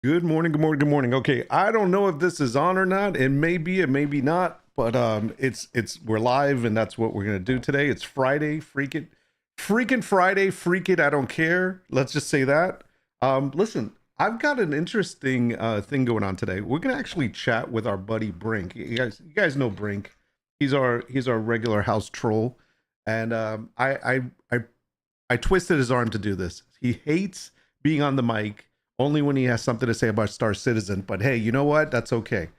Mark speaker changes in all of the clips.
Speaker 1: Good morning, good morning, good morning. Okay, I don't know if this is on or not. It may be not, but it's we're live and that's what we're gonna do today. It's Friday, freaking Friday, freak it, I don't care. Let's just say that. Listen, I've got an interesting thing going on today. We're gonna actually chat with our buddy Brink. You guys know Brink. He's our regular house troll. And I twisted his arm to do this. He hates being on the mic only when he has something to say about Star Citizen. But hey, you know what? That's okay.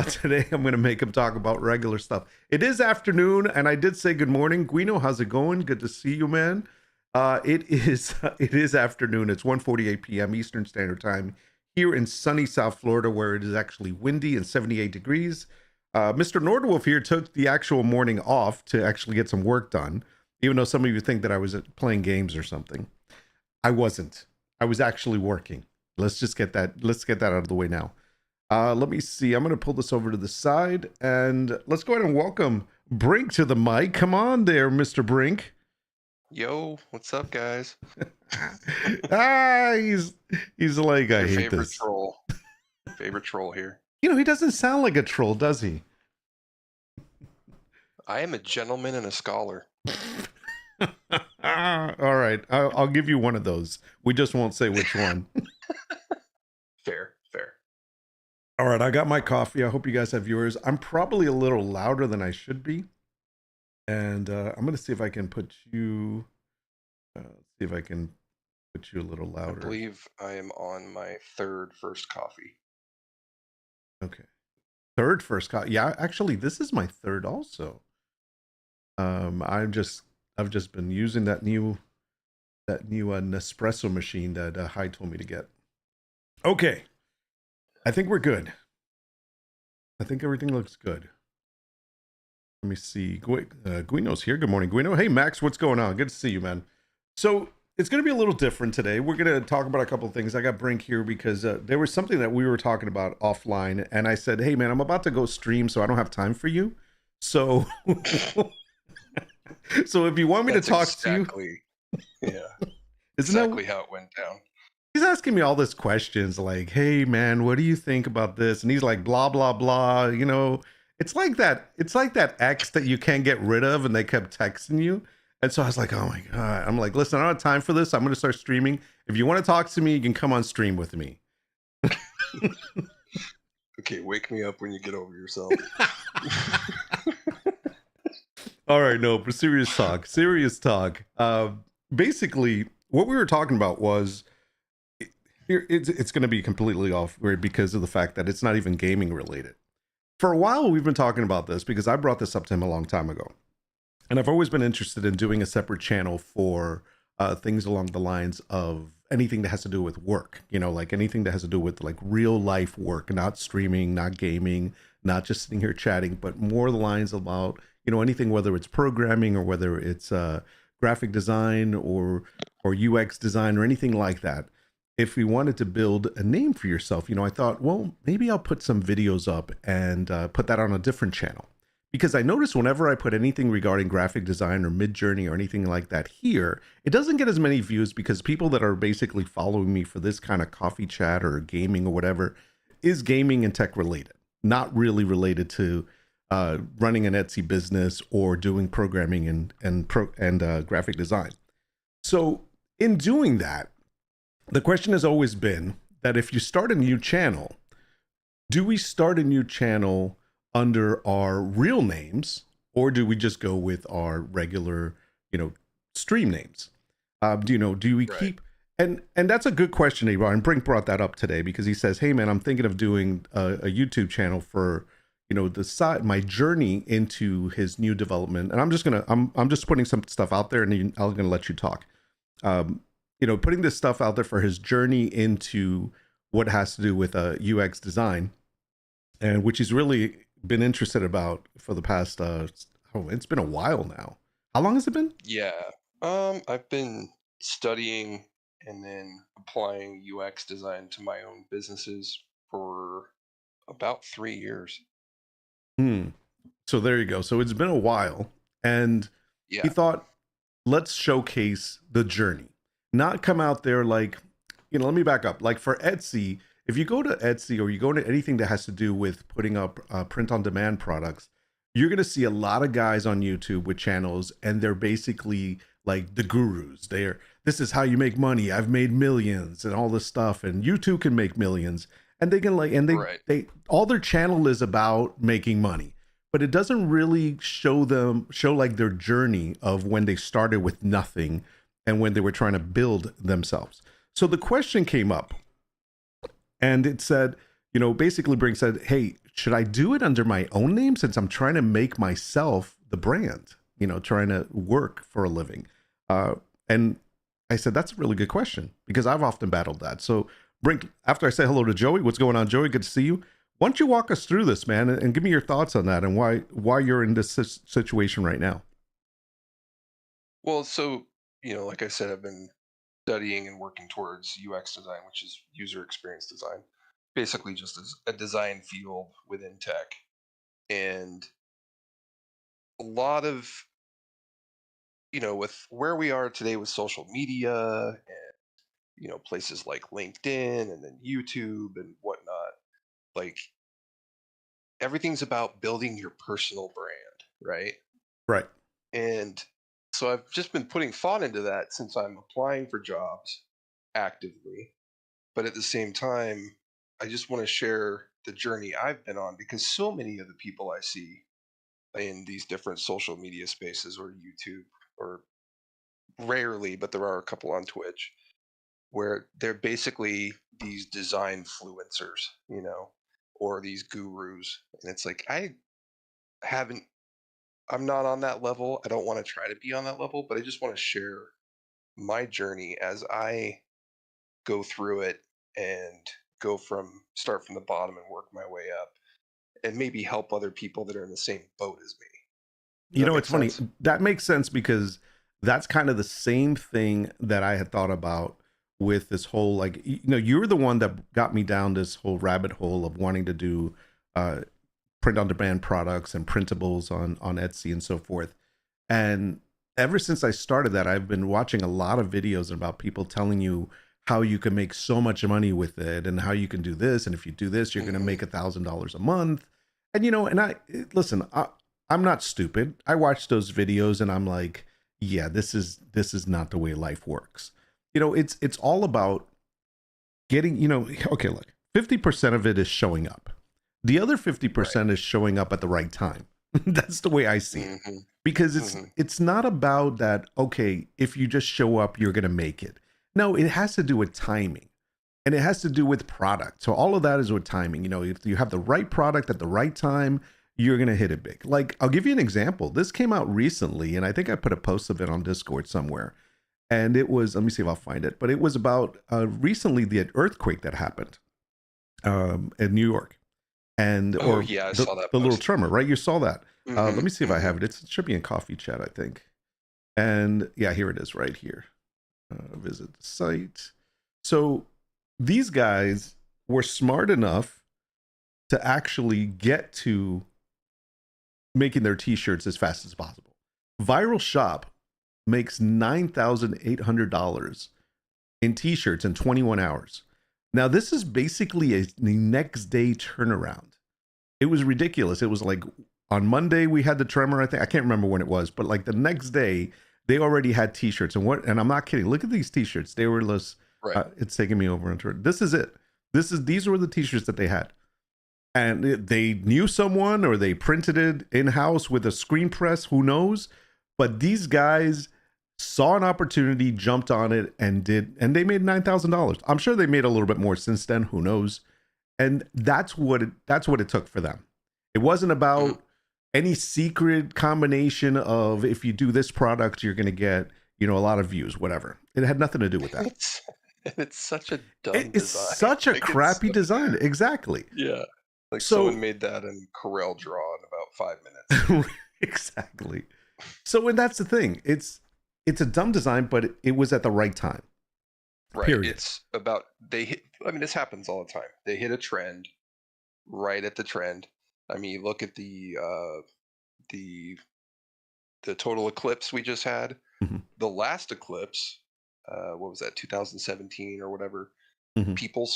Speaker 1: Today I'm going to make him talk about regular stuff. It is afternoon, and I did say good morning, Guino. How's it going? Good to see you, man. It is afternoon. It's 1:48 p.m. Eastern Standard Time here in sunny South Florida, where it is actually windy and 78 degrees. Mr. Nordwolf here took the actual morning off to actually get some work done, even though some of you think that I was playing games or something. I wasn't. I was actually working. Let's get that out of the way now. Let me see. I'm going to pull this over to the side and let's go ahead and welcome Brink to the mic. Come on there, Mr. Brink.
Speaker 2: Yo, what's up, guys?
Speaker 1: He's like, I
Speaker 2: Your
Speaker 1: hate
Speaker 2: favorite
Speaker 1: this.
Speaker 2: troll. Favorite troll here.
Speaker 1: You know, he doesn't sound like a troll, does he?
Speaker 2: I am a gentleman and a scholar.
Speaker 1: All right. I'll give you one of those. We just won't say which one.
Speaker 2: Fair.
Speaker 1: All right. I got my coffee. I hope you guys have yours. I'm probably a little louder than I should be. And I'm going to see if I can put you, see if I can put you a little
Speaker 2: I
Speaker 1: louder.
Speaker 2: believe I am on my first coffee.
Speaker 1: Okay. First coffee. Yeah, actually, this is my third also. I've just been using that new Nespresso machine that Hy told me to get. Okay. I think we're good. I think everything looks good. Let me see. Guino's here. Good morning, Guino. Hey, Max, what's going on? Good to see you, man. So it's going to be a little different today. We're going to talk about a couple of things. I got Brink here because there was something that we were talking about offline, and I said, hey, man, I'm about to go stream, so I don't have time for you. So, so if you want me to talk to you,
Speaker 2: yeah,
Speaker 1: isn't
Speaker 2: exactly
Speaker 1: that
Speaker 2: how it went down.
Speaker 1: he's asking me all these questions like, hey man, what do you think about this? And he's like, blah blah blah. You know, it's like that ex that you can't get rid of and they kept texting you. And so I was like, oh my god. I'm like, listen, I don't have time for this. I'm gonna start streaming. If you want to talk to me, you can come on stream with me.
Speaker 2: Okay, wake me up when you get over yourself.
Speaker 1: All right, no, but serious talk. Serious talk. Basically, what we were talking about was it's going to be completely off grid because of the fact that it's not even gaming related. For a while, we've been talking about this because I brought this up to him a long time ago, and I've always been interested in doing a separate channel for things along the lines of anything that has to do with work. You know, like anything that has to do with like real life work, not streaming, not gaming, not just sitting here chatting, but more the lines about anything, whether it's programming or whether it's graphic design or UX design or anything like that. If we wanted to build a name for yourself, I thought, well, maybe I'll put some videos up and put that on a different channel. Because I notice whenever I put anything regarding graphic design or mid-journey or anything like that here, it doesn't get as many views because people that are basically following me for this kind of coffee chat or gaming or whatever is gaming and tech related, not really related to running an Etsy business or doing programming and graphic design. So in doing that, the question has always been that if you start a new channel, do we start a new channel under our real names or do we just go with our regular, stream names? Do we keep, and that's a good question, Avon. And Brink brought that up today because he says, hey man, I'm thinking of doing a YouTube channel for, my journey into his new development. And I'm just putting some stuff out there and I'm gonna let you talk. Putting this stuff out there for his journey into what has to do with UX design, and which he's really been interested about for the past, it's been a while now. How long has it been?
Speaker 2: Yeah, I've been studying and then applying UX design to my own businesses for about 3 years.
Speaker 1: So there you go. So it's been a while, and
Speaker 2: Yeah.
Speaker 1: he thought, let's showcase the journey, not come out there like, let me back up. Like for Etsy, if you go to Etsy or you go to anything that has to do with putting up print on demand products, you're going to see a lot of guys on YouTube with channels, and they're basically like the gurus. They're, this is how you make money. I've made millions and all this stuff, and you too can make millions. And they can like, and
Speaker 2: Right.
Speaker 1: they all their channel is about making money, but it doesn't really show like their journey of when they started with nothing and when they were trying to build themselves. So the question came up, and it said, you know, basically Brink said, hey, should I do it under my own name since I'm trying to make myself the brand, you know, trying to work for a living? And I said, that's a really good question because I've often battled that. So Brink, after I say hello to Joey, what's going on, Joey? Good to see you. Why don't you walk us through this, man, and give me your thoughts on that and why you're in this situation right now?
Speaker 2: Well, so, like I said, I've been studying and working towards UX design, which is user experience design, basically just as a design field within tech. And a lot of, with where we are today with social media and, places like LinkedIn and then YouTube and whatnot, like everything's about building your personal brand, right?
Speaker 1: Right.
Speaker 2: And so I've just been putting thought into that since I'm applying for jobs actively. But at the same time, I just want to share the journey I've been on because so many of the people I see in these different social media spaces or YouTube, or rarely, but there are a couple on Twitch, where they're basically these design influencers, or these gurus. And it's like, haven't, I'm not on that level. I don't want to try to be on that level, but I just want to share my journey as I go through it and start from the bottom and work my way up and maybe help other people that are in the same boat as me. Does
Speaker 1: You
Speaker 2: that
Speaker 1: know,
Speaker 2: make
Speaker 1: it's funny.
Speaker 2: sense?
Speaker 1: That makes sense because that's kind of the same thing that I had thought about with this whole, like, you know, you're the one that got me down this whole rabbit hole of wanting to do uh, print on demand products and printables on Etsy and so forth. And ever since I started that, I've been watching a lot of videos about people telling you how you can make so much money with it and how you can do this. And if you do this, you're going to
Speaker 2: Hmm.
Speaker 1: make $1,000 a month. And, you know, and listen, I'm not stupid. I watch those videos and I'm like, yeah, this is not the way life works. You know, it's all about getting, you know, okay, look, 50% of it is showing up. The other
Speaker 2: Right.
Speaker 1: 50% is showing up at the right time. That's the way I see it.
Speaker 2: Hmm.
Speaker 1: Because
Speaker 2: Hmm.
Speaker 1: it's not about that, okay, if you just show up, you're gonna make it. No, it has to do with timing. And it has to do with product. So all of that is with timing. You know, if you have the right product at the right time, you're gonna hit it big. Like, I'll give you an example. This came out recently, and I think I put a post of it on Discord somewhere. And it was, let me see if I'll find it, but it was about recently the earthquake that happened in New York, and
Speaker 2: Oh
Speaker 1: or
Speaker 2: yeah, I saw that
Speaker 1: the little
Speaker 2: post.
Speaker 1: tremor, right? You saw that.
Speaker 2: Hmm.
Speaker 1: Let me see if I
Speaker 2: Hmm.
Speaker 1: have it. It should be in coffee chat, I think. And yeah, here it is right here. Visit the site. So these guys were smart enough to actually get to making their t-shirts as fast as possible. Viral Shop makes $9,800 in t-shirts in 21 hours. Now, this is basically a next day turnaround. It was ridiculous. It was like on Monday we had the tremor. I can't remember when it was, but like the next day they already had T-shirts. And I'm not kidding. Look at these T-shirts. They were less.
Speaker 2: Right.
Speaker 1: It's taking me over into it. This is it. These were the T-shirts that they had, and they knew someone or they printed it in house with a screen press. Who knows? But these guys saw an opportunity, jumped on it, and they made $9,000. I'm sure they made a little bit more since then. Who knows? And that's what it took for them. It wasn't
Speaker 2: Hmm.
Speaker 1: about any secret combination of if you do this product you're going to get, you know, a lot of views, whatever. It had nothing to do with that.
Speaker 2: It's it's such a dumb
Speaker 1: It's
Speaker 2: design.
Speaker 1: such a
Speaker 2: Like it's
Speaker 1: crappy design. Exactly.
Speaker 2: yeah. Like someone
Speaker 1: So
Speaker 2: made that in Corel Draw in about 5 minutes.
Speaker 1: exactly. So and that's the thing. It's a dumb design, but it was at the right time.
Speaker 2: Right.
Speaker 1: Period.
Speaker 2: It's about they hit. I mean, this happens all the time. They hit a trend right at the trend. I mean, look at the the total eclipse we just had.
Speaker 1: Mhm.
Speaker 2: The last eclipse, what was that? 2017 or whatever.
Speaker 1: Mhm.
Speaker 2: People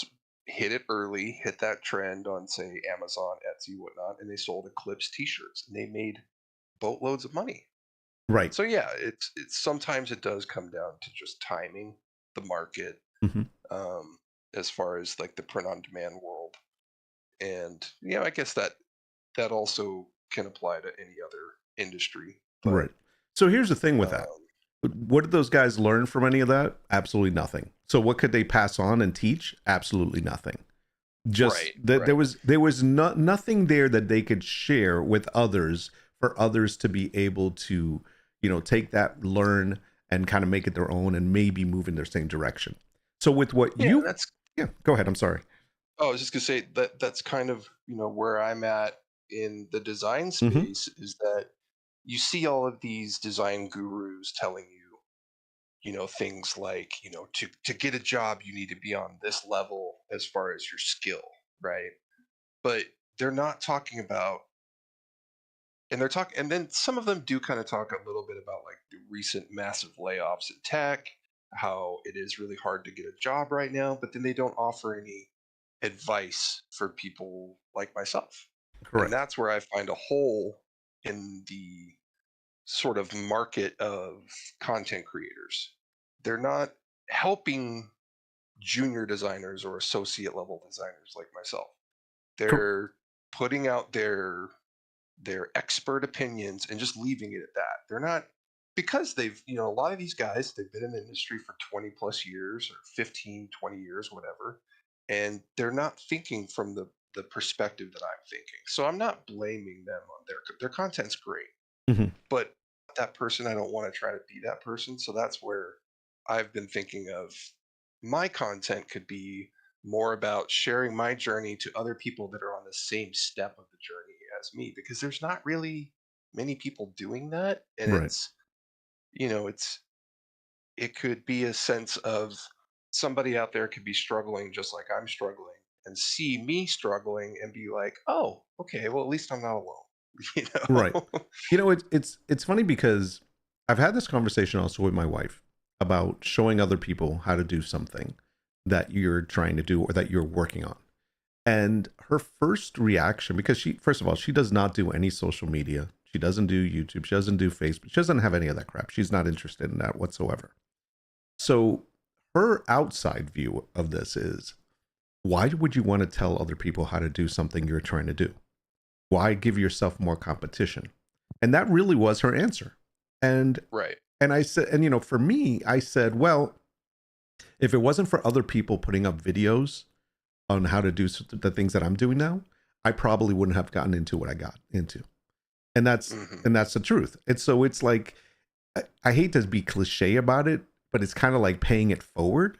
Speaker 2: hit it early, hit that trend on, say, Amazon, Etsy, whatnot, and they sold Eclipse t-shirts and they made boatloads of money.
Speaker 1: Right.
Speaker 2: So yeah, it's sometimes it does come down to just timing, the market,
Speaker 1: Hmm.
Speaker 2: um, as far as like the print on demand world. And I guess that also can apply to any other industry. But
Speaker 1: Right. So here's the thing with that.
Speaker 2: um,
Speaker 1: What did those guys learn from any of that? Absolutely nothing. So what could they pass on and teach? Absolutely nothing. Just
Speaker 2: right,
Speaker 1: that
Speaker 2: right.
Speaker 1: there was nothing there that they could share with others for others to be able to, take that, learn, and kind of make it their own and maybe move in their same direction. So with what
Speaker 2: Yeah,
Speaker 1: you,
Speaker 2: that's
Speaker 1: yeah, go ahead. I'm sorry.
Speaker 2: oh, I was just gonna say that's kind of where I'm at in the design
Speaker 1: Hmm.
Speaker 2: space, is that you see all of these design gurus telling you, things like, to get a job you need to be on this level as far as your skill, right? But they're not talking about, and they're talking, and then some of them do kind of talk a little bit about like the recent massive layoffs in tech, how it is really hard to get a job right now, but then they don't offer any advice for people like myself. And
Speaker 1: Correct.
Speaker 2: that's where I find a hole in the sort of market of content creators. They're not helping junior designers or associate level designers like myself.
Speaker 1: Cor-
Speaker 2: They're putting out their expert opinions and just leaving it at that. They're not, because they've, a lot of these guys, they've been in the industry for 20 plus years or 15, 20 years, whatever. And they're not thinking from the perspective that I'm thinking. So I'm not blaming them on their content's great,
Speaker 1: mhm.
Speaker 2: but that person, I don't want to try to be that person. So that's where I've been thinking of my content could be more about sharing my journey to other people that are on the same step of the journey as me, because there's not really many people doing that. And
Speaker 1: Right.
Speaker 2: it's it could be a sense of somebody out there could be struggling just like I'm struggling and see me struggling and be like, oh, okay, well, at least I'm not alone. you
Speaker 1: Right.
Speaker 2: know
Speaker 1: It's funny because I've had this conversation also with my wife about showing other people how to do something that you're trying to do or that you're working on. And her first reaction, because she, first of all, she does not do any social media. She doesn't do YouTube. She doesn't do Facebook. She doesn't have any of that crap. She's not interested in that whatsoever. So her outside view of this is, why would you want to tell other people how to do something you're trying to do? Why give yourself more competition? And that really was her answer. And
Speaker 2: right.
Speaker 1: and I said, and for me, I said, well, if it wasn't for other people putting up videos on how to do the things that I'm doing now, I probably wouldn't have gotten into what I got into. And that's
Speaker 2: Hmm.
Speaker 1: and that's the truth. And so it's like, I hate to be cliche about it, but it's kind of like paying it forward.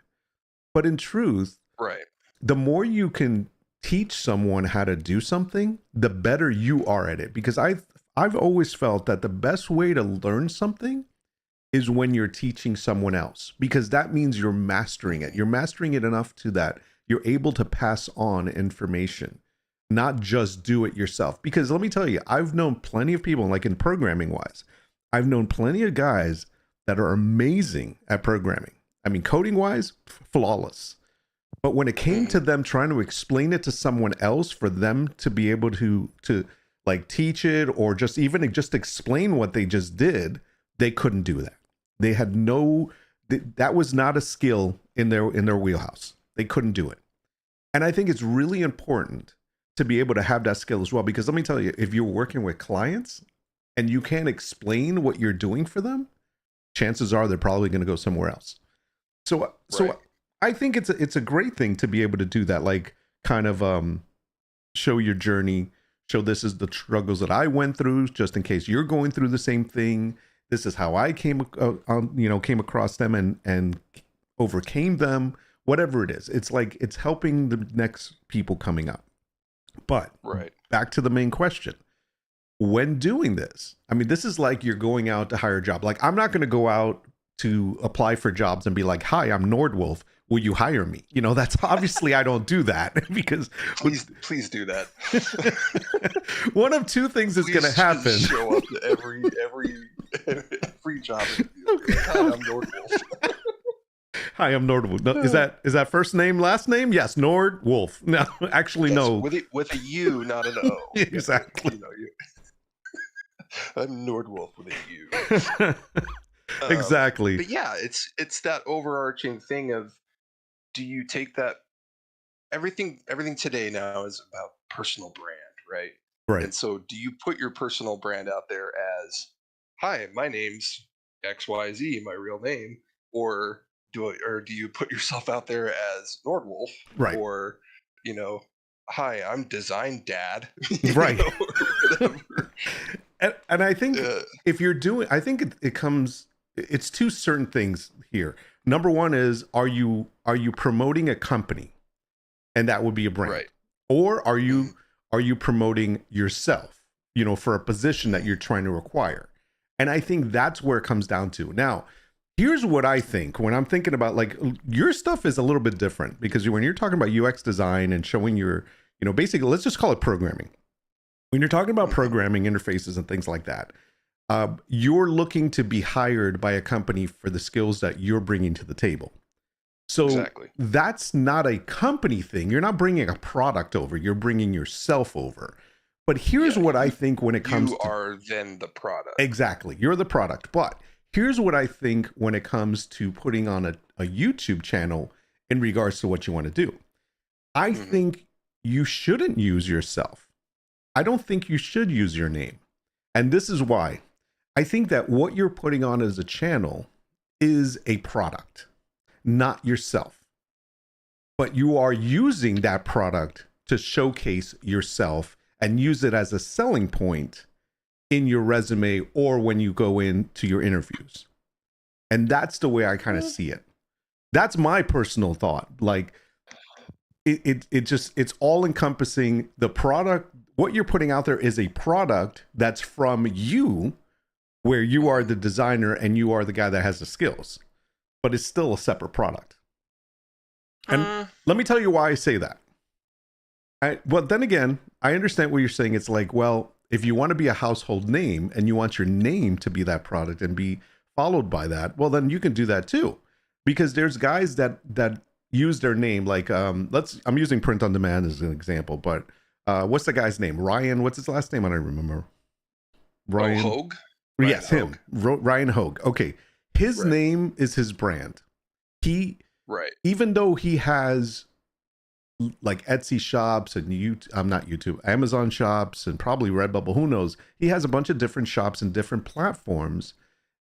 Speaker 1: But in truth,
Speaker 2: Right.
Speaker 1: the more you can teach someone how to do something, the better you are at it. Because I've always felt that the best way to learn something is when you're teaching someone else, because that means you're mastering it.
Speaker 2: Mhm.
Speaker 1: You're mastering it enough to that you're able to pass on information, not just do it yourself. Because let me tell you, I've known plenty of people, like in programming wise, I've known plenty of guys that are amazing at programming. I mean, coding wise, flawless. But when it came to
Speaker 2: Mhm.
Speaker 1: them trying to explain it to someone else for them to be able to like teach it or just even just explain what they just did, they couldn't do that. They had no that was not a skill in their wheelhouse. They couldn't do it. And I think it's really important to be able to have that skill as well, because let me tell you, if you're working with clients and you can't explain what you're doing for them, chances are they're probably going to go somewhere else. So
Speaker 2: Right.
Speaker 1: I think it's a great thing to be able to do that, like kind of show your journey, show this is the struggles that I went through, just in case you're going through the same thing. This is how I came across them and overcame them. Whatever it is, it's like it's helping the next people coming up. But
Speaker 2: Right.
Speaker 1: back to the main question: when doing this, I mean, this is like you're going out to hire a job. Like, I'm not going to go out to apply for jobs and be like, hi, I'm Nordwolf, will you hire me? That's obviously I don't do that because
Speaker 2: Please do that.
Speaker 1: one of two things is going to
Speaker 2: Please
Speaker 1: happen.
Speaker 2: just show up to every job interview. Be like, hi, I'm Nordwolf.
Speaker 1: Hi, I'm Nord Wolf. No, is that first name, last name? Yes, Nord Wolf. No, actually,
Speaker 2: Yes,
Speaker 1: no.
Speaker 2: with a U, not an O.
Speaker 1: Exactly.
Speaker 2: You know, I'm Nordwolf with a U.
Speaker 1: Exactly.
Speaker 2: But yeah, it's that overarching thing of, do you take that, everything today now is about personal brand, right?
Speaker 1: Right.
Speaker 2: And so do you put your personal brand out there as, hi, my name's XYZ, my real name, or do you put yourself out there as Nordwolf,
Speaker 1: Right.
Speaker 2: or, hi, I'm Design Dad,
Speaker 1: Right.
Speaker 2: or whatever.
Speaker 1: And I think
Speaker 2: Uh,
Speaker 1: if you're doing, I think it's two certain things here. Number one is, are you promoting a company, and that would be a brand,
Speaker 2: right.
Speaker 1: or are
Speaker 2: Mhm.
Speaker 1: you promoting yourself, for a position that you're trying to acquire? And I think that's where it comes down to. Now, here's what I think when I'm thinking about, like, your stuff is a little bit different, because when you're talking about UX design and showing your, basically, let's just call it programming. When you're talking about
Speaker 2: Mhm.
Speaker 1: programming interfaces and things like that, you're looking to be hired by a company for the skills that you're bringing to the table. So
Speaker 2: Exactly.
Speaker 1: that's not a company thing. You're not bringing a product over. You're bringing yourself over. But here's
Speaker 2: Yeah,
Speaker 1: what I think when it comes
Speaker 2: you
Speaker 1: to,
Speaker 2: are then the product.
Speaker 1: exactly, you're the product. But here's what I think when it comes to putting on a YouTube channel in regards to what you want to do. I
Speaker 2: Mhm.
Speaker 1: think you shouldn't use yourself. I don't think you should use your name. And this is why. I think that what you're putting on as a channel is a product, not yourself. But you are using that product to showcase yourself and use it as a selling point in your resume or when you go into your interviews. And that's the way I kind of see it. That's my personal thought. Like, it's all encompassing. The product, what you're putting out there is a product that's from you, where you are the designer and you are the guy that has the skills, but it's still a separate product. And let me tell you why I say that. Well, then again, I understand what you're saying. It's like, well, if you want to be a household name and you want your name to be that product and be followed by that, well, then you can do that too, because there's guys that use their name. Like, I'm using Print on Demand as an example, but what's the guy's name? Ryan. What's his last name? I don't remember. Ryan.
Speaker 2: Hogue?
Speaker 1: Yes,
Speaker 2: Ryan
Speaker 1: him. Ryan Hogue. Okay. His
Speaker 2: Right.
Speaker 1: name is his brand.
Speaker 2: Right.
Speaker 1: Even though he has like Etsy shops and not YouTube, Amazon shops and probably Redbubble, who knows? He has a bunch of different shops and different platforms.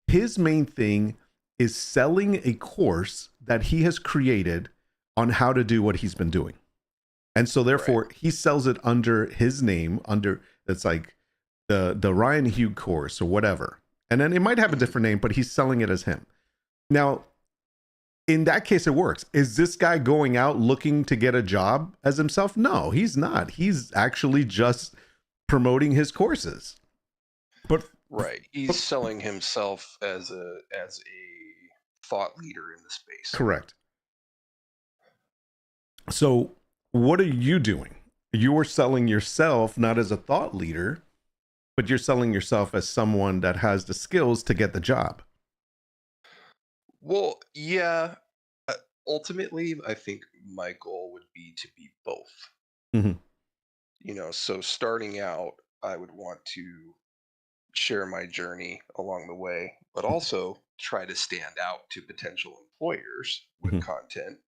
Speaker 1: His main thing is selling a course that he has created on how to do what he's been doing. And so therefore he sells it under his name, it's like the Ryan Hugh course or whatever. And then it might have a different name, but he's selling it as him. Now, in that case, it works. Is this guy going out looking to get a job as himself? No, he's not. He's actually just promoting his courses. But
Speaker 2: Right. He's selling himself as a thought leader in the space.
Speaker 1: correct. So what are you doing? You're selling yourself not as a thought leader, but you're selling yourself as someone that has the skills to get the job.
Speaker 2: Well, yeah. Ultimately, I think my goal would be to be both.
Speaker 1: Mhm.
Speaker 2: So starting out, I would want to share my journey along the way, but also try to stand out to potential employers with
Speaker 1: Mhm.
Speaker 2: content.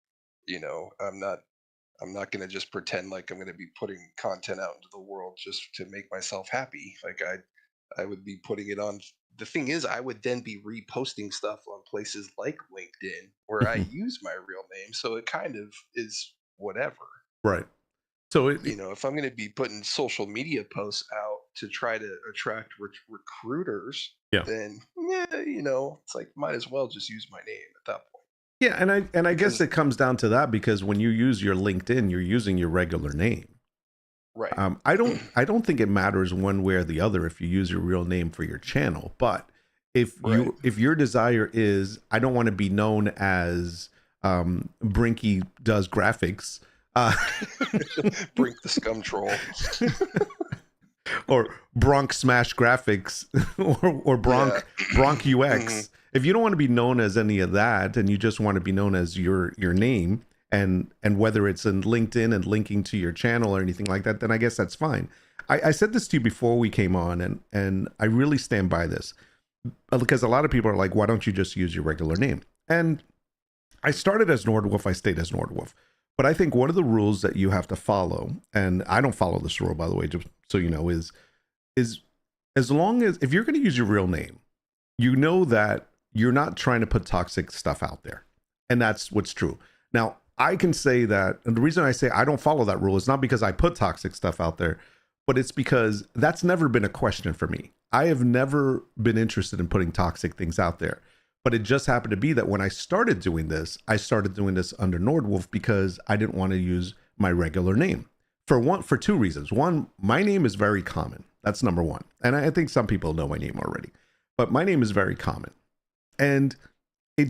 Speaker 2: I'm not going to just pretend like I'm going to be putting content out into the world just to make myself happy. Like I would be putting it on. The thing is, I would then be reposting stuff on places like LinkedIn where I
Speaker 1: Mhm.
Speaker 2: use my real name. So it kind of is whatever.
Speaker 1: Right. So
Speaker 2: If I'm going to be putting social media posts out to try to attract recruiters,
Speaker 1: yeah.
Speaker 2: then it's like, might as well just use my name at that point.
Speaker 1: Yeah, and I guess
Speaker 2: Because
Speaker 1: it comes down to that, because when you use your LinkedIn, you're using your regular name.
Speaker 2: right.
Speaker 1: I don't think it matters one way or the other if you use your real name for your channel. But if
Speaker 2: Right.
Speaker 1: if your desire is, I don't want to be known as Brinky does graphics,
Speaker 2: Brink the scum troll.
Speaker 1: or Bronk Smash Graphics, or Bronk
Speaker 2: Yeah.
Speaker 1: UX. if you don't want to be known as any of that, and you just want to be known as your name, and whether it's in LinkedIn and linking to your channel or anything like that, then I guess that's fine. I said this to you before we came on, and I really stand by this, because a lot of people are like, why don't you just use your regular name? And I started as Nordwolf, I stayed as Nordwolf. But I think one of the rules that you have to follow, and I don't follow this rule, by the way, just so you know, is as long as, if you're going to use your real name, you know that you're not trying to put toxic stuff out there. And that's what's true. Now, I can say that, and the reason I say I don't follow that rule is not because I put toxic stuff out there, but it's because that's never been a question for me. I have never been interested in putting toxic things out there. But it just happened to be that when I started doing this under Nordwolf because I didn't want to use my regular name for two reasons. One, my name is very common. That's number one. And I think some people know my name already, but my name is very common, and it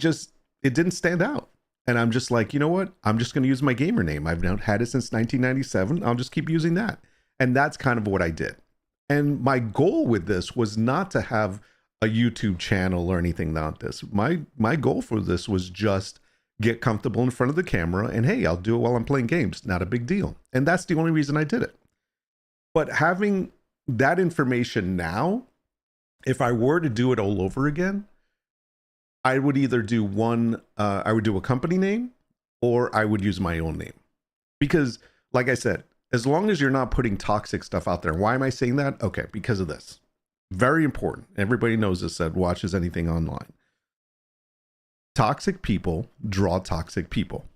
Speaker 1: didn't stand out. And I'm just like, you know what? I'm just going to use my gamer name. I've now had it since 1997. I'll just keep using that. And that's kind of what I did. And my goal with this was not to have a YouTube channel or anything like this. My goal for this was just get comfortable in front of the camera, and hey, I'll do it while I'm playing games. Not a big deal. And that's the only reason I did it. But having that information now, if I were to do it all over again, I would either do I would do a company name, or I would use my own name. Because like I said, as long as you're not putting toxic stuff out there. Why am I saying that? Okay, because of this. Very important. Everybody knows this that watches anything online. Toxic people draw toxic people.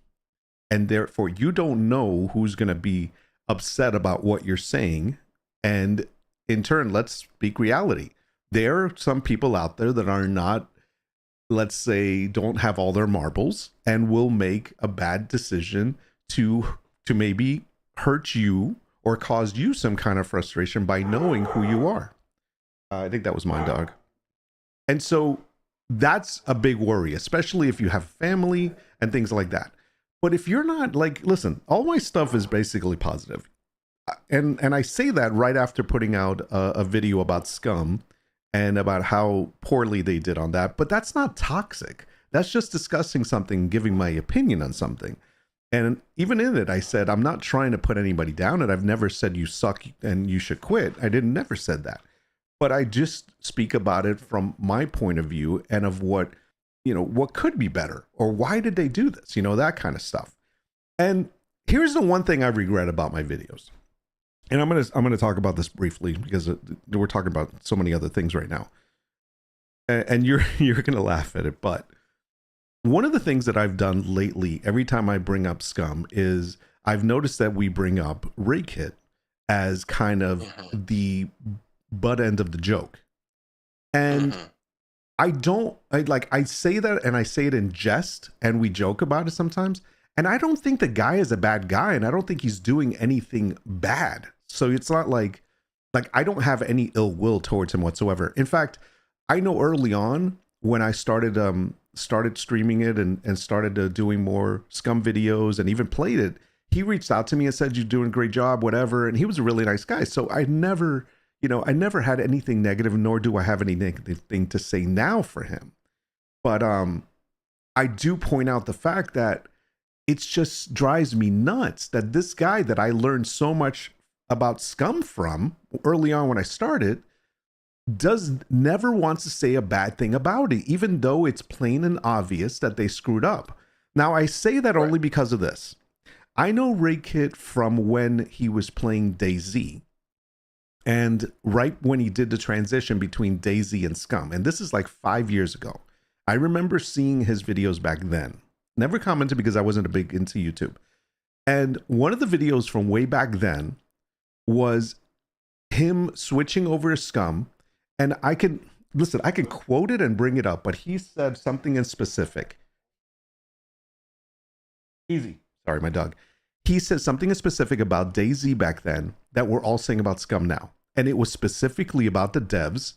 Speaker 1: And therefore, you don't know who's going to be upset about what you're saying. And in turn, let's speak reality. There are some people out there that are not, let's say, don't have all their marbles and will make a bad decision to maybe hurt you or cause you some kind of frustration by knowing who you are. I think that was my dog. And so that's a big worry, especially if you have family and things like that. But if you're not, like, listen, all my stuff is basically positive. And I say that right after putting out a video about SCUM and about how poorly they did on that. But that's not toxic. That's just discussing something, giving my opinion on something. And even in it, I said, I'm not trying to put anybody down, and I've never said you suck and you should quit. I never said that. But I just speak about it from my point of view and of what could be better, or why did they do this? That kind of stuff. And here's the one thing I regret about my videos. And I'm going to talk about this briefly because we're talking about so many other things right now. And you're going to laugh at it, but one of the things that I've done lately, every time I bring up SCUM, is I've noticed that we bring up Rakit as kind of the butt end of the joke. And I say that, and I say it in jest, and we joke about it sometimes. And I don't think the guy is a bad guy, and I don't think he's doing anything bad. So it's not like I don't have any ill will towards him whatsoever. In fact, I know early on when I started streaming it and started doing more SCUM videos and even played it, he reached out to me and said, "You're doing a great job," whatever. And he was a really nice guy. So I never had anything negative, nor do I have any negative thing to say now for him. But I do point out the fact that it just drives me nuts that this guy that I learned so much about SCUM from early on when I started never wants to say a bad thing about it, even though it's plain and obvious that they screwed up. Now, I say that only because of this. I know Rakit from when he was playing DayZ. And right when he did the transition between DayZ and SCUM, and this is like 5 years ago, I remember seeing his videos back then. Never commented because I wasn't a big into YouTube. And one of the videos from way back then was him switching over to SCUM. And I can quote it and bring it up, but he said something in specific. Easy. Sorry, my dog. He said something in specific about DayZ back then that we're all saying about SCUM now. And it was specifically about the devs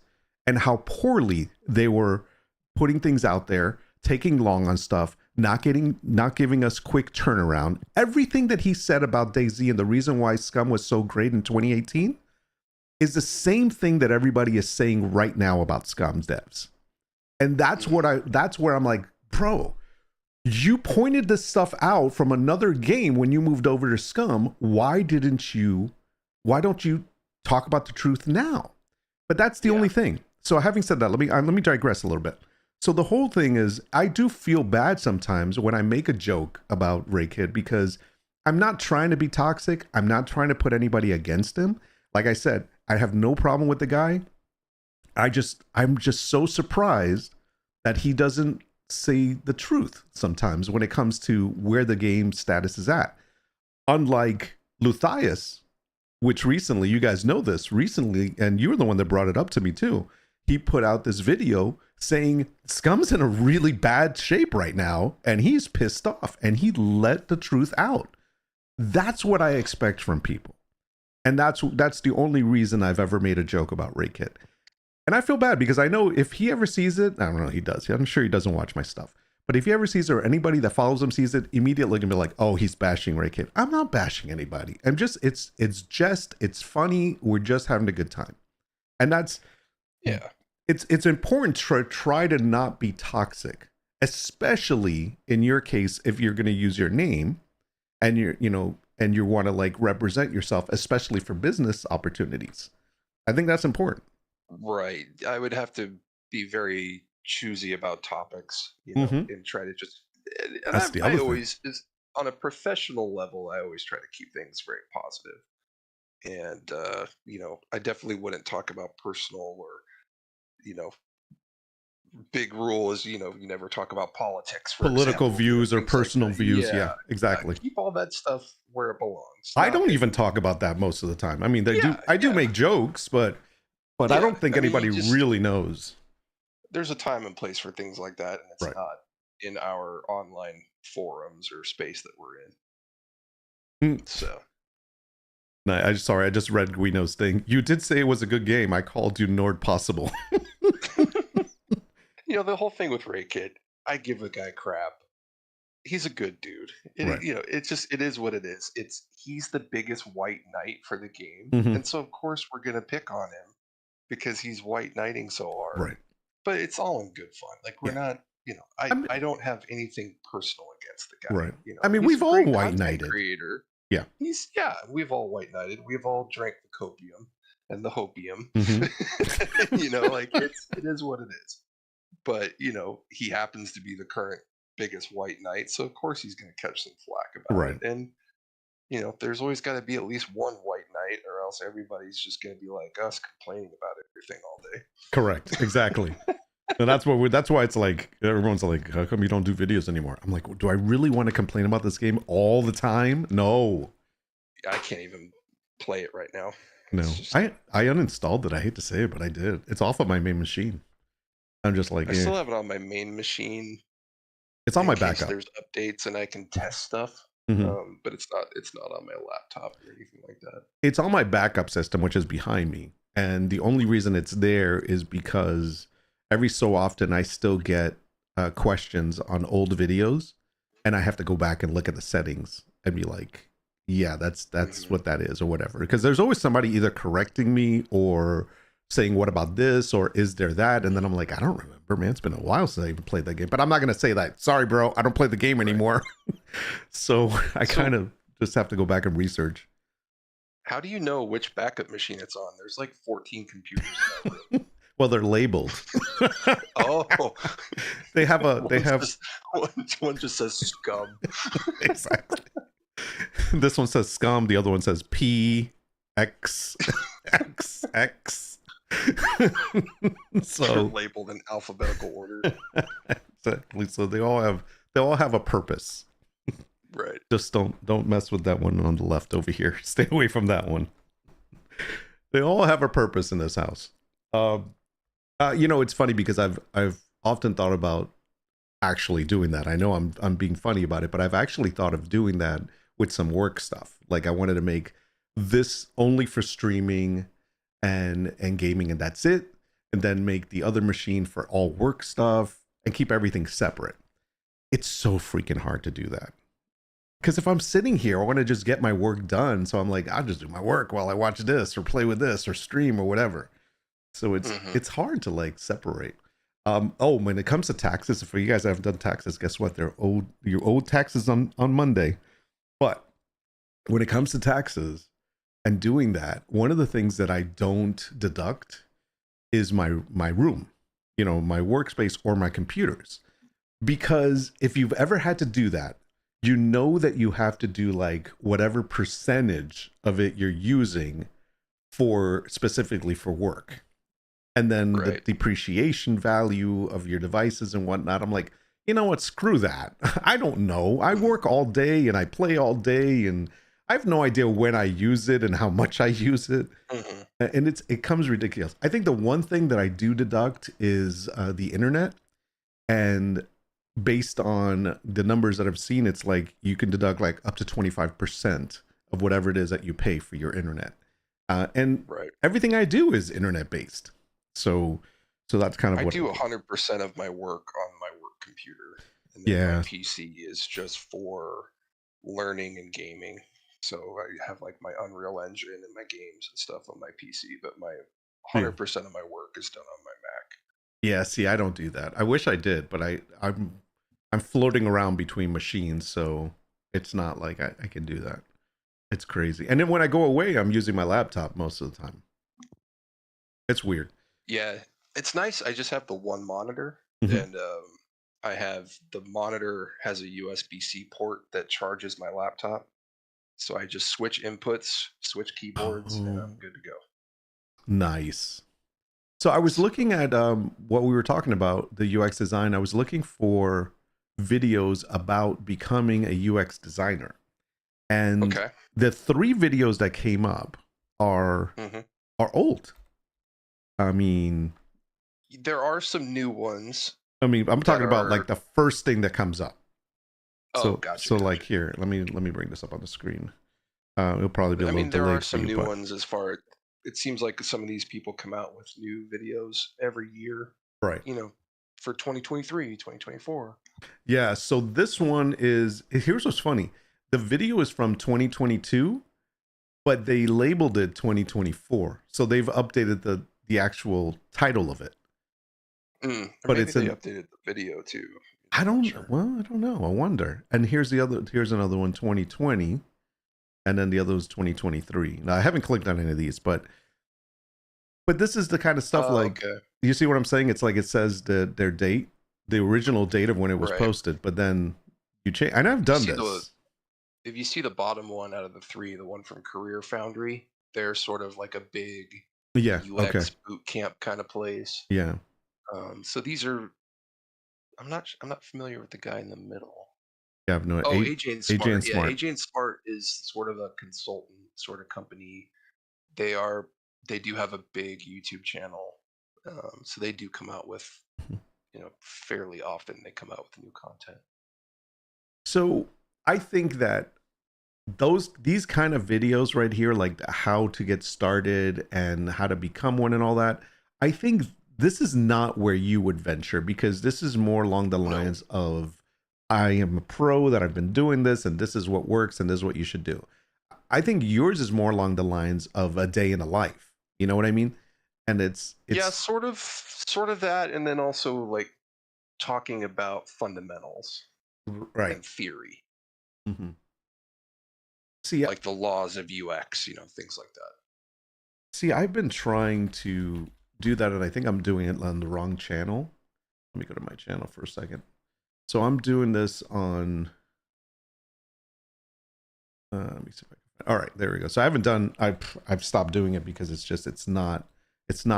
Speaker 1: and how poorly they were putting things out there, taking long on stuff, not giving us quick turnaround. Everything that he said about DayZ and the reason why SCUM was so great in 2018 is the same thing that everybody is saying right now about SCUM's devs. And that's that's where I'm like, bro, you pointed this stuff out from another game when you moved over to Scum. Why don't you talk about the truth now? But that's the only thing. So having said that, let me digress a little bit. So the whole thing is, I do feel bad sometimes when I make a joke about Ray Kid, because I'm not trying to be toxic. I'm not trying to put anybody against him. Like I said, I have no problem with the guy. I'm just so surprised that he doesn't say the truth sometimes when it comes to where the game status is at. Unlike Luthias, which recently, you guys know this recently, and you were the one that brought it up to me too. He put out this video saying Scum's in a really bad shape right now, and he's pissed off, and he let the truth out. That's what I expect from people. And that's the only reason I've ever made a joke about Ray Kid. And I feel bad because I know if he ever sees it, I don't know, he does. I'm sure he doesn't watch my stuff. But if he ever sees it, or anybody that follows him sees it, immediately gonna be like, oh, he's bashing Ray Kid. I'm not bashing anybody. I'm just, it's funny. We're just having a good time. And that's, it's important to try to not be toxic, especially in your case, if you're going to use your name and and you want to like represent yourself, especially for business opportunities. I think that's important.
Speaker 2: Right. I would have to be very choosy about topics, and try to just. And
Speaker 1: That's the other
Speaker 2: I
Speaker 1: thing.
Speaker 2: always is on a professional level. I always try to keep things very positive, and I definitely wouldn't talk about personal or big rule is you never talk about politics, for
Speaker 1: Political
Speaker 2: example,
Speaker 1: views or
Speaker 2: things like
Speaker 1: personal
Speaker 2: that.
Speaker 1: views. Yeah, exactly.
Speaker 2: Keep all that stuff where it belongs.
Speaker 1: I
Speaker 2: Not
Speaker 1: don't
Speaker 2: in-
Speaker 1: even talk about that most of the time. I mean,
Speaker 2: Yeah,
Speaker 1: I do
Speaker 2: yeah.
Speaker 1: make jokes, but I
Speaker 2: Yeah,
Speaker 1: don't think
Speaker 2: I mean, you
Speaker 1: anybody
Speaker 2: just-
Speaker 1: really knows.
Speaker 2: There's a time and place for things like that, and it's
Speaker 1: Right.
Speaker 2: not in our online forums or space that we're in. So
Speaker 1: No, I just read Guino's thing. You did say it was a good game. I called you Nord Possible.
Speaker 2: the whole thing with Ray Kid, I give the guy crap. He's a good dude.
Speaker 1: Right.
Speaker 2: It is what it is. He's the biggest white knight for the game,
Speaker 1: Mhm.
Speaker 2: and so of course we're gonna pick on him because he's white knighting so hard.
Speaker 1: Right.
Speaker 2: But it's all in good fun. Like we're not, I don't have anything personal against the guy.
Speaker 1: Right. I mean,
Speaker 2: he's
Speaker 1: we've
Speaker 2: a
Speaker 1: all
Speaker 2: great
Speaker 1: white
Speaker 2: content
Speaker 1: knighted.
Speaker 2: creator.
Speaker 1: Yeah.
Speaker 2: We've all white knighted. We've all drank the copium and the hopium.
Speaker 1: Mhm.
Speaker 2: Like it is what it is. But he happens to be the current biggest white knight, so of course he's going to catch some flack about
Speaker 1: Right.
Speaker 2: it. And there's always got to be at least one white knight, or else everybody's just going to be like us, complaining about everything all day.
Speaker 1: Correct. Exactly. And that's why it's like everyone's like, how come you don't do videos anymore? I'm like, do I really want to complain about this game all the time? No.
Speaker 2: I can't even play it right now.
Speaker 1: No. I uninstalled it. I hate to say it, but I did. It's off of my main machine. I'm just like,
Speaker 2: I still have it on my main machine.
Speaker 1: It's on
Speaker 2: in
Speaker 1: my
Speaker 2: case
Speaker 1: backup.
Speaker 2: There's updates and I can test stuff,
Speaker 1: Mhm.
Speaker 2: but it's not on my laptop or anything like that.
Speaker 1: It's on my backup system, which is behind me. And the only reason it's there is because every so often I still get questions on old videos, and I have to go back and look at the settings and be like, yeah, that's what that is, or whatever. Because there's always somebody either correcting me or saying, what about this, or is there that? And then I'm like, I don't remember, man. It's been a while since I even played that game. But I'm not going to say that. Sorry, bro. I don't play the game anymore. So I kind of just have to go back and research.
Speaker 2: How do you know which backup machine it's on? There's like 14 computers in that room.
Speaker 1: Well, they're labeled.
Speaker 2: Oh, one just says scum.
Speaker 1: Exactly. This one says scum. The other one says P X X X. So
Speaker 2: They're labeled in alphabetical order.
Speaker 1: Exactly. So they all have a purpose.
Speaker 2: Right.
Speaker 1: Just don't mess with that one on the left over here. Stay away from that one. They all have a purpose in this house. It's funny because I've often thought about actually doing that. I know I'm being funny about it, but I've actually thought of doing that with some work stuff. Like I wanted to make this only for streaming and gaming, and that's it. And then make the other machine for all work stuff and keep everything separate. It's so freaking hard to do that. Because if I'm sitting here, I want to just get my work done. So I'm like, I'll just do my work while I watch this or play with this or stream or whatever. So it's hard to like separate. Oh, when it comes to taxes, for you guys that haven't done taxes, guess what? They're owed. You owe taxes on Monday. But when it comes to taxes and doing that, one of the things that I don't deduct is my room, my workspace or my computers. Because if you've ever had to do that, you know that you have to do like whatever percentage of it you're using for specifically for work. And then the
Speaker 2: Right.
Speaker 1: depreciation value of your devices and whatnot. I'm like, you know what? Screw that. I don't know. I
Speaker 2: Mhm.
Speaker 1: work all day and I play all day and I have no idea when I use it and how much I use it.
Speaker 2: Mhm.
Speaker 1: And it comes ridiculous. I think the one thing that I do deduct is the internet. And based on the numbers that I've seen, it's like you can deduct like up to 25% of whatever it is that you pay for your internet. And
Speaker 2: Right.
Speaker 1: everything I do is internet based. So that's kind of
Speaker 2: I
Speaker 1: what
Speaker 2: do
Speaker 1: I do.
Speaker 2: 100% of my work on my work computer, and then my
Speaker 1: Yeah.
Speaker 2: PC is just for learning and gaming. So I have like my Unreal Engine and my games and stuff on my PC, but my
Speaker 1: Yeah.
Speaker 2: 100% of my work is done on my Mac.
Speaker 1: Yeah. See, I don't do that. I wish I did, but I'm floating around between machines, so it's not like I can do that. It's crazy. And then when I go away, I'm using my laptop most of the time. It's weird.
Speaker 2: Yeah, it's nice. I just have the one monitor,
Speaker 1: Mhm.
Speaker 2: and I have the monitor has a USB-C port that charges my laptop. So I just switch inputs, switch keyboards, and
Speaker 1: Oh,
Speaker 2: I'm good to go.
Speaker 1: nice. So I was
Speaker 2: So
Speaker 1: looking at what we were talking about, the UX design. I was looking for videos about becoming a UX designer. And
Speaker 2: okay.
Speaker 1: the three videos that came up are
Speaker 2: hmm
Speaker 1: are old. I mean,
Speaker 2: There are some new ones
Speaker 1: I'm
Speaker 2: that
Speaker 1: talking about like
Speaker 2: are.
Speaker 1: the first thing that comes up.
Speaker 2: Oh,
Speaker 1: So
Speaker 2: gotcha,
Speaker 1: so like
Speaker 2: gotcha.
Speaker 1: here, let me bring this up on the screen. It'll probably be a
Speaker 2: I
Speaker 1: little
Speaker 2: mean, there are
Speaker 1: delayed for
Speaker 2: some
Speaker 1: you,
Speaker 2: new
Speaker 1: but
Speaker 2: ones as far. It seems like some of these people come out with new videos every year.
Speaker 1: right.
Speaker 2: You know, for 2023, 2024.
Speaker 1: Yeah, so this one is here's what's funny. The video is from 2022, but they labeled it 2024. So they've updated the actual title of it.
Speaker 2: Or
Speaker 1: But
Speaker 2: maybe
Speaker 1: it's
Speaker 2: they
Speaker 1: an
Speaker 2: updated the video too.
Speaker 1: I
Speaker 2: I'm not
Speaker 1: don't
Speaker 2: sure.
Speaker 1: well, I don't know. I wonder. And here's another one 2020 and then the other was 2023. Now I haven't clicked on any of these, but this is the kind of stuff
Speaker 2: Oh,
Speaker 1: like
Speaker 2: okay.
Speaker 1: you see what I'm saying? It's like it says their date, the original date of when it was
Speaker 2: Right.
Speaker 1: posted, but then you change and I've
Speaker 2: You
Speaker 1: done
Speaker 2: see the
Speaker 1: this.
Speaker 2: if you see the bottom one out of the three, the one from Career Foundry, they're sort of like a big
Speaker 1: Yeah, okay.
Speaker 2: UX boot camp kind of place.
Speaker 1: Yeah.
Speaker 2: So these are. I'm not familiar with the guy in the middle.
Speaker 1: Yeah, I've no
Speaker 2: Oh, AJ and
Speaker 1: AJ
Speaker 2: Smart.
Speaker 1: and
Speaker 2: Yeah,
Speaker 1: Smart.
Speaker 2: AJ and Smart is sort of a consultant sort of company. They are. They do have a big YouTube channel, so they do come out with fairly often. They come out with new content.
Speaker 1: So I think that these kind of videos right here, like how to get started and how to become one and all that, I think this is not where you would venture because this is more along the
Speaker 2: No.
Speaker 1: lines of I am a pro that I've been doing this and this is what works and this is what you should do. I think yours is more along the lines of a day in a life. You know what I mean? And
Speaker 2: Yeah,
Speaker 1: it's
Speaker 2: sort of that, and then also like talking about fundamentals
Speaker 1: right.
Speaker 2: and theory,
Speaker 1: Mhm. See,
Speaker 2: like the laws of UX, things like that.
Speaker 1: see, I've been trying to do that, and I think I'm doing it on the wrong channel. Let me go to my channel for a second. So I'm doing this on. Let me see if I can. All right, there we go. So I haven't done. I've stopped doing it because it's not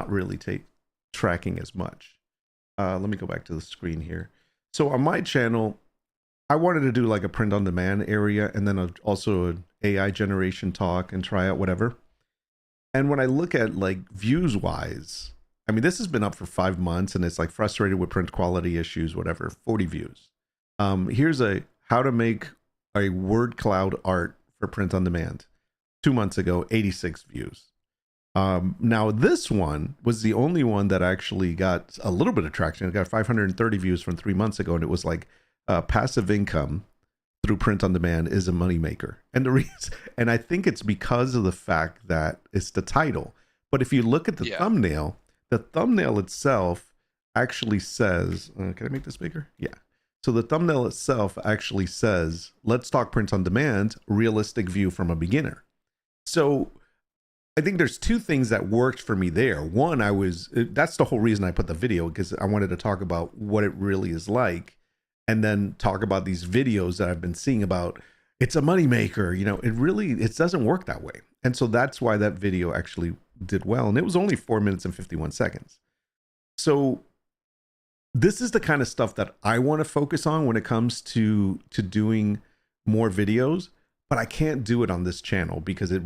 Speaker 1: really tracking as much. Let me go back to the screen here. So on my channel, I wanted to do like a print on demand area, and then also an AI generation talk and try out whatever. And when I look at like views wise, I mean, this has been up for 5 months and it's like frustrated with print quality issues, whatever, 40 views. Here's a how to make a word cloud art for print on demand. 2 months ago, 86 views. Now this one was the only one that actually got a little bit of traction. It got 530 views from 3 months ago, and it was like passive income through print on demand is a moneymaker. And the reason, and I think it's because of the fact that it's the title. But if you look at
Speaker 2: Yeah.
Speaker 1: the thumbnail itself, actually says, can I make this bigger? Yeah. So the thumbnail itself actually says, let's talk print on demand, realistic view from a beginner. So I think there's two things that worked for me there. One, that's the whole reason I put the video, because I wanted to talk about what it really is like, and then talk about these videos that I've been seeing about it's a moneymaker. It doesn't work that way. And so that's why that video actually did well. And it was only 4 minutes and 51 seconds. So this is the kind of stuff that I want to focus on when it comes to doing more videos, but I can't do it on this channel because it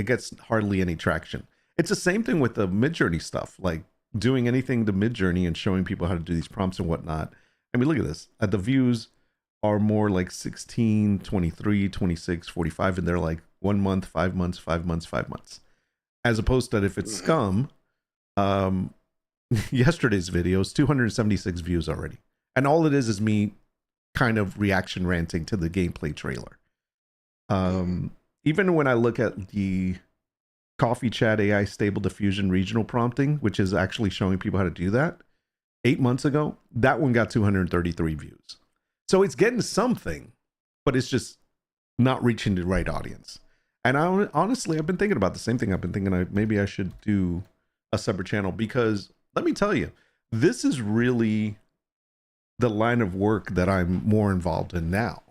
Speaker 1: gets hardly any traction. It's the same thing with the Midjourney stuff, like doing anything to Midjourney and showing people how to do these prompts and whatnot. I mean, look at this. The views are more like 16, 23, 26, 45, and they're like 1 month, 5 months, 5 months, 5 months. As opposed to if it's SCUM, yesterday's video is 276 views already. And all it is me kind of reaction ranting to the gameplay trailer. Even when I look at the Coffee Chat AI Stable Diffusion regional prompting, which is actually showing people how to do that, 8 months ago, that one got 233 views. So it's getting something, but it's just not reaching the right audience. And honestly, I've been thinking about the same thing. I've been thinking maybe I should do a separate channel, because let me tell you, this is really the line of work that I'm more involved in now,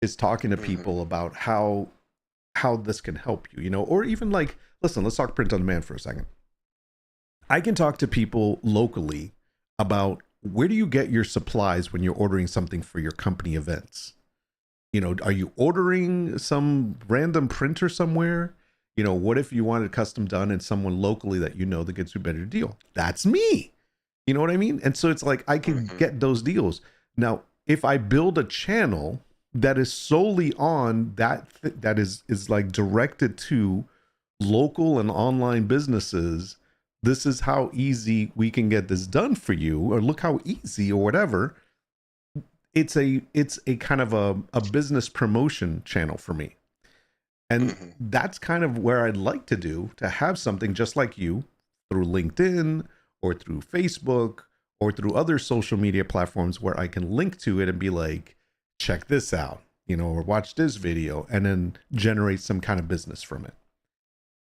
Speaker 1: is talking to people about how this can help you, or even like, listen, let's talk print on demand for a second. I can talk to people locally about where do you get your supplies when you're ordering something for your company events? Are you ordering some random printer somewhere? What if you wanted custom done and someone locally that that gets you a better deal? That's me. You know what I mean? And so it's like, I can get those deals. Now, if I build a channel that is solely on that is like directed to local and online businesses, this is how easy we can get this done for you, or look how easy, or whatever. It's a kind of a business promotion channel for me. And that's kind of where I'd like to have something just like you, through LinkedIn or through Facebook or through other social media platforms, where I can link to it and be like, check this out, or watch this video, and then generate some kind of business from it.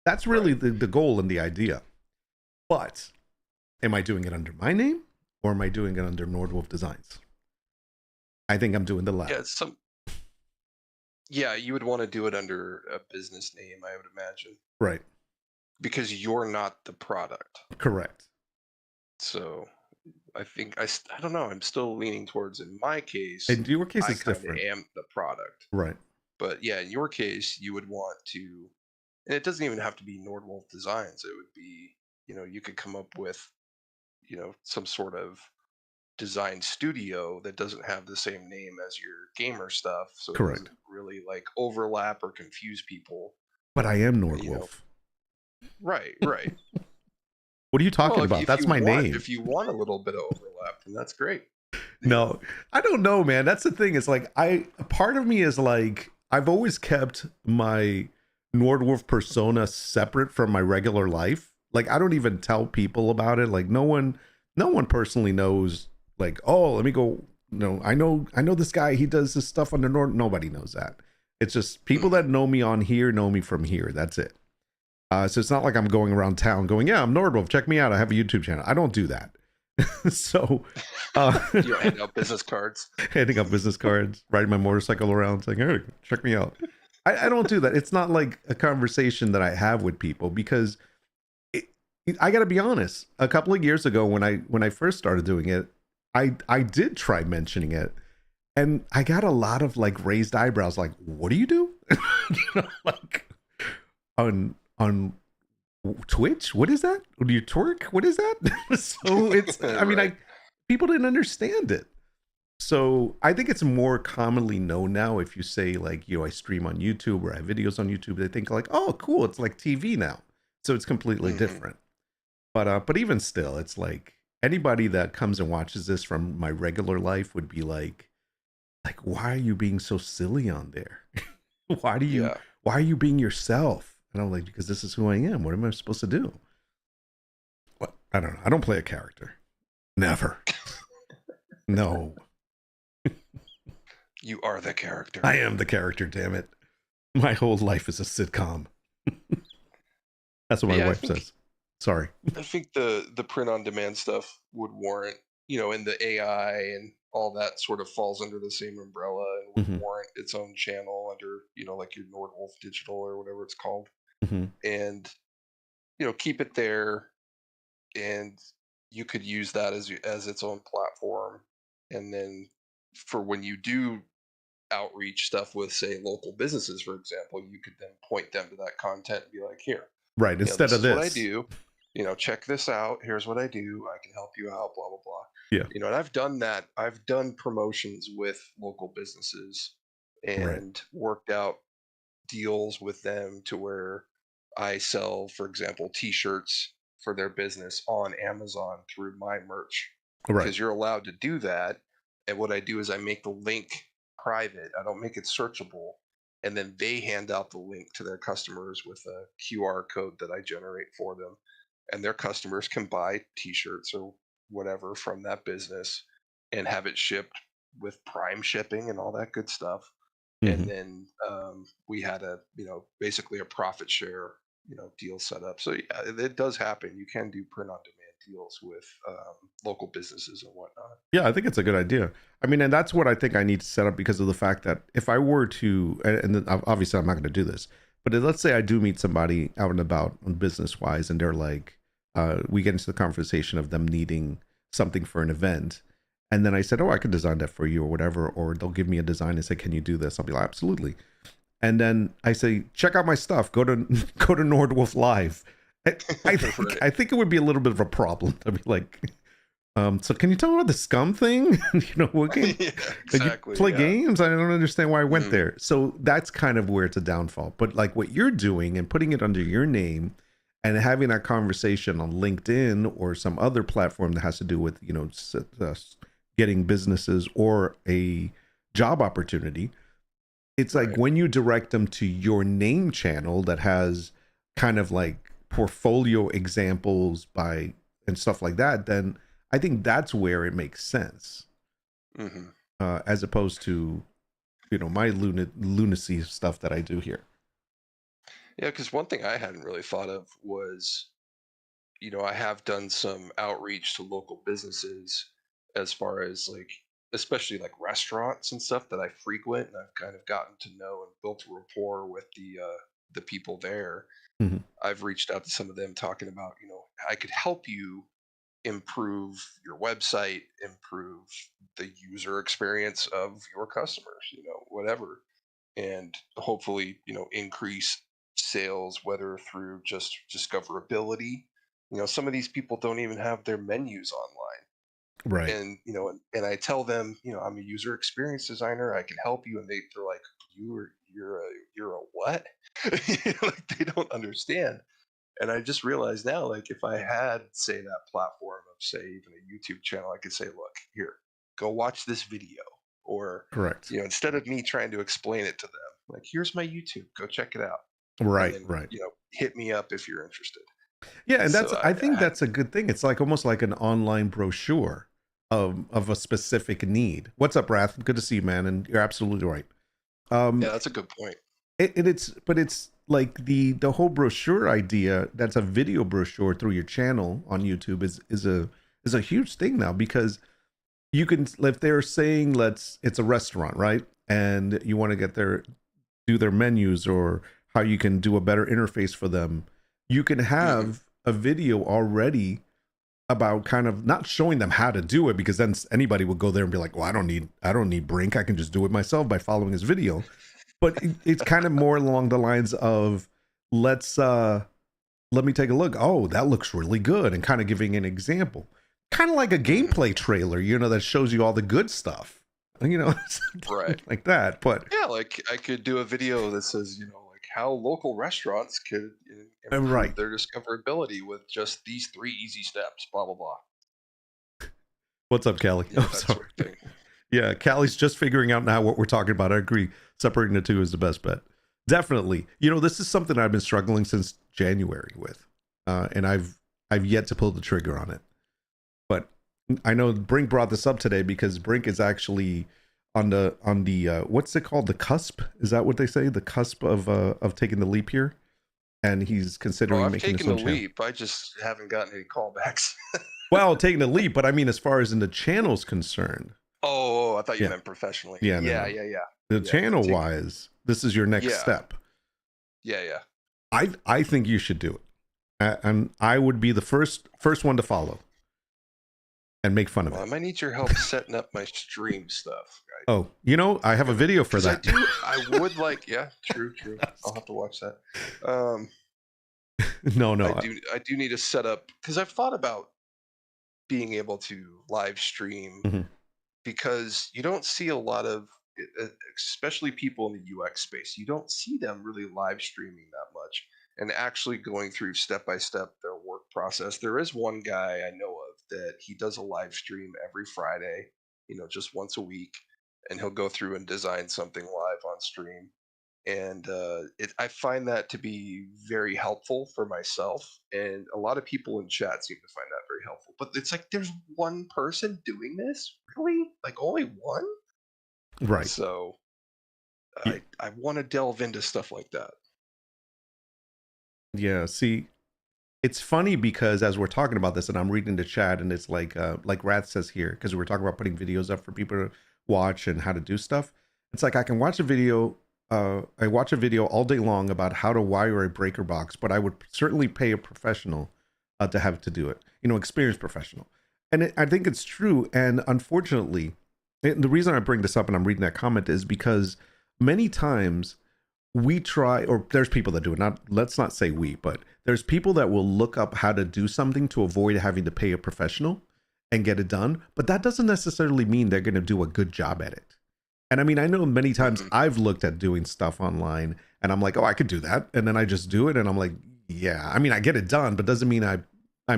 Speaker 1: That's really the goal and the idea. But am I doing it under my name, or am I doing it under Nordwolf Designs? I think I'm doing the latter.
Speaker 2: Yeah, you would want to do it under a business name, I would imagine.
Speaker 1: Right.
Speaker 2: Because you're not the product.
Speaker 1: Correct.
Speaker 2: So I think I don't know. I'm still leaning towards, in my case.
Speaker 1: In your case, it's
Speaker 2: different. I am the product.
Speaker 1: Right.
Speaker 2: But yeah, in your case, you would want to, and it doesn't even have to be Nordwolf Designs. It would be, you could come up with, some sort of design studio that doesn't have the same name as your gamer stuff, so
Speaker 1: correct,
Speaker 2: it doesn't really like overlap or confuse people.
Speaker 1: But I am Nordwolf.
Speaker 2: Right.
Speaker 1: What are you talking about? That's my name.
Speaker 2: If you want a little bit of overlap, then that's great.
Speaker 1: No, I don't know, man. That's the thing. It's like, part of me is like, I've always kept my Nordwolf persona separate from my regular life. Like, I don't even tell people about it. Like, no one personally knows, like, oh, let me go. No, I know this guy, he does this stuff under Nord. Nobody knows that. It's just people that know me on here know me from here. That's it. So it's not like I'm going around town going, yeah, I'm Nordwolf, check me out, I have a YouTube channel. I don't do that. So
Speaker 2: you're handing out business cards.
Speaker 1: Riding my motorcycle around saying, hey, check me out. I don't do that. It's not like a conversation that I have with people, because I got to be honest. A couple of years ago, when I first started doing it, I did try mentioning it, and I got a lot of like raised eyebrows. Like, what do you do? Like on Twitch? What is that? Do you twerk? What is that? So it's. I mean, people didn't understand it. So I think it's more commonly known now. If you say like, I stream on YouTube or I have videos on YouTube, they think like, oh, cool, it's like TV now. So it's completely different. But even still, it's like anybody that comes and watches this from my regular life would be like, why are you being so silly on there? Why are you being yourself? And I'm like, because this is who I am. What am I supposed to do? What? I don't know. I don't play a character. Never. No.
Speaker 2: You are the character.
Speaker 1: I am the character, damn it. My whole life is a sitcom. That's what my wife says. Sorry.
Speaker 2: I think the print on demand stuff would warrant, and the AI and all that sort of falls under the same umbrella and would warrant its own channel under, like your Nordwolf Digital or whatever it's called. And, keep it there, and you could use that as its own platform. And then for when you do outreach stuff with, say, local businesses, for example, you could then point them to that content and be like, here,
Speaker 1: right, instead of
Speaker 2: this is what I do, check this out, here's what I do, I can help you out, blah blah blah.
Speaker 1: Yeah.
Speaker 2: And I've done that. I've done promotions with local businesses and worked out deals with them to where I sell, for example, t-shirts for their business on Amazon through my merch, because you're allowed to do that. And what I do is I make the link private. I don't make it searchable. And then they hand out the link to their customers with a QR code that I generate for them. And their customers can buy t-shirts or whatever from that business and have it shipped with Prime shipping and all that good stuff. And then we had basically a profit share, deal set up. So yeah, it does happen. You can do print on demand deals with local businesses and whatnot.
Speaker 1: Yeah, I think it's a good idea. I mean, and that's what I think I need to set up, because of the fact that if I were to, and then obviously I'm not going to do this, but let's say I do meet somebody out and about business wise, and they're like, we get into the conversation of them needing something for an event. And then I said, oh, I could design that for you or whatever. Or they'll give me a design and say, can you do this? I'll be like, absolutely. And then I say, check out my stuff. Go to Nordwolf Live. I think it would be a little bit of a problem to be like, so can you tell me about the SCUM thing? What game?
Speaker 2: Yeah, exactly.
Speaker 1: Play games? I don't understand why I went there. So that's kind of where it's a downfall. But like what you're doing and putting it under your name and having that conversation on LinkedIn or some other platform that has to do with, getting businesses or a job opportunity, it's like when you direct them to your name channel that has kind of like portfolio examples and stuff like that, then I think that's where it makes sense. As opposed to, my lunacy stuff that I do here.
Speaker 2: Yeah, because one thing I hadn't really thought of was, I have done some outreach to local businesses as far as especially like restaurants and stuff that I frequent, and I've kind of gotten to know and built a rapport with the people there. I've reached out to some of them talking about, I could help you improve your website, improve the user experience of your customers, whatever, and hopefully, increase sales, whether through just discoverability. Some of these people don't even have their menus online.
Speaker 1: Right.
Speaker 2: And and I tell them, I'm a user experience designer, I can help you, and they're like, you're a what? Like, they don't understand. And I just realized now, like, if I had, say, that platform of, say, even a YouTube channel, I could say, look, here, go watch this video. Or
Speaker 1: correct.
Speaker 2: Instead of me trying to explain it to them, like, here's my YouTube, go check it out.
Speaker 1: Right.
Speaker 2: And then,
Speaker 1: right.
Speaker 2: Hit me up if you're interested.
Speaker 1: Yeah, and that's I think that's a good thing. It's like almost like an online brochure of a specific need. What's up, Wrath? Good to see you, man. And you're absolutely right.
Speaker 2: Yeah, that's a good point.
Speaker 1: It's like the whole brochure idea. That's a video brochure through your channel on YouTube is a huge thing now, because you can, if they're saying it's a restaurant, right? And you want to do their menus or how you can do a better interface for them. You can have a video already about kind of not showing them how to do it, because then anybody would go there and be like, well, I don't need Brink. I can just do it myself by following his video. But it's kind of more along the lines of, let me take a look. Oh, that looks really good. And kind of giving an example, kind of like a gameplay trailer, that shows you all the good stuff,
Speaker 2: right,
Speaker 1: like that. But
Speaker 2: yeah, like I could do a video that says, how local restaurants could improve their discoverability with just these 3 easy steps, blah, blah, blah.
Speaker 1: What's up, Callie?
Speaker 2: Yeah, sort of thing.
Speaker 1: Yeah, Callie's just figuring out now what we're talking about. I agree. Separating the two is the best bet. Definitely. This is something I've been struggling since January with. And I've yet to pull the trigger on it. But I know Brink brought this up today because Brink is actually on the what's it called, the cusp, is that what they say, the cusp of taking the leap here, and he's
Speaker 2: Oh,
Speaker 1: considering
Speaker 2: I've
Speaker 1: making his
Speaker 2: taken the
Speaker 1: own channel.
Speaker 2: leap. I just haven't gotten any callbacks.
Speaker 1: Well, taking the leap, but I mean as far as in the channel's concerned.
Speaker 2: Oh, I thought you
Speaker 1: Yeah,
Speaker 2: meant professionally.
Speaker 1: yeah, no,
Speaker 2: Yeah,
Speaker 1: no,
Speaker 2: yeah, yeah.
Speaker 1: the
Speaker 2: Yeah, no,
Speaker 1: channel
Speaker 2: taking.
Speaker 1: wise, this is your next
Speaker 2: Yeah,
Speaker 1: step.
Speaker 2: yeah, yeah.
Speaker 1: I think you should do it. And I would be the first one to follow and make fun of
Speaker 2: Well, I
Speaker 1: it.
Speaker 2: might need your help setting up my stream stuff.
Speaker 1: Oh, I have a video for
Speaker 2: Because
Speaker 1: that.
Speaker 2: I would like. Yeah, true, true. I'll have to watch that.
Speaker 1: No,
Speaker 2: I do need to set up because I've thought about being able to live stream
Speaker 1: Mhm.
Speaker 2: because you don't see a lot of, especially people in the UX space, you don't see them really live streaming that much and actually going through step by step their work process. There is one guy I know of that he does a live stream every Friday, just once a week, and he'll go through and design something live on stream. And I find that to be very helpful for myself, and a lot of people in chat seem to find that very helpful. But it's like there's one person doing this, really, like only one.
Speaker 1: Right.
Speaker 2: So
Speaker 1: Y-
Speaker 2: I want to delve into stuff like that.
Speaker 1: Yeah. See, it's funny because as we're talking about this, and I'm reading the chat, and it's like Rath says here, because we're talking about putting videos up for people to watch and how to do stuff. It's like I can watch a video. I watch a video all day long about how to wire a breaker box, but I would certainly pay a professional to have to do it. Experienced professional. And I think it's true. And unfortunately, the reason I bring this up and I'm reading that comment is because many times we try, or there's people that do it, not, let's not say we, but there's people that will look up how to do something to avoid having to pay a professional and get it done, but that doesn't necessarily mean they're going to do a good job at it. And I mean, I know many times I've looked at doing stuff online and I'm like, oh, I could do that, and then I just do it and I'm like, yeah, I mean, I get it done, but doesn't mean I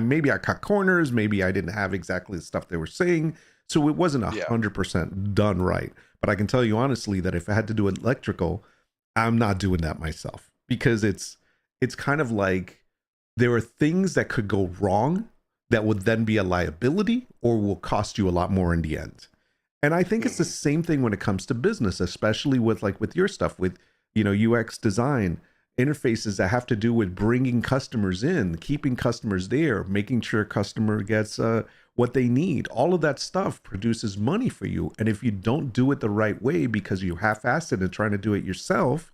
Speaker 1: maybe I cut corners, maybe I didn't have exactly the stuff they were saying, so it wasn't
Speaker 2: Yeah.
Speaker 1: 100% done right. But I can tell you honestly that if I had to do electrical, I'm not doing that myself, because it's kind of like there are things that could go wrong that would then be a liability or will cost you a lot more in the end. And I think it's the same thing when it comes to business, especially with your stuff with UX design, interfaces that have to do with bringing customers in, keeping customers there, making sure customer gets what they need. All of that stuff produces money for you. And if you don't do it the right way because you half-assed it and trying to do it yourself,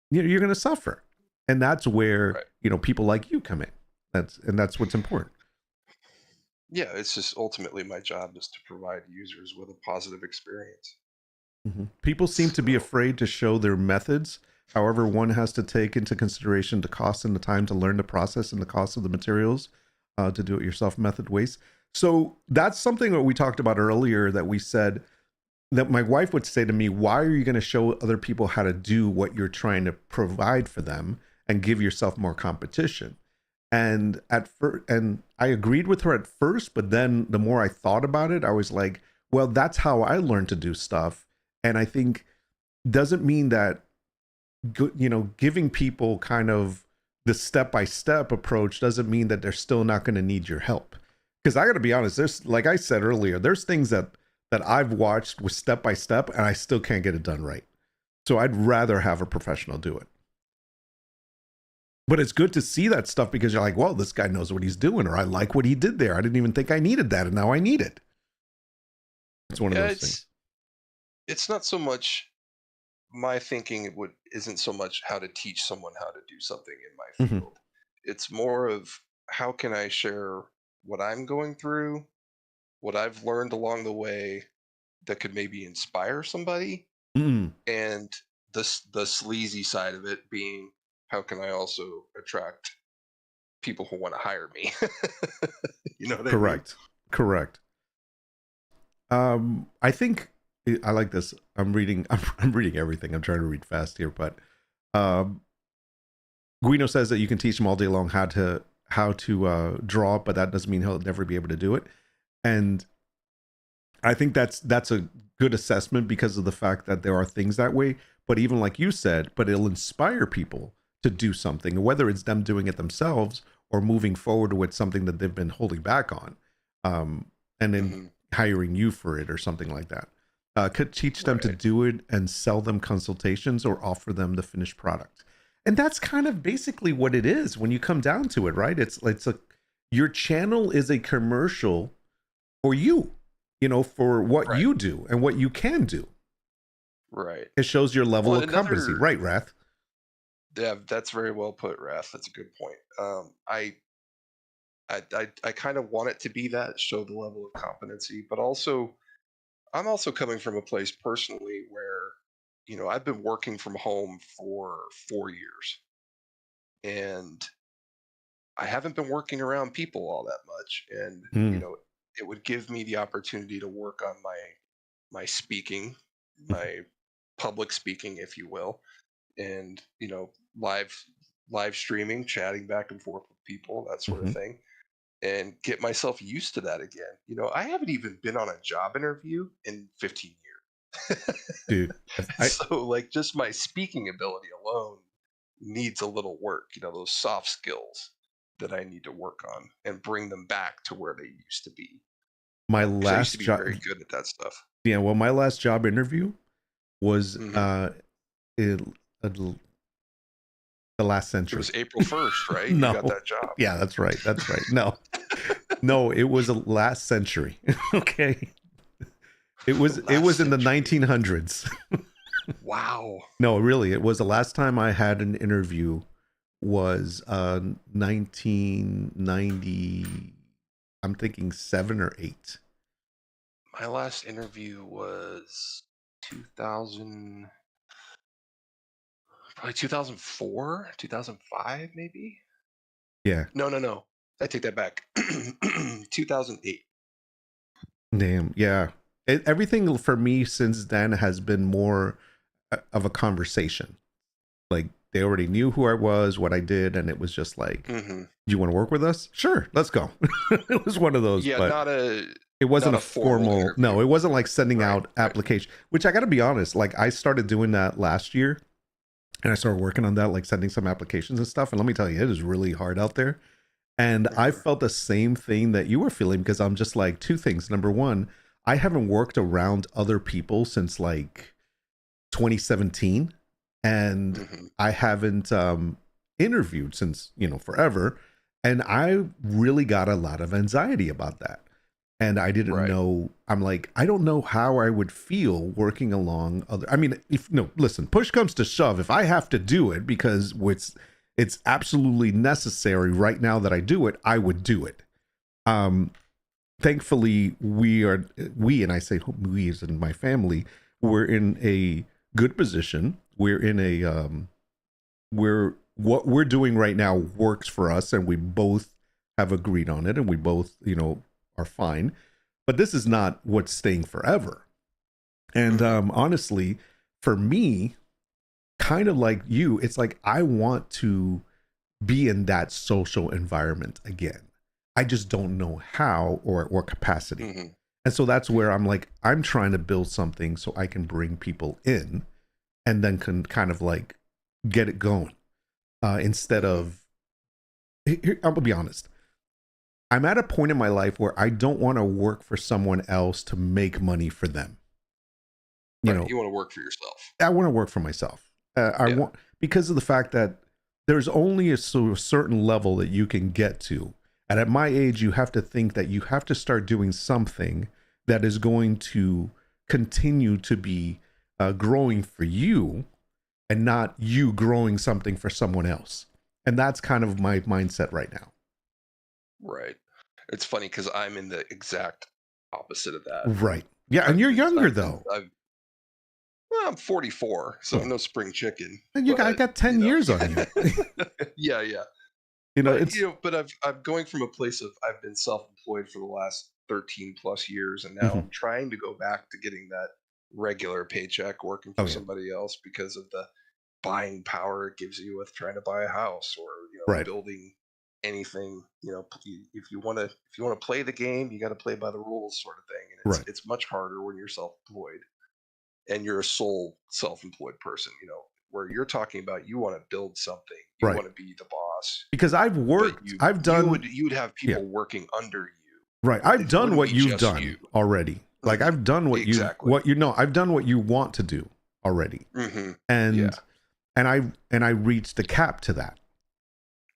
Speaker 1: you're going to suffer. And that's where,
Speaker 2: Right.
Speaker 1: people like you come in. That's what's important.
Speaker 2: Yeah, it's just ultimately my job is to provide users with a positive experience.
Speaker 1: People seem to be
Speaker 2: So,
Speaker 1: afraid to show their methods. However, one has to take into consideration the cost and the time to learn the process and the cost of the materials to do it yourself method waste. So that's something that we talked about earlier, that we said that my wife would say to me, why are you going to show other people how to do what you're trying to provide for them and give yourself more competition? And at first, and I agreed with her at first, but then the more I thought about it, I was like, well, that's how I learned to do stuff. And I think doesn't mean that, giving people kind of the step-by-step approach doesn't mean that they're still not going to need your help. Because I got to be honest, there's, like I said earlier, there's things that I've watched with step-by-step and I still can't get it done right. So I'd rather have a professional do it. But it's good to see that stuff because you're like, well, this guy knows what he's doing, or I like what he did there. I didn't even think I needed that, and now I need it. It's one of those things.
Speaker 2: it's not so much my thinking. Isn't so much how to teach someone how to do something in my
Speaker 1: Mm-hmm.
Speaker 2: field. It's more of how can I share what I'm going through, what I've learned along the way that could maybe inspire somebody,
Speaker 1: Mm-hmm.
Speaker 2: and the sleazy side of it being how can I also attract people who want to hire me. You know what I mean?
Speaker 1: Correct. I think I like this. I'm reading. I'm reading everything. I'm trying to read fast here, but um, Guino says that you can teach him all day long how to draw, but that doesn't mean he'll never be able to do it. And I think that's a good assessment because of the fact that there are things that way. But even like you said, but it'll inspire people to do something, whether it's them doing it themselves or moving forward with something that they've been holding back on. and then
Speaker 2: Hmm.
Speaker 1: hiring you for it or something like that. Could teach them to
Speaker 2: Right.
Speaker 1: do it and sell them consultations or offer them the finished product. And that's kind of basically what it is when you come down to it, right? It's a your channel is a commercial for you, for what
Speaker 2: Right.
Speaker 1: you do and what you can do.
Speaker 2: Right.
Speaker 1: It shows your level
Speaker 2: Well,
Speaker 1: of competency,
Speaker 2: another,
Speaker 1: right, Wrath?
Speaker 2: yeah, that's very well put, Raph. That's a good point. I kind of want it to be that, show the level of competency, but also I'm also coming from a place personally where, I've been working from home for 4 years, and I haven't been working around people all that much. And,
Speaker 1: Mm.
Speaker 2: it would give me the opportunity to work on my speaking, my public speaking, if you will, and, live streaming, chatting back and forth with people, that sort of
Speaker 1: Hmm.
Speaker 2: thing, and get myself used to that again. I haven't even been on a job interview in 15 years.
Speaker 1: Dude, I
Speaker 2: So, like, just my speaking ability alone needs a little work, those soft skills that I need to work on and bring them back to where they used to be.
Speaker 1: my
Speaker 2: Because I used to
Speaker 1: last
Speaker 2: be
Speaker 1: job,
Speaker 2: very good at that stuff.
Speaker 1: yeah, well, my last job interview was
Speaker 2: Hmm.
Speaker 1: it, the last
Speaker 2: It was
Speaker 1: century.
Speaker 2: April 1st, right? You got
Speaker 1: No,
Speaker 2: that job.
Speaker 1: yeah, that's right, that's right. No, no, it was a last century. Okay, it was
Speaker 2: Last
Speaker 1: in the
Speaker 2: century.
Speaker 1: 1900s.
Speaker 2: Wow.
Speaker 1: No, really, it was the last time I had an interview was 1990. I'm thinking 7 or 8.
Speaker 2: My last interview was 2000, probably 2004, 2005, maybe.
Speaker 1: Yeah,
Speaker 2: No, no, no. I take that back. 2008.
Speaker 1: damn, yeah. Everything for me since then has been more of a conversation. Like they already knew who I was, what I did, and it was just like,
Speaker 2: Hmm.
Speaker 1: "Do you want to work with us? Sure, let's go." It was one of those,
Speaker 2: Yeah,
Speaker 1: but
Speaker 2: not a
Speaker 1: it wasn't
Speaker 2: not
Speaker 1: a
Speaker 2: a formal
Speaker 1: formal.
Speaker 2: interview.
Speaker 1: No, it wasn't like sending
Speaker 2: Right,
Speaker 1: out
Speaker 2: right.
Speaker 1: application. Which I got to be honest, like I started doing that last year, and I started working on that, like sending some applications and stuff. And let me tell you, it is really hard out there. And I
Speaker 2: Hmm.
Speaker 1: felt the same thing that you were feeling because I'm just like two things. Number one, I haven't worked around other people since like 2017, and
Speaker 2: Hmm.
Speaker 1: I haven't interviewed since forever, and I really got a lot of anxiety about that. And I didn't
Speaker 2: Right.
Speaker 1: know. I'm like, I don't know how I would feel working along other. I mean, if no, listen, push comes to shove, if I have to do it because it's absolutely necessary right now that I do it, I would do it. Um, Thankfully, we, and I say we as in my family, we're in a good position. We're in a we're what we're doing right now works for us, and we both have agreed on it, and we both are fine. But this is not what's staying forever. And
Speaker 2: Hmm.
Speaker 1: honestly, for me, kind of like you, it's like I want to be in that social environment again. I just don't know how or capacity.
Speaker 2: Hmm.
Speaker 1: And so that's where I'm like, I'm trying to build something so I can bring people in and then can kind of like get it going instead
Speaker 2: Hmm.
Speaker 1: of, here, I'm gonna be honest. I'm at a point in my life where I don't want to work for someone else to make money for them. You
Speaker 2: Right.
Speaker 1: know,
Speaker 2: You want to work for yourself.
Speaker 1: I want to work for myself. I
Speaker 2: Yeah.
Speaker 1: want, because of the fact that there's only a certain level that you can get to. And at my age, you have to think that you have to start doing something that is going to continue to be growing for you and not you growing something for someone else. And that's kind of my mindset right now.
Speaker 2: Right. It's funny because I'm in the exact opposite of that.
Speaker 1: Right. Yeah. And
Speaker 2: I've
Speaker 1: you're
Speaker 2: been,
Speaker 1: younger
Speaker 2: I've been,
Speaker 1: though.
Speaker 2: I've, well, I'm 44, so
Speaker 1: Oh,
Speaker 2: I'm no spring chicken,
Speaker 1: and I
Speaker 2: but
Speaker 1: got 10 years on you.
Speaker 2: yeah, yeah. But
Speaker 1: It's,
Speaker 2: but I'm going from a place of I've been self-employed for the last 13 plus years, and now
Speaker 1: mhm.
Speaker 2: I'm trying to go back to getting that regular paycheck working
Speaker 1: Oh,
Speaker 2: for
Speaker 1: yeah.
Speaker 2: somebody else because of the buying power it gives you with trying to buy a house or
Speaker 1: Right.
Speaker 2: building anything. If you want to play the game, you got to play by the rules, sort of thing. And it's
Speaker 1: Right.
Speaker 2: it's much harder when you're self-employed and you're a sole self-employed person. Where you're talking about you want to build something, you
Speaker 1: Right.
Speaker 2: want to be the boss,
Speaker 1: Because I've
Speaker 2: but
Speaker 1: worked,
Speaker 2: you
Speaker 1: I've
Speaker 2: you
Speaker 1: done,
Speaker 2: would you'd have
Speaker 1: yeah.
Speaker 2: people working under you.
Speaker 1: Right. I've done
Speaker 2: wouldn't
Speaker 1: what
Speaker 2: be
Speaker 1: you've
Speaker 2: just
Speaker 1: done
Speaker 2: you.
Speaker 1: already. Like I've done what
Speaker 2: Exactly.
Speaker 1: I've done what you want to do already.
Speaker 2: Mm-hmm.
Speaker 1: And
Speaker 2: Yeah.
Speaker 1: and I reached a cap to that.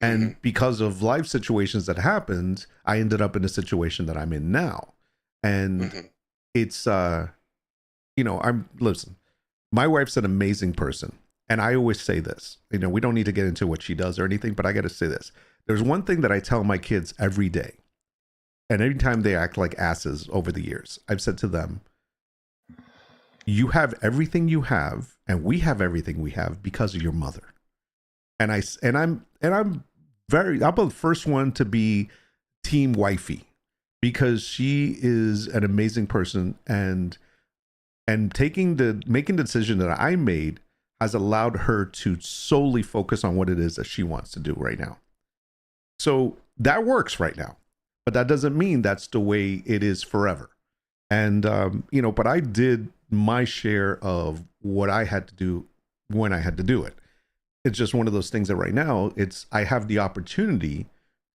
Speaker 2: Mm-hmm.
Speaker 1: And because of life situations that happened, I ended up in a situation that I'm in now. And
Speaker 2: Mm-hmm.
Speaker 1: it's listen, my wife's an amazing person. And I always say this, we don't need to get into what she does or anything, but I got to say this. There's one thing that I tell my kids every day. And anytime they act like asses over the years, I've said to them, you have everything you have, and we have everything we have because of your mother. And I'm the first one to be team wifey, because she is an amazing person, and making the decision that I made has allowed her to solely focus on what it is that she wants to do right now. So that works right now, but that doesn't mean that's the way it is forever. And but I did my share of what I had to do when I had to do it. It's just one of those things that right now I have the opportunity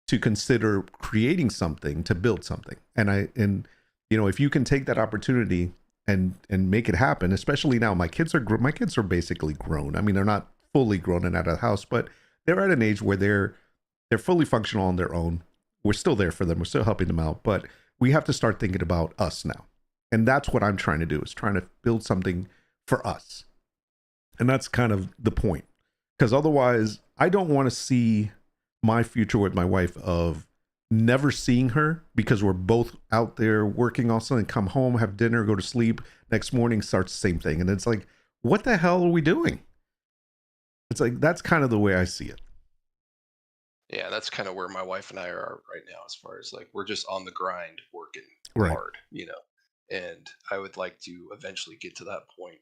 Speaker 1: to consider creating something, to build something. And if you can take that opportunity and make it happen, especially now, my kids are basically grown. I mean, they're not fully grown and out of the house, but they're at an age where they're fully functional on their own. We're still there for them. We're still helping them out, but we have to start thinking about us now. And that's what I'm trying to do, is trying to build something for us. And that's kind of the point. Because otherwise, I don't want to see my future with my wife of never seeing her, because we're both out there working also, and come home, have dinner, go to sleep, next morning starts the same thing. And it's like, what the hell are we doing? It's like, that's kind of the way I see it.
Speaker 2: Yeah, that's kind of where my wife and I are right now, as far as like we're just on the grind, working
Speaker 1: Right.
Speaker 2: hard, And I would like to eventually get to that point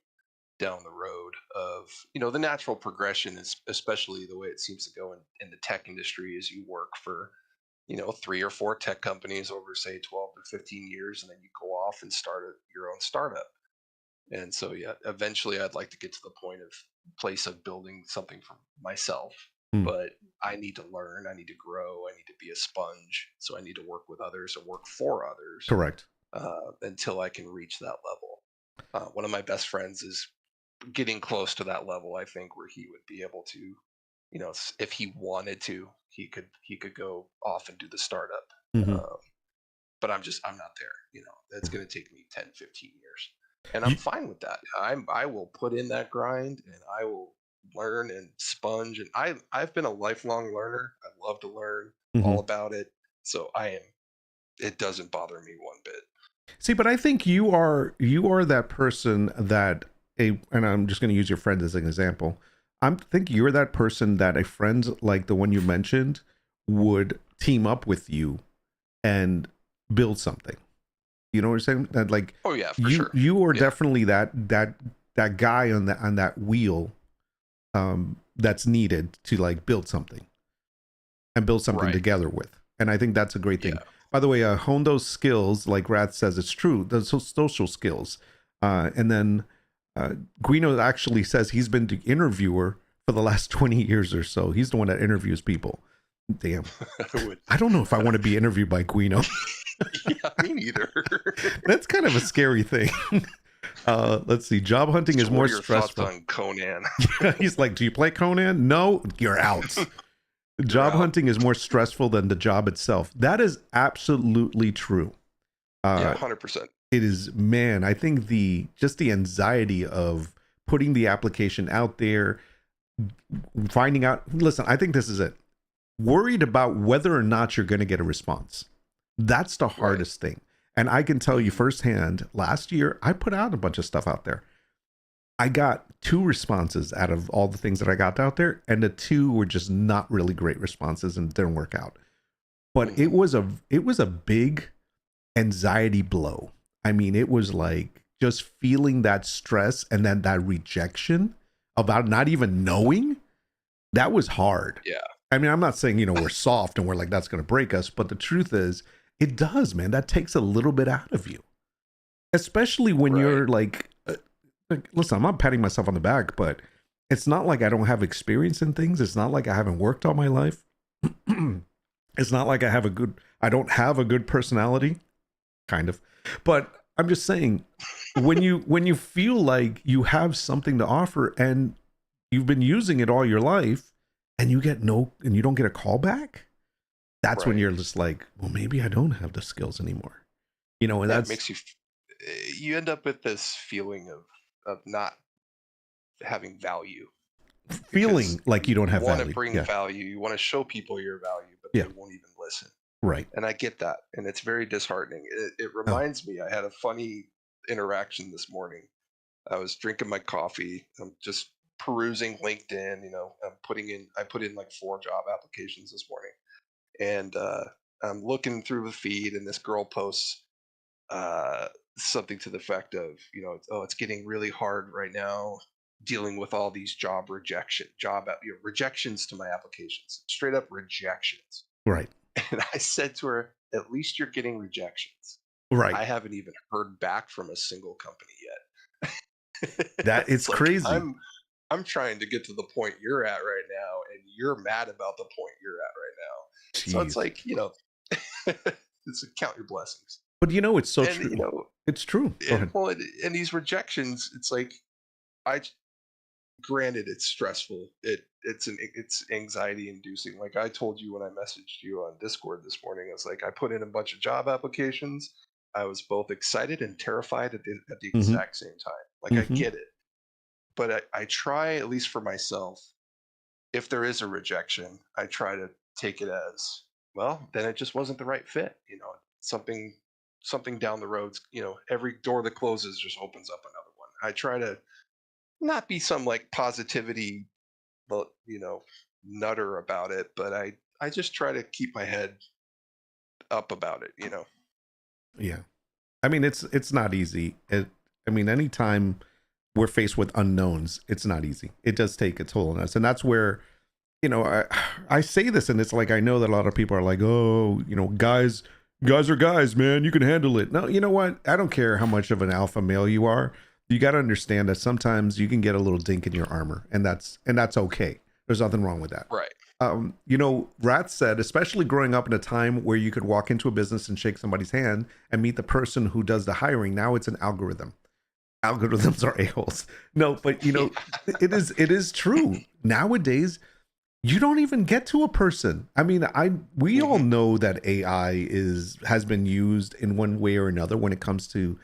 Speaker 2: down the road of, the natural progression is, especially the way it seems to go in the tech industry, is you work for, 3 or 4 tech companies over, say, 12 to 15 years, and then you go off and start your own startup. And so, yeah, eventually I'd like to get to the point of place of building something for myself. But I need to learn, I need to grow, I need to be a sponge. So I need to work with others and work for others.
Speaker 1: Correct.
Speaker 2: Until I can reach that level. One of my best friends is getting close to that level, I think, where he would be able to, if he wanted to, he could go off and do the startup.
Speaker 1: Mm-hmm.
Speaker 2: But I'm not there. That's going to take me 10, 15 years. And I'm fine with that. I will put in that grind, and I will learn and sponge. And I've been a lifelong learner. I love to learn all about it. So it doesn't bother me one bit.
Speaker 1: See, but I think you are that person that and I'm just going to use your friend as an example. I think you're that person that a friend like the one you mentioned would team up with you and build something. You know what I'm saying? That, like,
Speaker 2: oh yeah, for sure.
Speaker 1: You are definitely that guy on that wheel that's needed to like build something and build something together with. And I think that's a great thing. Yeah. By the way, hone those skills, like Rath says, it's true. Those social skills. And then Guino actually says he's been the interviewer for the last 20 years or so. He's the one that interviews people. Damn. I don't know if I want to be interviewed by Guino.
Speaker 2: Yeah, me neither.
Speaker 1: That's kind of a scary thing. Let's see. Job hunting is more stressful.
Speaker 2: Thoughts on Conan?
Speaker 1: He's like, do you play Conan? No, you're out. Job hunting is more stressful than the job itself. That is absolutely true.
Speaker 2: Yeah, 100%.
Speaker 1: It is, man. I think the anxiety of putting the application out there, finding out. Listen, I think this is it. Worried about whether or not you're going to get a response. That's the hardest thing. And I can tell you firsthand, last year, I put out a bunch of stuff out there. I got 2 responses out of all the things that I got out there, and the 2 were just not really great responses and didn't work out. But it was a big anxiety blow. I mean, it was like just feeling that stress and then that rejection about not even knowing. That was hard.
Speaker 2: Yeah.
Speaker 1: I mean, I'm not saying, we're soft and we're like, that's going to break us. But the truth is, it does, man. That takes a little bit out of you, especially when you're like, listen, I'm not patting myself on the back, but it's not like I don't have experience in things. It's not like I haven't worked all my life. It's not like I I don't have a good personality, kind of. But I'm just saying, when you feel like you have something to offer and you've been using it all your life and you don't get a call back, that's when
Speaker 2: Right.
Speaker 1: you're just like, well, maybe I don't have the skills anymore. You know, and
Speaker 2: Yeah, it
Speaker 1: that's
Speaker 2: makes you end up with this feeling of not having value because
Speaker 1: feeling like you don't
Speaker 2: you
Speaker 1: have
Speaker 2: want to
Speaker 1: value.
Speaker 2: bring
Speaker 1: Yeah.
Speaker 2: value, you want to show people your value, but
Speaker 1: Yeah.
Speaker 2: they won't even listen.
Speaker 1: Right.
Speaker 2: And I get that, and it's very disheartening. It
Speaker 1: Oh.
Speaker 2: reminds me, I had a funny interaction this morning. I was drinking my coffee. I'm just perusing LinkedIn. I put in like 4 job applications this morning, and I'm looking through the feed, and this girl posts uh, something to the effect of, it's getting really hard right now dealing with all these rejections to my applications, straight up rejections.
Speaker 1: Right.
Speaker 2: And I said to her, at least you're getting rejections.
Speaker 1: Right.
Speaker 2: I haven't even heard back from a single company yet.
Speaker 1: That it's
Speaker 2: It's like
Speaker 1: crazy.
Speaker 2: I'm trying to get to the point you're at right now, and you're mad about the point you're at right now. So it's
Speaker 1: Jeez.
Speaker 2: like, it's count your blessings.
Speaker 1: But it's so
Speaker 2: And
Speaker 1: true. It's true. Go ahead.
Speaker 2: and these rejections, it's like, I granted it's stressful. It's anxiety inducing. Like I told you when I messaged you on Discord this morning, it's like I put in a bunch of job applications. I was both excited and terrified at the
Speaker 1: Mm-hmm.
Speaker 2: exact same time. Like I
Speaker 1: Mm-hmm.
Speaker 2: get it, but I try, at least for myself, if there is a rejection, I try to take it as, well, then it just wasn't the right fit. Something down the road. Every door that closes just opens up another one. I try to not be some like positivity, but nutter about it, but I just try to keep my head up about it.
Speaker 1: Yeah. I mean, it's not easy. I mean, anytime we're faced with unknowns, it's not easy. It does take a toll on us. And that's where, I say this and it's like, I know that a lot of people are like, oh, guys are guys, man. You can handle it. No, you know what? I don't care how much of an alpha male you are. You got to understand that sometimes you can get a little dink in your armor, and that's okay. There's nothing wrong with that.
Speaker 2: Right.
Speaker 1: Rat said, especially growing up in a time where you could walk into a business and shake somebody's hand and meet the person who does the hiring. Now it's an algorithm. Algorithms are a-holes. No, but
Speaker 2: Yeah.
Speaker 1: it is true. Nowadays, you don't even get to a person. I mean, we all know that AI has been used in one way or another when it comes to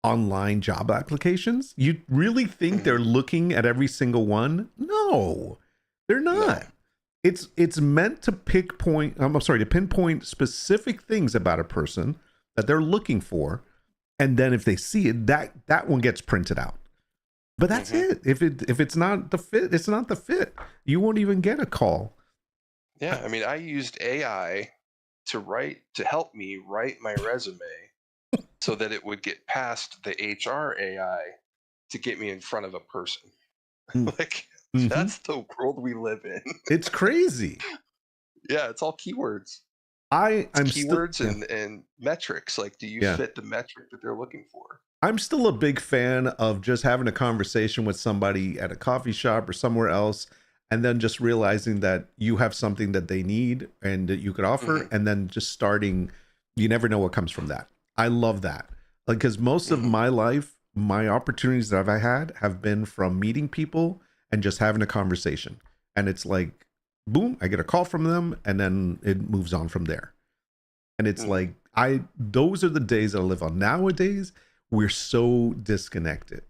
Speaker 1: online job applications. You really think they're looking at every single one? No, they're
Speaker 2: No.
Speaker 1: not. It's meant to to pinpoint specific things about a person that they're looking for, and then if they see it, that one gets printed out. But that's it. If it's not the fit, it's not the fit. You won't even get a call.
Speaker 2: Yeah, I mean, I used AI to help me write my resume so that it would get past the HR AI to get me in front of a person. Like, that's the world we live in.
Speaker 1: It's crazy.
Speaker 2: Yeah, it's all keywords.
Speaker 1: I'm
Speaker 2: Keywords
Speaker 1: still
Speaker 2: and metrics. Like, do you
Speaker 1: yeah.
Speaker 2: fit the metric that they're looking for?
Speaker 1: I'm still a big fan of just having a conversation with somebody at a coffee shop or somewhere else, and then just realizing that you have something that they need and that you could offer, and then just starting. You never know what comes from that. I love that. Like, because most of my life, my opportunities that I've had have been from meeting people and just having a conversation. And it's like, boom, I get a call from them, and then it moves on from there. And it's like, those are the days that I live on. Nowadays, we're so disconnected.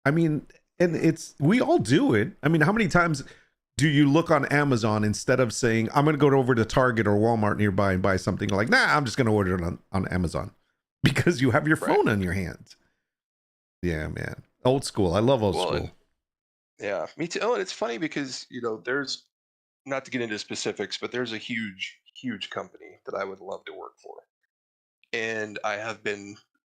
Speaker 1: I mean, and we all do it. I mean, how many times do you look on Amazon instead of saying, I'm going to go over to Target or Walmart nearby and buy something? Like, nah, I'm just going to order it on Amazon because you have your phone on your hands. Yeah, man. Old school. I love old school.
Speaker 2: Yeah, me too. Oh, and it's funny because, there's, not to get into specifics, but there's a huge, huge company that I would love to work for. And I have been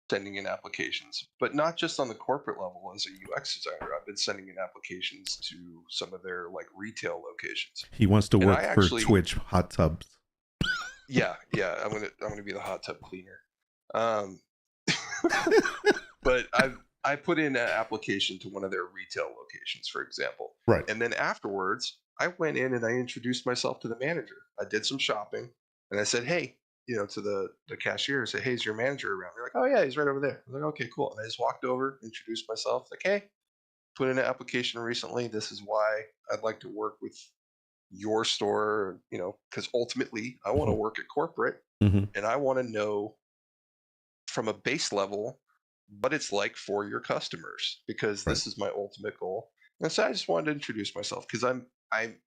Speaker 2: sending in applications, but not just on the corporate level as a UX designer. I've been sending in applications to some of their like retail locations.
Speaker 1: He wants to work for Twitch hot tubs.
Speaker 2: Yeah, I'm gonna be the hot tub cleaner. But I put in an application to one of their retail locations, for example.
Speaker 1: Right.
Speaker 2: And then afterwards, I went in and I introduced myself to the manager. I did some shopping and I said, hey, to the cashier and say, "Hey, is your manager around?" They're like, "Oh yeah, he's right over there." I'm like, "Okay, cool." And I just walked over, introduced myself, like, "Hey, put in an application recently. This is why I'd like to work with your store, because ultimately I want to
Speaker 1: Mhm.
Speaker 2: work at corporate
Speaker 1: Mhm.
Speaker 2: and I want to know from a base level what it's like for your customers because
Speaker 1: Right.
Speaker 2: this is my ultimate goal." And so I just wanted to introduce myself because I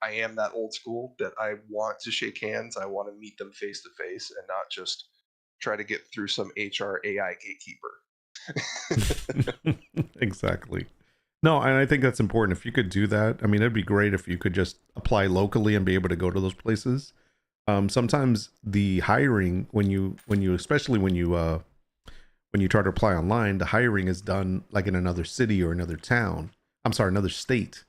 Speaker 2: am that old school that I want to shake hands. I want to meet them face to face and not just try to get through some HR AI gatekeeper.
Speaker 1: Exactly. No, and I think that's important. If you could do that, I mean, it'd be great if you could just apply locally and be able to go to those places. Sometimes the hiring, especially when you try to apply online, the hiring is done like in another city or another town. I'm sorry, another state,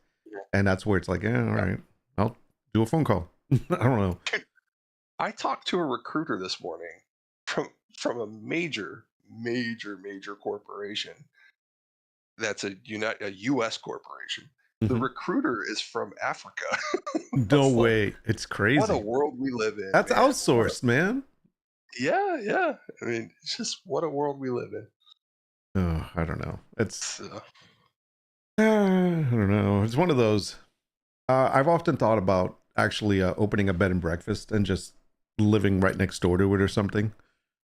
Speaker 1: and that's where it's like, yeah, all
Speaker 2: Yeah.
Speaker 1: right, I'll do a phone call. I don't know.
Speaker 2: I talked to a recruiter this morning from a major corporation that's a U.S. corporation. The
Speaker 1: Mhm.
Speaker 2: recruiter is from Africa. I
Speaker 1: No
Speaker 2: was like,
Speaker 1: way, it's
Speaker 2: what a
Speaker 1: crazy.
Speaker 2: world we live in,
Speaker 1: That's
Speaker 2: man.
Speaker 1: outsourced, man.
Speaker 2: Yeah. I mean, it's just what a world we live in.
Speaker 1: Oh, I don't know. It's
Speaker 2: So,
Speaker 1: I don't know. It's one of those. I've often thought about actually opening a bed and breakfast and just living right next door to it or something.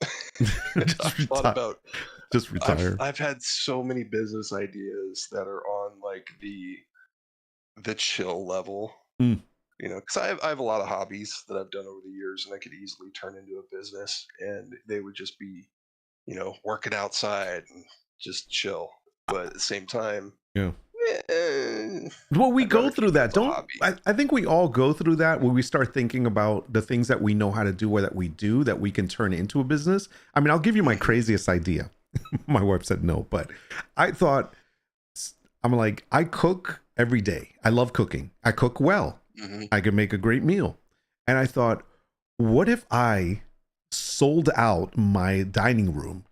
Speaker 2: I've
Speaker 1: just
Speaker 2: thought
Speaker 1: retire.
Speaker 2: about
Speaker 1: Just retire.
Speaker 2: I've had so many business ideas that are on like the chill level,
Speaker 1: Mm.
Speaker 2: because I have a lot of hobbies that I've done over the years, and I could easily turn into a business, and they would just be, working outside and just chill. But at the same time,
Speaker 1: Yeah.
Speaker 2: eh,
Speaker 1: Well, we
Speaker 2: I'd
Speaker 1: go
Speaker 2: rather
Speaker 1: through
Speaker 2: keep it
Speaker 1: that.
Speaker 2: as a
Speaker 1: Don't
Speaker 2: hobby.
Speaker 1: I think we all go through that where we start thinking about the things that we know how to do or that we do that we can turn into a business. I mean, I'll give you my
Speaker 2: Mhm.
Speaker 1: craziest idea. My wife said no, but I thought I'm like, I cook every day. I love cooking. I cook well.
Speaker 2: Mhm.
Speaker 1: I can make a great meal. And I thought, what if I sold out my dining room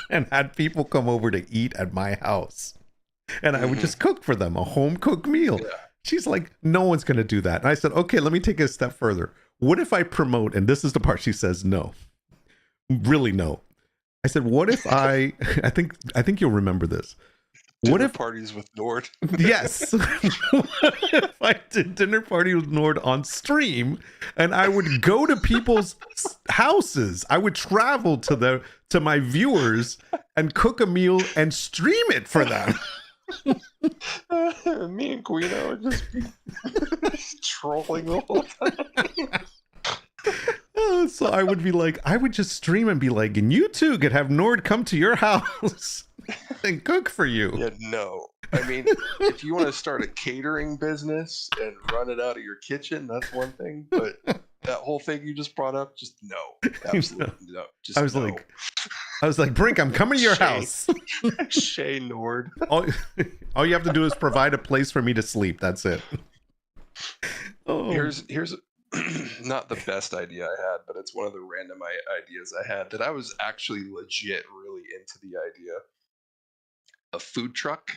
Speaker 1: and had people come over to eat at my house? And I would
Speaker 2: Mhm.
Speaker 1: just cook for them a home cooked meal.
Speaker 2: Yeah.
Speaker 1: She's like, no one's going to do that. And I said, okay, let me take it a step further. What if I promote, and this is the part she says, no, really no. I said, what if I think you'll remember this. What
Speaker 2: Dinner
Speaker 1: if,
Speaker 2: parties with Nord.
Speaker 1: yes, what if I did dinner party with Nord on stream and I would go to people's houses? I would travel to my viewers and cook a meal and stream it for them.
Speaker 2: Me and Guino would just be trolling the whole time.
Speaker 1: So I would be like, I would just stream and be like, and you too could have Nord come to your house and cook for you.
Speaker 2: Yeah, no. I mean, if you want to start a catering business and run it out of your kitchen, that's one thing. But that whole thing you just brought up, just no.
Speaker 1: You know,
Speaker 2: Absolutely no.
Speaker 1: I
Speaker 2: Just
Speaker 1: was
Speaker 2: no.
Speaker 1: like, Brink, I'm coming to your
Speaker 2: Shay,
Speaker 1: house.
Speaker 2: Shay Nord.
Speaker 1: all, all you have to do is provide a place for me to sleep. That's it. Oh,
Speaker 2: Here's not the best idea I had, but it's one of the random ideas I had that I was actually legit really into the idea. A food truck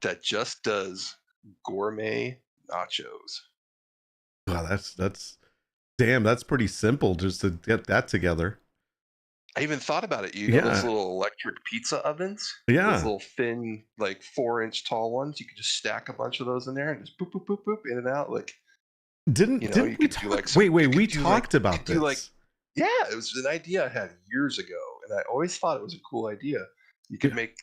Speaker 2: that just does gourmet nachos.
Speaker 1: wow, that's damn. That's pretty simple just to get that together.
Speaker 2: I even thought about it. You know those
Speaker 1: Yeah,
Speaker 2: little electric pizza ovens? Those
Speaker 1: yeah.
Speaker 2: little thin, like 4-inch tall ones. You could just stack a bunch of those in there and just boop, boop, boop, boop, in and out. Like,
Speaker 1: Didn't
Speaker 2: you
Speaker 1: we
Speaker 2: could do
Speaker 1: talk?
Speaker 2: like
Speaker 1: Wait,
Speaker 2: you
Speaker 1: we
Speaker 2: could do like,
Speaker 1: talked
Speaker 2: you
Speaker 1: about
Speaker 2: could do like,
Speaker 1: this.
Speaker 2: yeah, it was an idea I had years ago. And I always thought it was a cool idea. You could
Speaker 1: Yeah.
Speaker 2: make,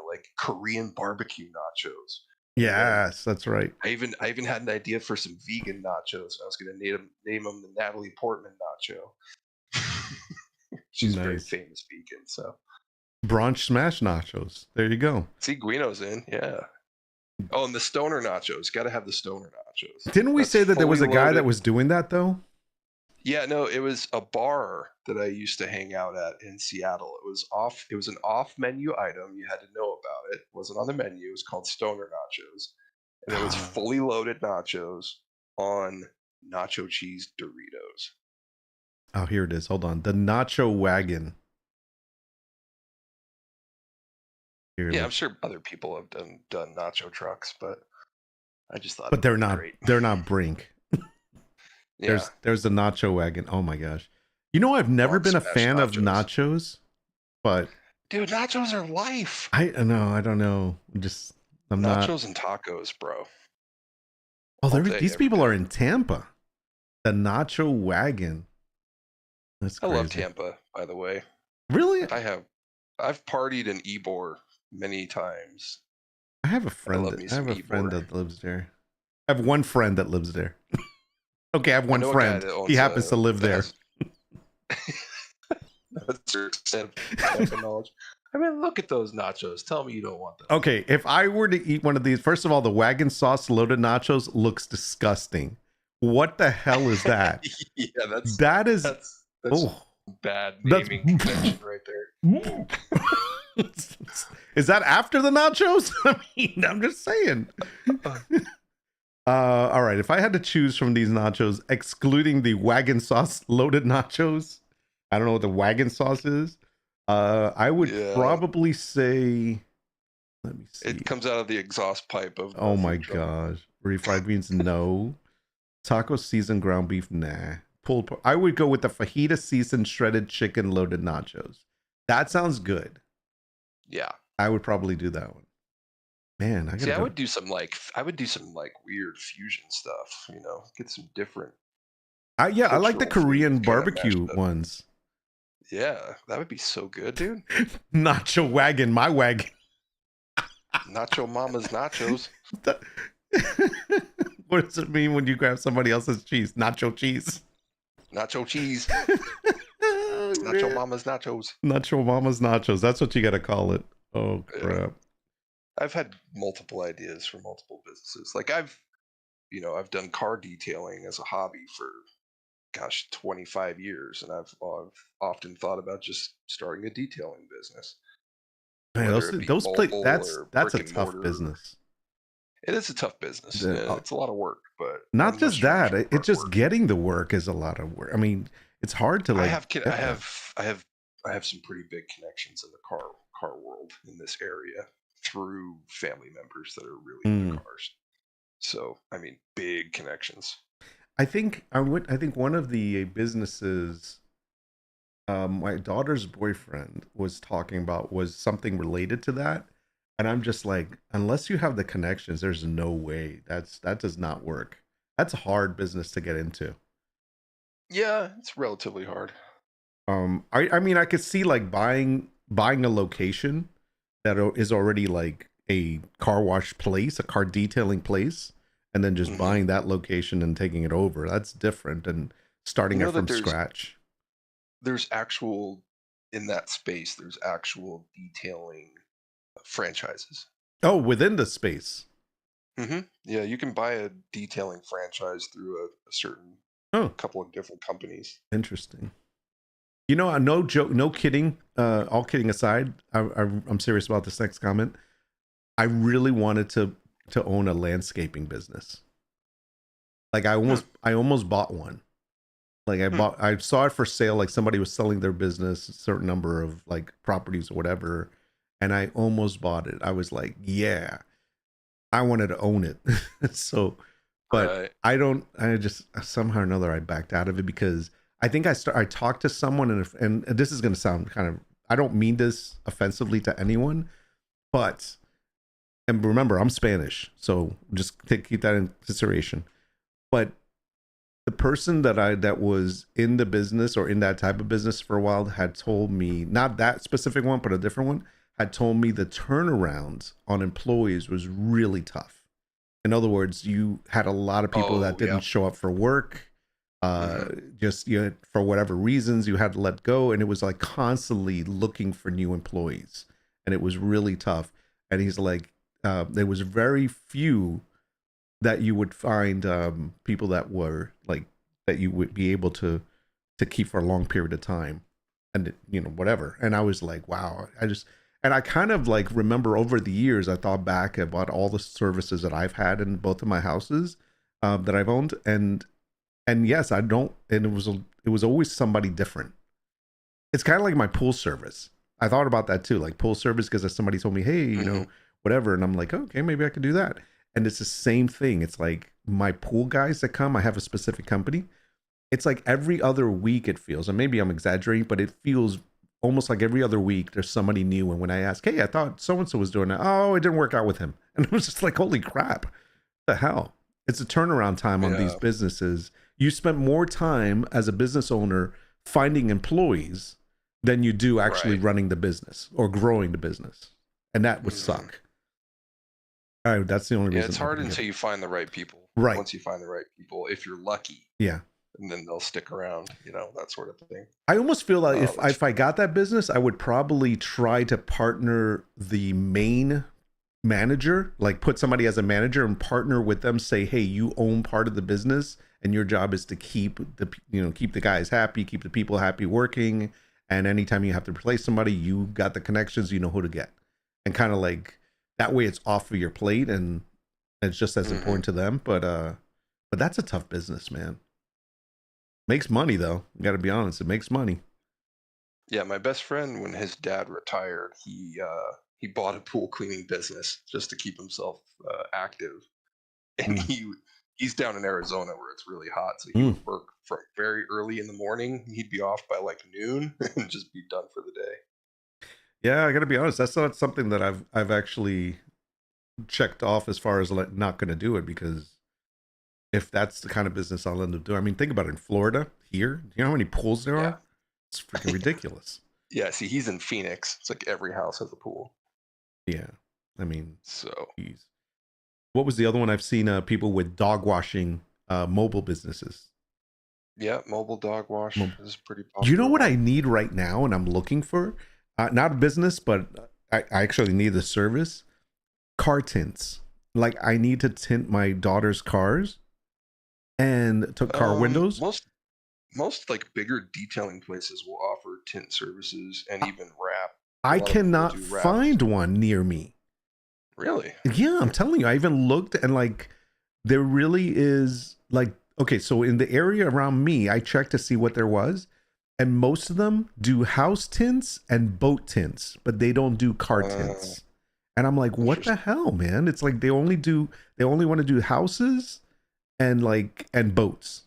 Speaker 2: like Korean barbecue nachos. And then
Speaker 1: Yes, that's right.
Speaker 2: I even had an idea for some vegan nachos. I was going to name them the Natalie Portman nacho. She's a very
Speaker 1: Nice.
Speaker 2: famous vegan. So
Speaker 1: Brunch smash nachos. There you go.
Speaker 2: see, Guino's in. Yeah. Oh, and the stoner nachos. Got to have the stoner nachos.
Speaker 1: Didn't we
Speaker 2: That's
Speaker 1: say that there was
Speaker 2: fully
Speaker 1: a guy that
Speaker 2: loaded.
Speaker 1: was doing that though?
Speaker 2: Yeah, no, it was a bar that I used to hang out at in Seattle. It was off. It was an off-menu item. You had to know about it. It wasn't on the menu. It was called stoner nachos, and it was fully loaded nachos on nacho cheese Doritos.
Speaker 1: Oh, here it is. Hold on. The Nacho Wagon. Here,
Speaker 2: Yeah, I'm sure other people have done nacho trucks, but I just thought
Speaker 1: but
Speaker 2: it would be great.
Speaker 1: they're not Brink.
Speaker 2: Yeah.
Speaker 1: There's the Nacho Wagon. Oh my gosh. You know, I've never
Speaker 2: on
Speaker 1: been a
Speaker 2: smashed
Speaker 1: fan of nachos, but
Speaker 2: Dude, nachos are life.
Speaker 1: I don't know. I'm not.
Speaker 2: Nachos and tacos, bro.
Speaker 1: Oh,
Speaker 2: All day,
Speaker 1: these
Speaker 2: every
Speaker 1: people
Speaker 2: day.
Speaker 1: are in Tampa. The Nacho Wagon. That's
Speaker 2: I
Speaker 1: crazy.
Speaker 2: love Tampa, by the way.
Speaker 1: Really?
Speaker 2: I've partied in Ybor many times.
Speaker 1: I have a friend.
Speaker 2: love me
Speaker 1: I have
Speaker 2: some
Speaker 1: a friend
Speaker 2: Ybor.
Speaker 1: that lives there. I have one friend that lives there. Okay, I have one
Speaker 2: know a guy
Speaker 1: friend.
Speaker 2: that owns
Speaker 1: He happens to live
Speaker 2: that
Speaker 1: there.
Speaker 2: has- That's your extent of knowledge. I mean, look at those nachos. Tell me you don't want them.
Speaker 1: Okay, if I were to eat one of these, first of all, the wagon sauce loaded nachos looks disgusting. What the hell is that?
Speaker 2: Yeah,
Speaker 1: that's
Speaker 2: bad
Speaker 1: that's
Speaker 2: naming convention right there.
Speaker 1: Is that after the nachos? I mean, I'm just saying. All right, if I had to choose from these nachos, excluding the wagon sauce loaded nachos, I don't know what the wagon sauce is. I would probably say, let me see.
Speaker 2: It comes out of the exhaust pipe of.
Speaker 1: Oh my gosh, refried beans, no. Taco seasoned ground beef, nah. Pulled pork. I would go with the fajita seasoned shredded chicken loaded nachos. That sounds good.
Speaker 2: Yeah,
Speaker 1: I would probably do that one. Man,
Speaker 2: I would do some like weird fusion stuff. You know, get some different.
Speaker 1: I like the Korean barbecue ones.
Speaker 2: Yeah, that would be so good, dude.
Speaker 1: Nacho wagon, my wagon.
Speaker 2: Nacho mama's nachos.
Speaker 1: What does it mean when you grab somebody else's cheese? Nacho cheese.
Speaker 2: Nacho cheese. Nacho mama's nachos.
Speaker 1: Nacho mama's nachos. That's what you got to call it. Oh crap. Yeah.
Speaker 2: I've had multiple ideas for multiple businesses. Like I've done car detailing as a hobby for 25 years, and I've often thought about just starting a detailing business.
Speaker 1: Man, that's a tough business.
Speaker 2: It is a tough business. Yeah, it's a lot of work, but
Speaker 1: not just that. It's just getting the work is a lot of work. I mean, it's hard to like.
Speaker 2: I have some pretty big connections in the car world in this area through family members that are really into cars. So I mean, big connections.
Speaker 1: I think one of the businesses my daughter's boyfriend was talking about was something related to that. And I'm just like, unless you have the connections, there's no way that does not work. That's a hard business to get into.
Speaker 2: Yeah, it's relatively hard.
Speaker 1: I mean, I could see like buying a location that is already like a car wash place, a car detailing place, and then just buying that location and taking it over. That's different than starting it from scratch.
Speaker 2: There's actual in that space. There's actual detailing franchises.
Speaker 1: Oh, within the space.
Speaker 2: Yeah, you can buy a detailing franchise through a certain couple of different companies.
Speaker 1: Interesting. You know, no joke, no kidding. All kidding aside, I'm serious about this next comment. I really wanted to own a landscaping business. Like I almost bought one. Like I saw it for sale. Like somebody was selling their business, a certain number of like properties or whatever. And I almost bought it. I was like, yeah, I wanted to own it. So, but I just somehow or another, I backed out of it because I think I talked to someone and this is going to sound kind of, I don't mean this offensively to anyone, but, and remember, I'm Spanish. So just keep that in consideration. But the person that was in the business or in that type of business for a while had told me, not that specific one, but a different one, had told me the turnaround on employees was really tough. In other words, you had a lot of people that didn't show up for work. Just for whatever reasons, you had to let go. And it was like constantly looking for new employees. And it was really tough. And he's like, there was very few that you would find people that were like, that you would be able to keep for a long period of time. And, whatever. And I was like, wow, and I kind of like remember over the years, I thought back about all the services that I've had in both of my houses that I've owned. And yes, and it was always somebody different. It's kind of like my pool service. I thought about that too, like pool service, because somebody told me, hey, whatever. And I'm like, okay, maybe I could do that. And it's the same thing. It's like my pool guys that come, I have a specific company. it's like every other week it feels, and maybe I'm exaggerating, but it feels almost like every other week there's somebody new. And when I ask, hey, I thought so and so was doing it, oh, it didn't work out with him, and it was just like, holy crap, what the hell? It's a turnaround time on these
Speaker 2: Yeah,
Speaker 1: businesses. You spend more time as a business owner finding employees than you do actually
Speaker 2: right.
Speaker 1: running the business or growing the business, and that would
Speaker 2: Hmm.
Speaker 1: suck. That's the only
Speaker 2: Yeah,
Speaker 1: reason
Speaker 2: it's
Speaker 1: I'm not
Speaker 2: hard
Speaker 1: gonna get
Speaker 2: until
Speaker 1: it.
Speaker 2: you find the right people. And
Speaker 1: Right.
Speaker 2: once you find the right people, if you're lucky,
Speaker 1: Yeah.
Speaker 2: and then they'll stick around, that sort of thing.
Speaker 1: I almost feel like
Speaker 2: Which,
Speaker 1: if I got that business, I would probably try to partner the main manager, like put somebody as a manager and partner with them. Say, hey, you own part of the business, and your job is to keep keep the guys happy, keep the people happy working. And anytime you have to replace somebody, you got the connections, you know who to get, and kind of like that way, it's off of your plate, and it's just as
Speaker 2: hmm
Speaker 1: important to them. But that's a tough business, man. Makes money though. You got to be honest, it makes money.
Speaker 2: yeah, my best friend, when his dad retired, he bought a pool cleaning business just to keep himself active, and
Speaker 1: Mm.
Speaker 2: he's down in Arizona where it's really hot, so he
Speaker 1: Mm.
Speaker 2: would work from very early in the morning. He'd be off by like noon and just be done for the day.
Speaker 1: Yeah, I got to be honest. That's not something that I've actually checked off as far as like not going to do it, because if that's the kind of business I'll end up doing, I mean, think about it. In Florida, here, you know how many pools there
Speaker 2: Yeah,
Speaker 1: are? It's freaking ridiculous.
Speaker 2: yeah. See, he's in Phoenix. It's like every house has a pool.
Speaker 1: Yeah, I mean,
Speaker 2: So
Speaker 1: geez. What was the other one I've seen? People with dog washing mobile businesses.
Speaker 2: yeah, mobile dog wash
Speaker 1: Mobile.
Speaker 2: is a pretty
Speaker 1: You know
Speaker 2: popular
Speaker 1: what I
Speaker 2: one.
Speaker 1: need right now, and I'm looking for? Not a business, but I actually need the service. Car tints. Like I need to tint my daughter's cars and to car windows.
Speaker 2: Most like bigger detailing places will offer tint services and
Speaker 1: I
Speaker 2: even wrap. A
Speaker 1: I
Speaker 2: lot of them will
Speaker 1: cannot
Speaker 2: do wrap as
Speaker 1: find
Speaker 2: well.
Speaker 1: one near me.
Speaker 2: Really?
Speaker 1: Yeah, I'm
Speaker 2: Hmm.
Speaker 1: telling you, I even looked, and like there really is like, okay, so in the area around me, I checked to see what there was, and most of them do house tints and boat tints, but they don't do car
Speaker 2: Uh,
Speaker 1: tints. And I'm like, what the
Speaker 2: Interesting.
Speaker 1: hell, man? It's like they only want to do houses and boats.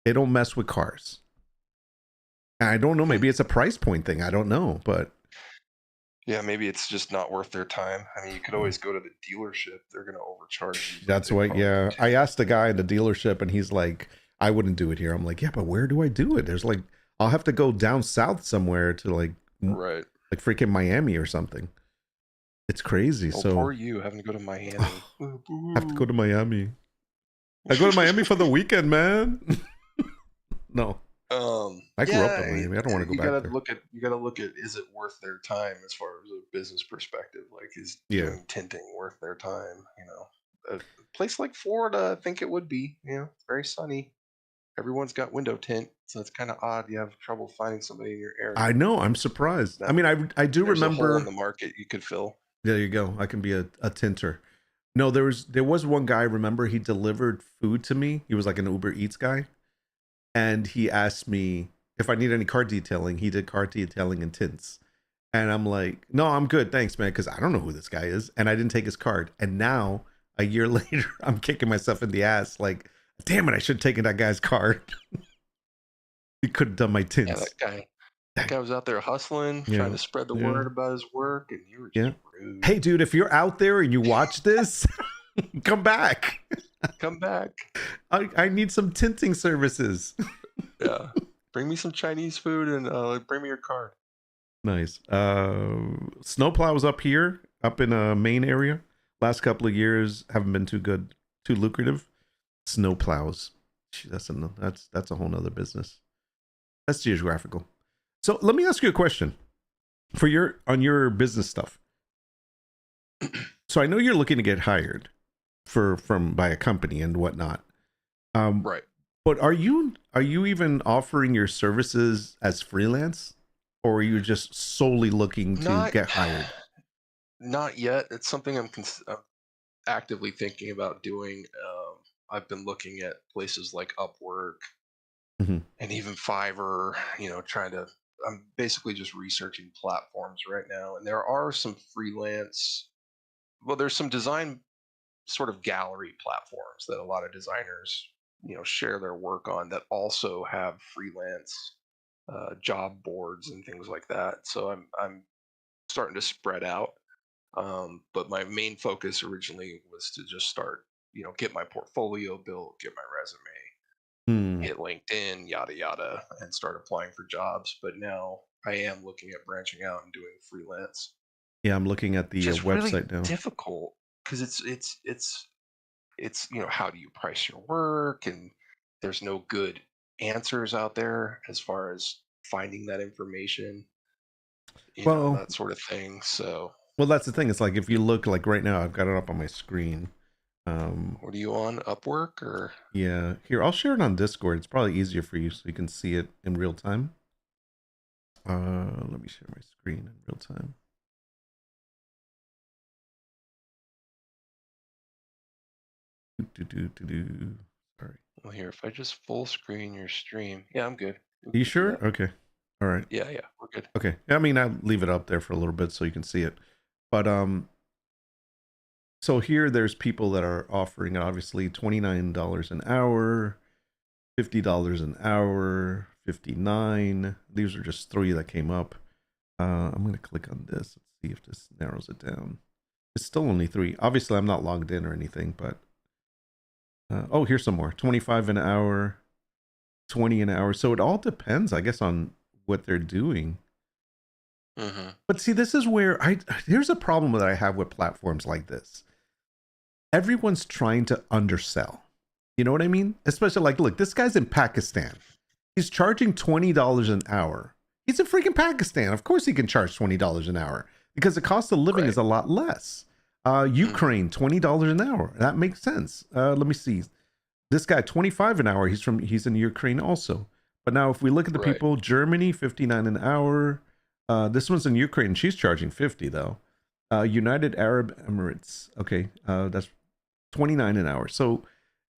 Speaker 1: They don't mess with cars. And I don't know,
Speaker 2: Hmm.
Speaker 1: maybe it's a price point thing. I don't know, but
Speaker 2: Yeah, maybe it's just not worth their time. I mean, you could always go to the dealership. They're going to overcharge you, but
Speaker 1: that's
Speaker 2: they
Speaker 1: what,
Speaker 2: probably do
Speaker 1: yeah. I
Speaker 2: tint.
Speaker 1: asked the guy in the dealership, and he's like, I wouldn't do it here. I'm like, yeah, but where do I do it? There's like, I'll have to go down south somewhere to
Speaker 2: Right.
Speaker 1: like freaking Miami or something. It's crazy.
Speaker 2: Oh,
Speaker 1: So
Speaker 2: poor you having to go to
Speaker 1: I
Speaker 2: Miami. Boo,
Speaker 1: have to go
Speaker 2: boo.
Speaker 1: to Miami. I go to Miami for the weekend, man. No, I grew up
Speaker 2: Yeah,
Speaker 1: in Miami. I don't want to go back there.
Speaker 2: you gotta look at, is it worth their time as far as a business perspective? Like, is
Speaker 1: Yeah.
Speaker 2: doing tinting worth their time? A place like Florida, I think it would be. It's very sunny. Everyone's got window tint, so it's kind of odd. You have trouble finding somebody in your
Speaker 1: I
Speaker 2: area.
Speaker 1: know. I'm surprised. I
Speaker 2: That
Speaker 1: mean, I do
Speaker 2: there's a hole in
Speaker 1: remember.
Speaker 2: the market you could fill.
Speaker 1: There you go. I can be a tinter. No, there was one guy. Remember, he delivered food to me. He was like an Uber Eats guy, and he asked me if I need any car detailing. He did car detailing and tints, and I'm like, no, I'm good, thanks, man, because I don't know who this guy is, and I didn't take his card. And now, a year later, I'm kicking myself in the ass, like, damn it, I should have taken that guy's card. He could have done my
Speaker 2: Yeah,
Speaker 1: tints.
Speaker 2: that guy was out there hustling, trying
Speaker 1: Yeah,
Speaker 2: to spread the
Speaker 1: yeah,
Speaker 2: word about his work, and you were
Speaker 1: yeah.
Speaker 2: just rude.
Speaker 1: Hey, dude, if you're out there and you watch this, come back.
Speaker 2: Come back.
Speaker 1: I need some tinting services.
Speaker 2: Yeah. Bring me some Chinese food and bring me your card.
Speaker 1: Nice. Snowplows up here, up in a Maine area. Last couple of years haven't been too good, too lucrative. Snowplows. That's a whole nother business. That's geographical. So let me ask you a question for your business stuff. So I know you're looking to get hired from by a company and whatnot. Um,
Speaker 2: Right.
Speaker 1: but are you even offering your services as freelance, or are you just solely looking to
Speaker 2: Not
Speaker 1: get hired?
Speaker 2: not yet. It's something I'm actively thinking about doing. I've been looking at places like Upwork
Speaker 1: Mhm.
Speaker 2: and even Fiverr, trying to I'm basically just researching platforms right now. And there are some freelance, well, there's some design sort of gallery platforms that a lot of designers share their work on that also have freelance job boards and things like that. So I'm starting to spread out. But my main focus originally was to just start, get my portfolio built, get my resume,
Speaker 1: Hmm.
Speaker 2: hit LinkedIn, yada yada, and start applying for jobs. But now I am looking at branching out and doing freelance.
Speaker 1: Yeah, I'm looking at the
Speaker 2: Just really
Speaker 1: website now.
Speaker 2: difficult because it's how do you price your work, and there's no good answers out there as far as finding that information,
Speaker 1: Well,
Speaker 2: that sort of thing. So
Speaker 1: well, that's the thing. It's like if you look like right now, I've got it up on my screen.
Speaker 2: what are you on, Upwork or?
Speaker 1: Yeah, here I'll share it on Discord. It's probably easier for you so you can see it in real time. Let me share my screen in real time. Sorry.
Speaker 2: Well, here, if I just full screen your stream, yeah, I'm good. We
Speaker 1: Are you
Speaker 2: can do
Speaker 1: sure?
Speaker 2: that.
Speaker 1: Okay. All right.
Speaker 2: Yeah, yeah, we're good.
Speaker 1: Okay. I mean, I'll leave it up there for a little bit so you can see it. But so here there's people that are offering obviously $29 an hour, $50 an hour, 59. These are just three that came up. I'm gonna click on this. Let's see if this narrows it down. It's still only three. Obviously, I'm not logged in or anything, but oh, here's some more. 25 an hour, 20 an hour. So it all depends, I guess, on what they're doing.
Speaker 2: Mm-hmm.
Speaker 1: But see, this is where here's a problem that I have with platforms like this. Everyone's trying to undersell. You know what I mean? Especially like, look, this guy's in Pakistan. He's charging $20 an hour. He's in freaking Pakistan. Of course he can charge $20 an hour because the cost of living
Speaker 2: Right.
Speaker 1: is a lot less.
Speaker 2: Mm-hmm.
Speaker 1: Ukraine, $20 an hour. That makes sense. Let me see. This guy, 25 an hour. He's in Ukraine also. But now if we look at the
Speaker 2: Right.
Speaker 1: people, Germany, 59 an hour. This one's in Ukraine. She's charging 50 though. United Arab Emirates. Okay. That's 29 an hour. So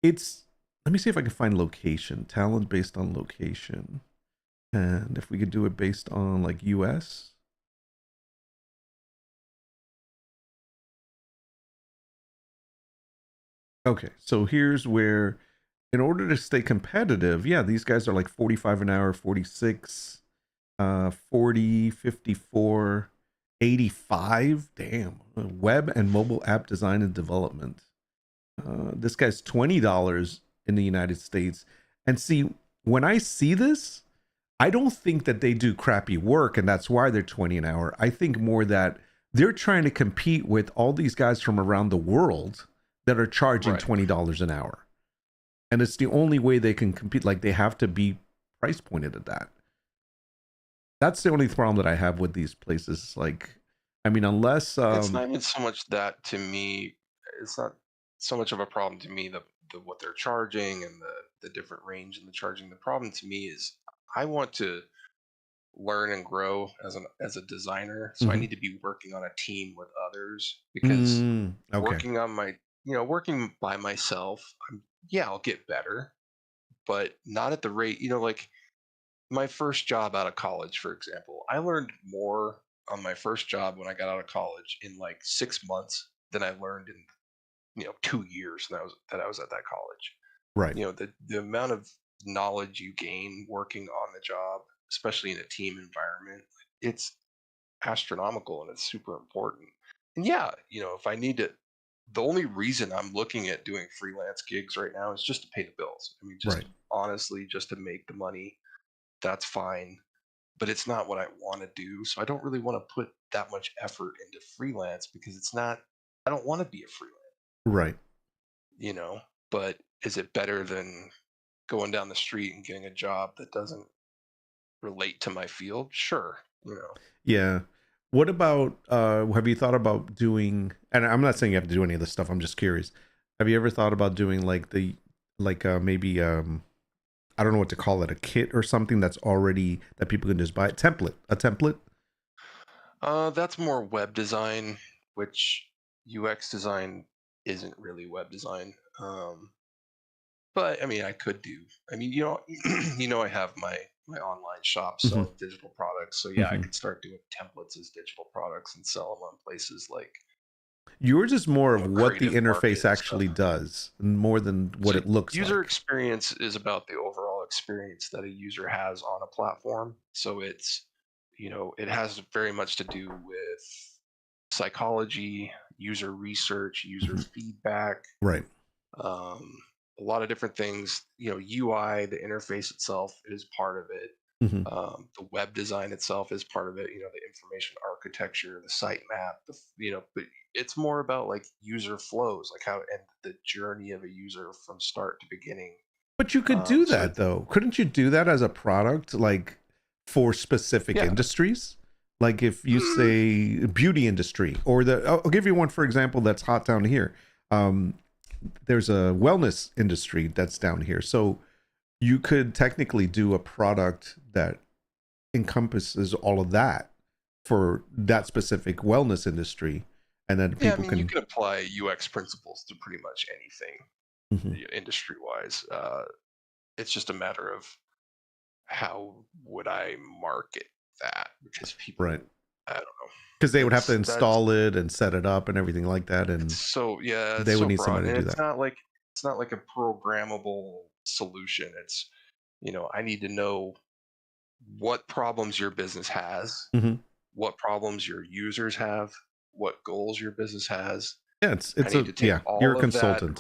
Speaker 1: it's, let me see if I can find location, talent based on location. And if we could do it based on like US. Okay, so here's where, in order to stay competitive, yeah, these guys are like 45 an hour, 46, 40, 54, 85. Damn. Web and mobile app design and development. This guy's $20 in the United States. And see, when I see this, I don't think that they do crappy work and that's why they're 20 an hour. I think more that they're trying to compete with all these guys from around the world that are charging
Speaker 2: Right.
Speaker 1: $20 an hour. And it's the only way they can compete. Like they have to be price pointed at that. That's the only problem that I have with these places. Like, I mean, unless
Speaker 2: It's not even so much that to me. It's not so much of a problem to me the what they're charging and the different range in the charging. The problem to me is I want to learn and grow as a designer, so I
Speaker 1: mhm.
Speaker 2: need to be working on a team with others because
Speaker 1: Okay.
Speaker 2: working on my working by myself, yeah, I'll get better, but not at the rate, like my first job out of college, for example. I learned more on my first job when I got out of college in like 6 months than I learned in 2 years that I was at that college.
Speaker 1: Right.
Speaker 2: The amount of knowledge you gain working on the job, especially in a team environment, it's astronomical and it's super important. And yeah, if I need to, the only reason I'm looking at doing freelance gigs right now is just to pay the bills. I mean, just
Speaker 1: Right.
Speaker 2: honestly, just to make the money. That's fine, but it's not what I want to do. So I don't really want to put that much effort into freelance because it's not, I don't want to be a freelance,
Speaker 1: Right.
Speaker 2: you know, but is it better than going down the street and getting a job that doesn't relate to my field? Sure.
Speaker 1: Yeah. What about have you thought about doing, and I'm not saying you have to do any of this stuff, I'm just curious. Have you ever thought about doing like the like maybe I don't know what to call it, a kit or something that's already that people can just buy a template?
Speaker 2: That's more web design, which UX design isn't really web design. But I mean, I could do. I mean, I have my online shop
Speaker 1: Hmm.
Speaker 2: selling digital products. So yeah, I
Speaker 1: Hmm.
Speaker 2: could start doing templates as digital products and sell them on places like
Speaker 1: Yours is more of what the
Speaker 2: creative market
Speaker 1: interface
Speaker 2: and stuff.
Speaker 1: actually does, more than what
Speaker 2: So
Speaker 1: it looks
Speaker 2: user
Speaker 1: like.
Speaker 2: experience is about the overall experience that a user has on a platform. So it's, it has very much to do with psychology, user research, user
Speaker 1: Mhm.
Speaker 2: feedback,
Speaker 1: Right.
Speaker 2: um, a lot of different things. UI, the interface itself is part of it.
Speaker 1: Hmm.
Speaker 2: The web design itself is part of it. The information architecture, the site map, but it's more about like user flows, like how and the journey of a user from start to beginning.
Speaker 1: But you could do
Speaker 2: So
Speaker 1: that though. Couldn't you do that as a product, like for specific
Speaker 2: yeah.
Speaker 1: industries? Like if you
Speaker 2: Mm,
Speaker 1: say beauty industry, or I'll give you one for example that's hot down here. Um, there's a wellness industry that's down here, so you could technically do a product that encompasses all of that for that specific wellness industry, and then
Speaker 2: yeah, I
Speaker 1: people
Speaker 2: mean, you
Speaker 1: can.
Speaker 2: can apply UX principles to pretty much anything
Speaker 1: Mhm.
Speaker 2: industry wise. It's just a matter of how would I market that, because
Speaker 1: Right,
Speaker 2: people, I don't know.
Speaker 1: because they would have to
Speaker 2: That's
Speaker 1: install it and set it up and everything like that,
Speaker 2: It's
Speaker 1: and
Speaker 2: so yeah, it's
Speaker 1: they would
Speaker 2: so
Speaker 1: need
Speaker 2: broad,
Speaker 1: somebody to
Speaker 2: and
Speaker 1: do
Speaker 2: it's
Speaker 1: that.
Speaker 2: not like a programmable solution. It's I need to know what problems your business has,
Speaker 1: Hmm.
Speaker 2: what problems your users have, what goals your business has.
Speaker 1: Yeah,
Speaker 2: I
Speaker 1: it's
Speaker 2: need
Speaker 1: a
Speaker 2: to take
Speaker 1: yeah. You're a
Speaker 2: all of that,
Speaker 1: consultant.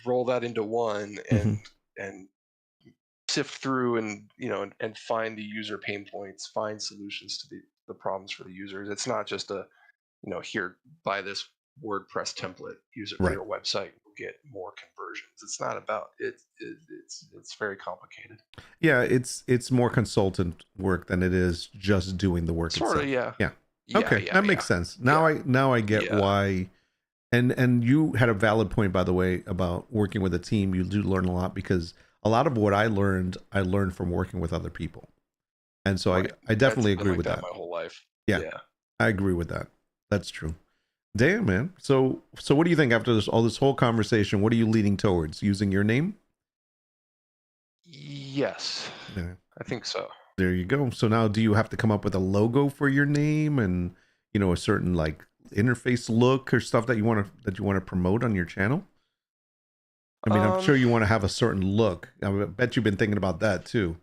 Speaker 2: roll that into one,
Speaker 1: Hmm.
Speaker 2: and sift through and and find the user pain points, find solutions to the problems for the users. It's not just a here, buy this WordPress template, use it for
Speaker 1: Right.
Speaker 2: your website, you'll get more conversions. It's not about it. It's very complicated.
Speaker 1: Yeah, it's more consultant work than it is just doing the work
Speaker 2: Sort of,
Speaker 1: itself.
Speaker 2: yeah,
Speaker 1: Yeah.
Speaker 2: yeah,
Speaker 1: Okay,
Speaker 2: yeah,
Speaker 1: that makes
Speaker 2: yeah,
Speaker 1: sense.
Speaker 2: yeah,
Speaker 1: Now I get
Speaker 2: yeah.
Speaker 1: why. And you had a valid point, by the way, about working with a team. You do learn a lot, because a lot of what I learned from working with other people. And so
Speaker 2: Right.
Speaker 1: I
Speaker 2: That's
Speaker 1: definitely
Speaker 2: been
Speaker 1: agree
Speaker 2: like
Speaker 1: with
Speaker 2: that
Speaker 1: that.
Speaker 2: my whole life.
Speaker 1: Yeah,
Speaker 2: Yeah.
Speaker 1: I agree with that. That's true. Damn, man. So what do you think after this whole conversation? What are you leaning towards? Using your name?
Speaker 2: Yes,
Speaker 1: Yeah.
Speaker 2: I think so.
Speaker 1: There you go. So now do you have to come up with a logo for your name, and a certain like interface look or stuff that you want to promote on your channel? I mean, I'm
Speaker 2: Um,
Speaker 1: sure you want to have a certain look. I bet you've been thinking about that too.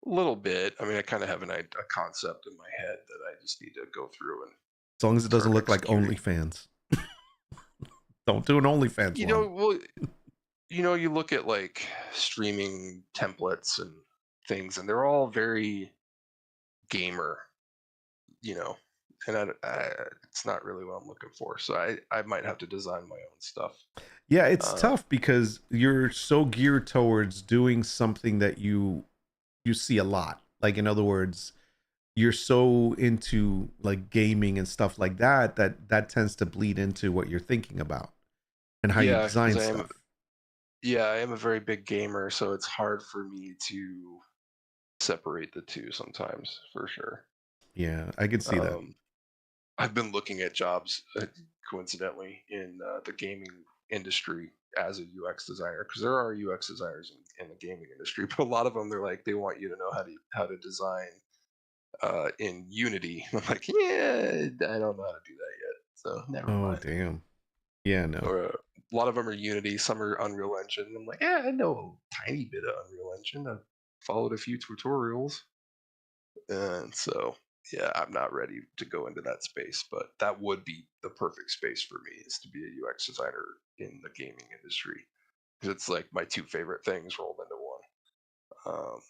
Speaker 2: a little bit. I mean, I kind of have a concept in my head that I just need to go through and
Speaker 1: As long as it doesn't
Speaker 2: start
Speaker 1: look like
Speaker 2: executing.
Speaker 1: OnlyFans. Don't do an OnlyFans one.
Speaker 2: Well, you look at like streaming templates and things, and they're all very gamer, you know, and it's not really what I'm looking for. So I might have to design my own stuff.
Speaker 1: Yeah, it's
Speaker 2: Um,
Speaker 1: tough because you're so geared towards doing something that you see a lot. Like, in other words, you're so into like gaming and stuff like that, that tends to bleed into what you're thinking about and how you
Speaker 2: yeah, because
Speaker 1: design stuff.
Speaker 2: I am a very big gamer, so it's hard for me to separate the two sometimes, for sure.
Speaker 1: Yeah, I can see that.
Speaker 2: Um, I've been looking at jobs, coincidentally, in the gaming industry as a UX designer, because there are UX designers in the gaming industry, but a lot of them, they're like, they want you to know how to design in Unity. I'm like, yeah, I don't know how to do that yet, so never
Speaker 1: Oh,
Speaker 2: mind.
Speaker 1: damn. Yeah, no.
Speaker 2: Or a lot of them are Unity, some are Unreal Engine. I'm like, yeah, I know a tiny bit of Unreal Engine. I've followed a few tutorials, and so yeah, I'm not ready to go into that space, but that would be the perfect space for me, is to be a UX designer in the gaming industry, because it's like my two favorite things rolled into one.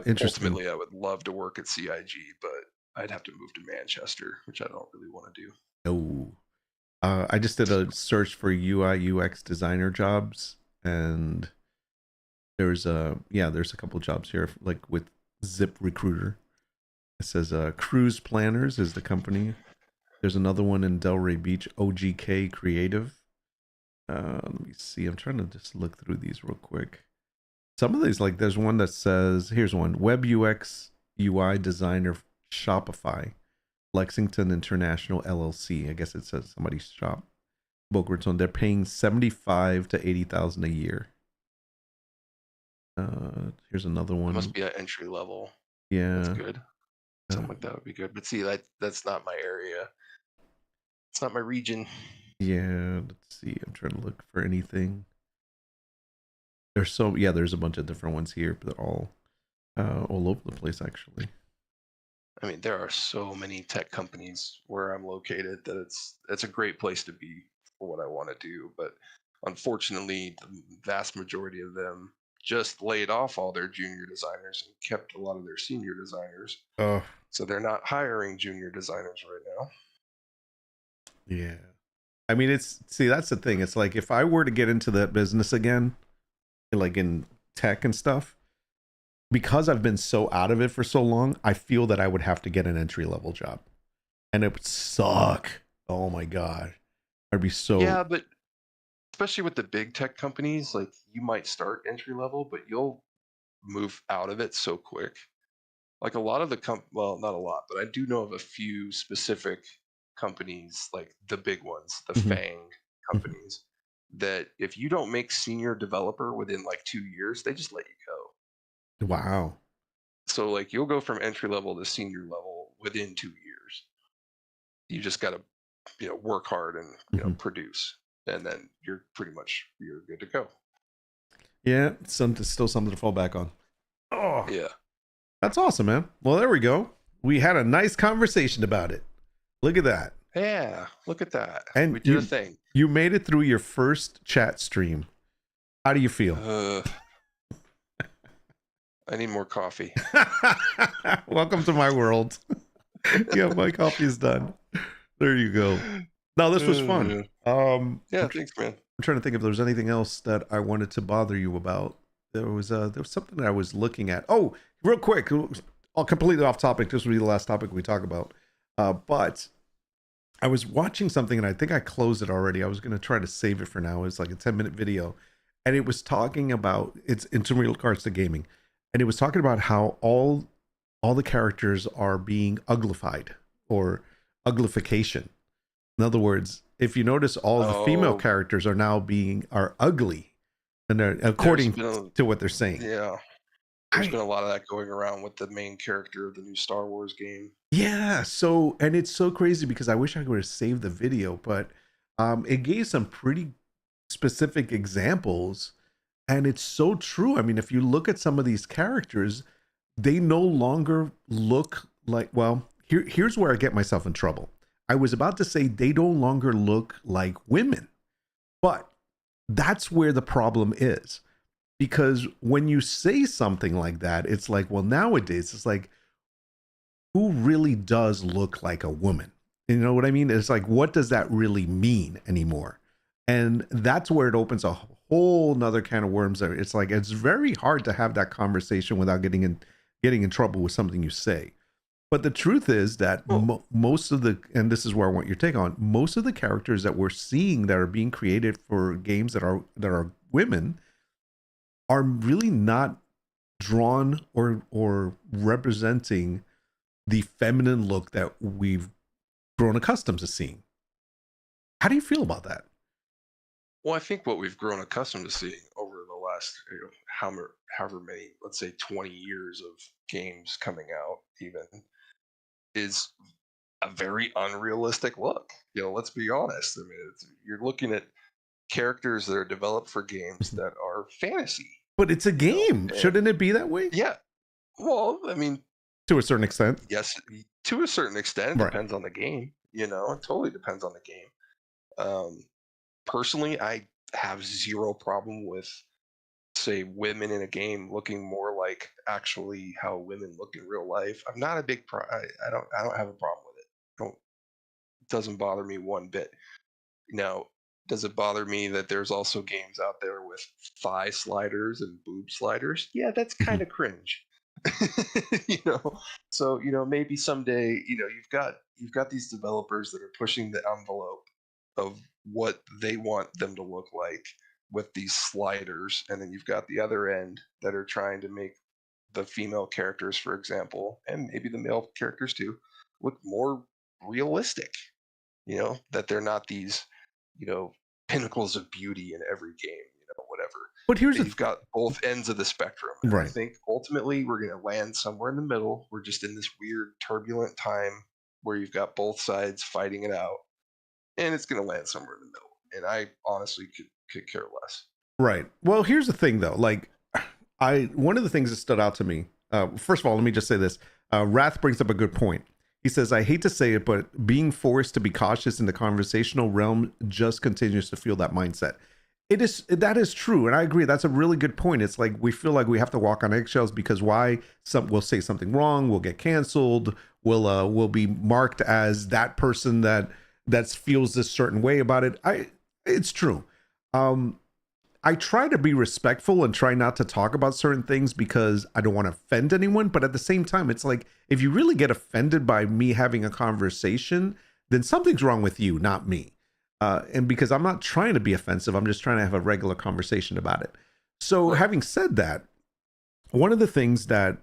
Speaker 1: Interesting.
Speaker 2: Ultimately, I would love to work at CIG, but I'd have to move to Manchester, which I don't really want to do.
Speaker 1: Oh, I just did a search for UI UX designer jobs, and there's a couple jobs here, like with Zip Recruiter. It says Cruise Planners is the company. There's another one in Delray Beach, OGK Creative. Let me see. I'm trying to just look through these real quick. Some of these, like, there's one that says, here's one: Web UX UI designer, Shopify, Lexington International LLC. I guess it says somebody's shop. Boca Raton. They're paying 75 to 80,000 a year. Here's another
Speaker 2: It must
Speaker 1: one.
Speaker 2: be at entry level. That's
Speaker 1: Yeah.
Speaker 2: good.
Speaker 1: Uh,
Speaker 2: Something like that would be good. But see, that's not my area. It's not my region.
Speaker 1: Yeah, let's see. I'm trying to look for anything. There's a bunch of different ones here, but they're all over the place actually.
Speaker 2: I mean, there are so many tech companies where I'm located that it's a great place to be for what I want to do. But unfortunately, the vast majority of them just laid off all their junior designers and kept a lot of their senior designers.
Speaker 1: Oh,
Speaker 2: So they're not hiring junior designers right now.
Speaker 1: yeah. I mean, that's the thing. It's like if I were to get into that business again, like in tech and stuff, because I've been so out of it for so long, I feel that I would have to get an entry level job, and it would suck. Oh my god, I'd be so.
Speaker 2: Yeah, but especially with the big tech companies, like you might start entry level, but you'll move out of it so quick. Like a lot of the well, not a lot, but I do know of a few specific companies, like the big ones, the
Speaker 1: Mhm,
Speaker 2: FANG
Speaker 1: mhm.
Speaker 2: companies, that if you don't make senior developer within like 2 years, they just let you go.
Speaker 1: Wow.
Speaker 2: So like you'll go from entry level to senior level within 2 years. You just got to, work hard and
Speaker 1: Mhm.
Speaker 2: produce, and then you're good to go.
Speaker 1: Yeah, still something to fall back on. Oh,
Speaker 2: Yeah.
Speaker 1: that's awesome, man. Well, there we go. We had a nice conversation about it. Look at that.
Speaker 2: Yeah. Look at that.
Speaker 1: And
Speaker 2: We did a thing.
Speaker 1: you made it through your first chat stream. How do you feel?
Speaker 2: I need more coffee.
Speaker 1: Welcome to my world. Yeah, my coffee's done. There you go. No, this was fun.
Speaker 2: Yeah.
Speaker 1: I'm
Speaker 2: Yeah, thanks, man.
Speaker 1: trying to think if there was anything else that I wanted to bother you about. There was something that I was looking at. Oh, real quick, all completely off topic. This will be the last topic we talk about. But I was watching something and I think I closed it already. I was going to try to save it for now. It's like a 10-minute video. And it was talking about it's in regards to gaming. And it was talking about how all the characters are being uglified or uglification. In other words, if you notice all the female
Speaker 2: Oh,
Speaker 1: characters are ugly and they're
Speaker 2: there's
Speaker 1: according
Speaker 2: been a
Speaker 1: to what they're saying.
Speaker 2: yeah, there's
Speaker 1: I
Speaker 2: been a lot of that going around with the main character of the new Star Wars game.
Speaker 1: Yeah, so and it's so crazy because I wish I would have saved the video, but it gave some pretty specific examples, and it's so true. I mean, if you look at some of these characters, they no longer look like, well, here's where I get myself in trouble. I was about to say they no longer look like women, but that's where the problem is. Because when you say something like that, it's like, well, nowadays it's like, who really does look like a woman? You know what I mean? It's like, what does that really mean anymore? And that's where it opens a whole nother can of worms. It's like it's very hard to have that conversation without getting in trouble with something you say. But the truth is that
Speaker 2: Well,
Speaker 1: most of the, and this is where I want your take on, most of the characters that we're seeing that are being created for games that are women are really not drawn or representing the feminine look that we've grown accustomed to seeing. How do you feel about that?
Speaker 2: I think what we've grown accustomed to seeing over the last, however many, let's say 20 years of games coming out, even, is a very unrealistic look. Let's be honest. I mean, you're looking at characters that are developed for games
Speaker 1: Mhm.
Speaker 2: that are fantasy.
Speaker 1: But it's a game.
Speaker 2: And
Speaker 1: Shouldn't it be that way?
Speaker 2: yeah, well, I mean,
Speaker 1: To a certain extent.
Speaker 2: yes, to a certain extent, it
Speaker 1: Right.
Speaker 2: depends on the game. It totally depends on the game. Personally, I have zero problem with, say, women in a game looking more like actually how women look in real life. I'm not a big I don't have a problem with it. Don't It doesn't bother me one bit. Now, does it bother me that there's also games out there with thigh sliders and boob sliders? Yeah, that's kind
Speaker 1: Mhm.
Speaker 2: of cringe. you know, so maybe someday you've got these developers that are pushing the envelope of what they want them to look like with these sliders, and then you've got the other end that are trying to make the female characters, for example, and maybe the male characters too, look more realistic. That they're not these, you know, pinnacles of beauty in every game, whatever.
Speaker 1: But here's
Speaker 2: That
Speaker 1: the
Speaker 2: you've got both ends of the spectrum. And I
Speaker 1: right.
Speaker 2: think ultimately we're going to land somewhere in the middle. We're just in this weird, turbulent time where you've got both sides fighting it out. and it's going to land somewhere in the middle. And I honestly could care less.
Speaker 1: Right. Well, here's the thing though. Like, one of the things that stood out to me. First of all, let me just say this. Wrath brings up a good point. He says, "I hate to say it, but being forced to be cautious in the conversational realm just continues to feel that mindset." That is true, and I agree. That's a really good point. It's like we feel like we have to walk on eggshells because why? We'll say something wrong, we'll get canceled, we'll be marked as that person that feels this certain way about it. It's true. I try to be respectful and try not to talk about certain things because I don't want to offend anyone. But at the same time, it's like, if you really get offended by me having a conversation, then something's wrong with you, not me. And because I'm not trying to be offensive, I'm just trying to have a regular conversation about it. So having said that, one of the things that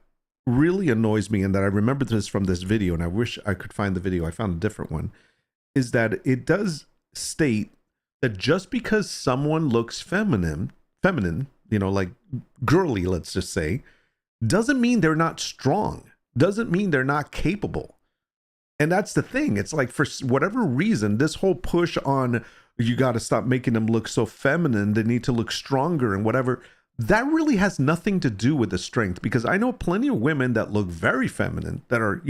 Speaker 1: really annoys me, and that I remember this from this video, and I wish I could find the video, I found a different one, is that it does state that just because someone looks feminine, like girly, let's just say, doesn't mean they're not strong, doesn't mean they're not capable. And that's the thing. It's like, for whatever reason, this whole push on, you got to stop making them look so feminine, they need to look stronger and whatever, that really has nothing to do with the strength. Because I know plenty of women that look very feminine, that are,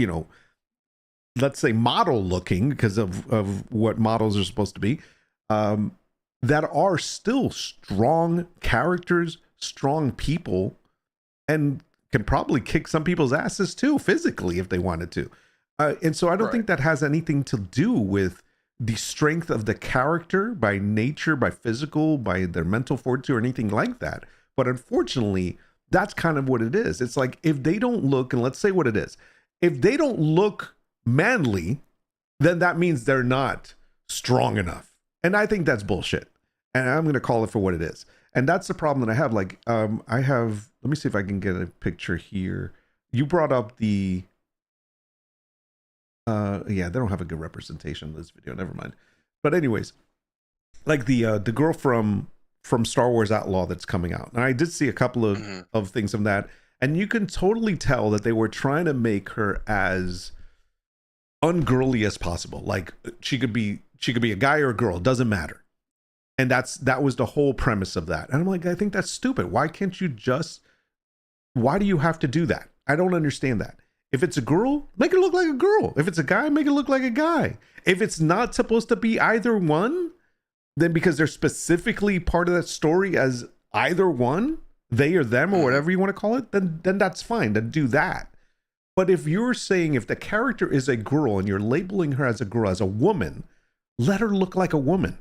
Speaker 1: let's say model looking, because of what models are supposed to be, that are still strong characters, strong people, and can probably kick some people's asses too, physically, if they wanted to. And so I don't think that has anything to do with the strength of the character by nature, by physical, by their mental fortitude, or anything like that. But unfortunately, that's kind of what it is. It's like, if they don't look, and let's say what it is, if they don't look manly, then that means they're not strong enough. And I think that's bullshit. And I'm going to call it for what it is. And that's the problem that I have. Like, let me see if I can get a picture here. You brought up the, yeah, they don't have a good representation of this video. Never mind. But anyways, like the girl from Star Wars Outlaw that's coming out. And I did see a couple of things from that. And you can totally tell that they were trying to make her as ungirly as possible. Like, she could be a guy or a girl, it doesn't matter. And that was the whole premise of that. And I'm like, I think that's stupid. Why do you have to do that? I don't understand that. If it's a girl, make it look like a girl. If it's a guy, make it look like a guy. If it's not supposed to be either one, then because they're specifically part of that story as either one, they or them or whatever you want to call it, then that's fine. Then do that. But if you're saying, if the character is a girl and you're labeling her as a girl, as a woman, let her look like a woman.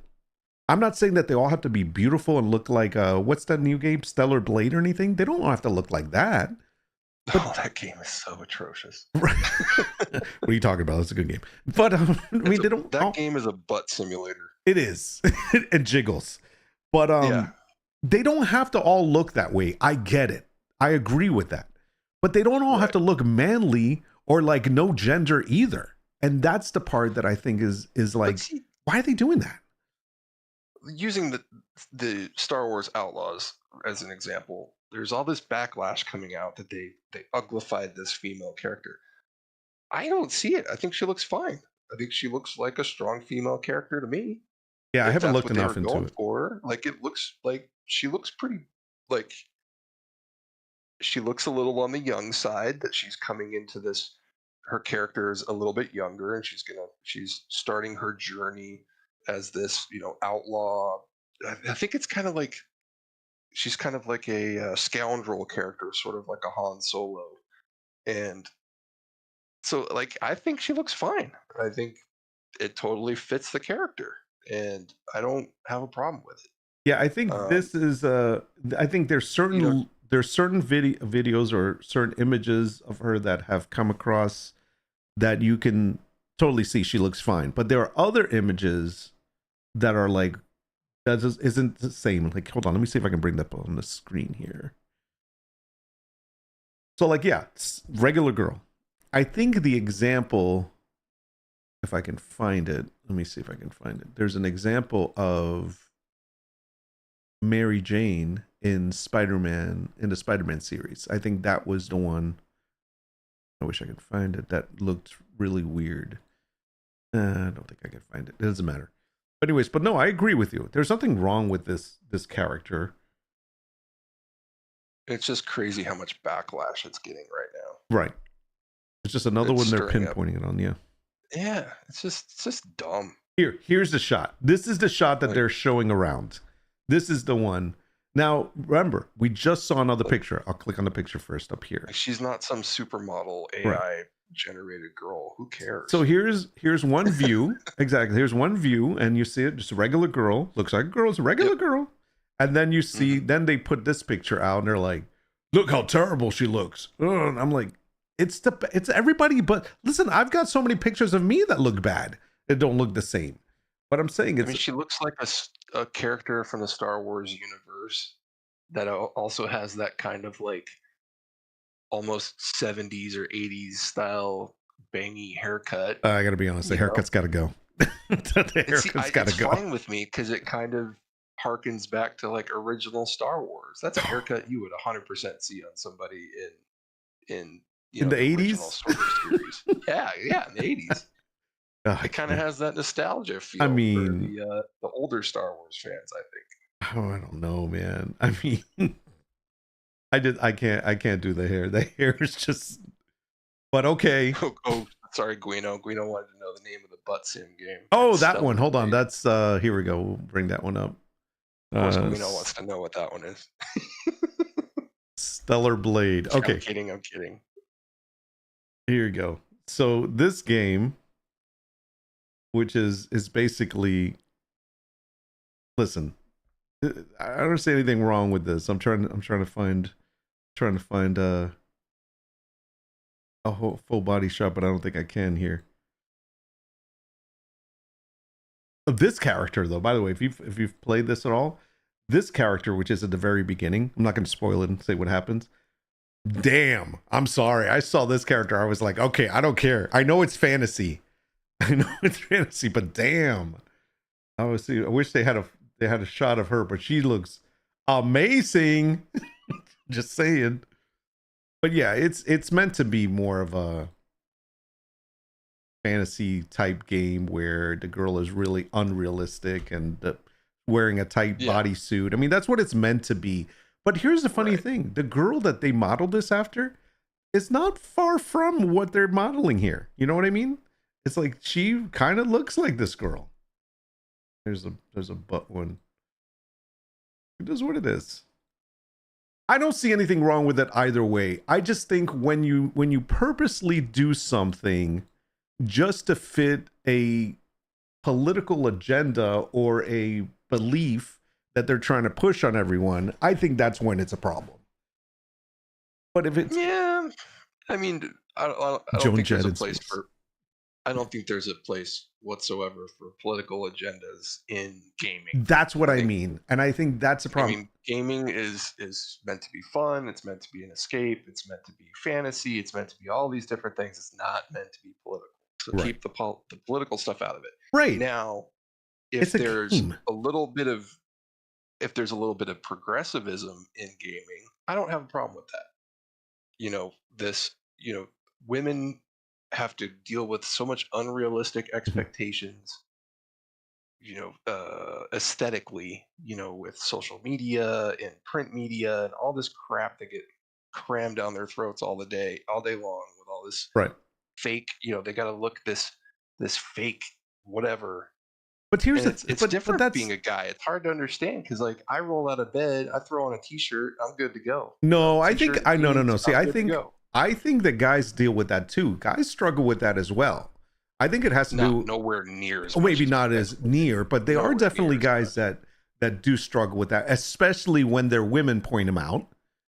Speaker 1: I'm not saying that they all have to be beautiful and look like, what's that new game, Stellar Blade or anything? They don't have to look like that.
Speaker 2: But that game is so atrocious.
Speaker 1: Right. What are you talking about? It's a good game. But
Speaker 2: that game is a butt simulator.
Speaker 1: It is. It jiggles. But they don't have to all look that way. I get it. I agree with that. But they don't all have to look manly or like no gender either. And that's the part that I think is like, why are they doing that?
Speaker 2: Using the Star Wars Outlaws as an example, there's all this backlash coming out that they uglified this female character. I don't see it. I think she looks fine. I think she looks like a strong female character to me.
Speaker 1: Yeah, I haven't looked enough into it.
Speaker 2: Like, it looks like she looks pretty, like, she looks a little on the young side, that she's coming into this. Her character is a little bit younger, and she's starting her journey as this, outlaw. I think it's kind of like, she's kind of like a scoundrel character, sort of like a Han Solo. And so, like, I think she looks fine. I think it totally fits the character, and I don't have a problem with it.
Speaker 1: Yeah, I think this is I think there's certain videos or certain images of her that have come across that you can totally see she looks fine. But there are other images that are like, that just isn't the same. Like, hold on, let me see if I can bring that up on the screen here. So, like, yeah, regular girl. I think the example, if I can find it, let me see if I can find it. There's an example of Mary Jane in Spider-Man, in the Spider-Man series. I think that was the one. I wish I could find it. That looked really weird. I don't think I can find it. It doesn't matter. Anyways, but no, I agree with you. There's nothing wrong with this character.
Speaker 2: It's just crazy how much backlash it's getting right now.
Speaker 1: Right. It's just another one they're pinpointing it on. Yeah.
Speaker 2: Yeah, it's just dumb.
Speaker 1: Here's the shot. This is the shot that they're showing around. This is the one. Now, remember, we just saw another picture. I'll click on the picture first up here.
Speaker 2: She's not some supermodel AI generated girl. Who cares?
Speaker 1: So here's one view. Exactly. Here's one view, and you see it, just a regular girl. Looks like a girl. It's a regular girl. And then you see, then they put this picture out, and they're like, look how terrible she looks. And I'm like, it's everybody. But listen, I've got so many pictures of me that look bad. That don't look the same. But I'm saying it's.
Speaker 2: I mean, she looks like a character from the Star Wars universe that also has that kind of like almost 70s or 80s style bangy haircut.
Speaker 1: I gotta be honest, the haircut's got to go. The haircut's got to go.
Speaker 2: It's fine with me because it kind of harkens back to like original Star Wars. That's a haircut you would 100% see on somebody in
Speaker 1: the 80s.
Speaker 2: Yeah, in the 80s. It kind of has that nostalgia feel.
Speaker 1: I mean,
Speaker 2: for the older Star Wars fans, I think.
Speaker 1: Oh, I don't know, man. I mean, I can't do the hair. The hair is just. But okay.
Speaker 2: Oh, sorry, Guino. Guino wanted to know the name of the butt sim game.
Speaker 1: Oh, that one. Hold on. That's here we go. We'll bring that one up.
Speaker 2: Guino wants to know what that one is.
Speaker 1: Stellar Blade. Okay.
Speaker 2: I'm kidding.
Speaker 1: Here you go. So this game, which is basically, listen, I don't see anything wrong with this. I'm trying to find a whole full body shot, but I don't think I can here. This character, though, by the way, if you've played this at all, this character, which is at the very beginning, I'm not going to spoil it and say what happens. Damn, I'm sorry. I saw this character. I was like, okay, I don't care. I know it's fantasy. But damn, I wish they had a shot of her, but she looks amazing. Just saying. But yeah, it's meant to be more of a fantasy type game where the girl is really unrealistic and wearing a tight bodysuit. I mean, that's what it's meant to be. But here's the funny thing. The girl that they modeled this after is not far from what they're modeling here. You know what I mean? It's like she kind of looks like this girl. There's a butt one. It is what it is. I don't see anything wrong with it either way. I just think when you purposely do something just to fit a political agenda or a belief that they're trying to push on everyone, I think that's when it's a problem. But if it's
Speaker 2: I mean, I don't think there's a place for. I don't think there's a place whatsoever for political agendas in gaming.
Speaker 1: That's what I mean, and I think that's a problem.
Speaker 2: I mean, gaming is meant to be fun. It's meant to be an escape. It's meant to be fantasy. It's meant to be all these different things. It's not meant to be political. So keep the political stuff out of it.
Speaker 1: Right
Speaker 2: now, if there's a little bit of progressivism in gaming, I don't have a problem with that. Women have to deal with so much unrealistic expectations, aesthetically, with social media and print media and all this crap that get crammed down their throats all day long with all this fake, they got to look this fake whatever.
Speaker 1: But here's
Speaker 2: it's different but being a guy. It's hard to understand because like I roll out of bed, I throw on a t-shirt, I'm good to go.
Speaker 1: No, I think no. See, I think that guys deal with that too. Guys struggle with that as well. I think it has to do
Speaker 2: nowhere near as
Speaker 1: maybe not as near, but there are definitely guys that do struggle with that, especially when their women point them out.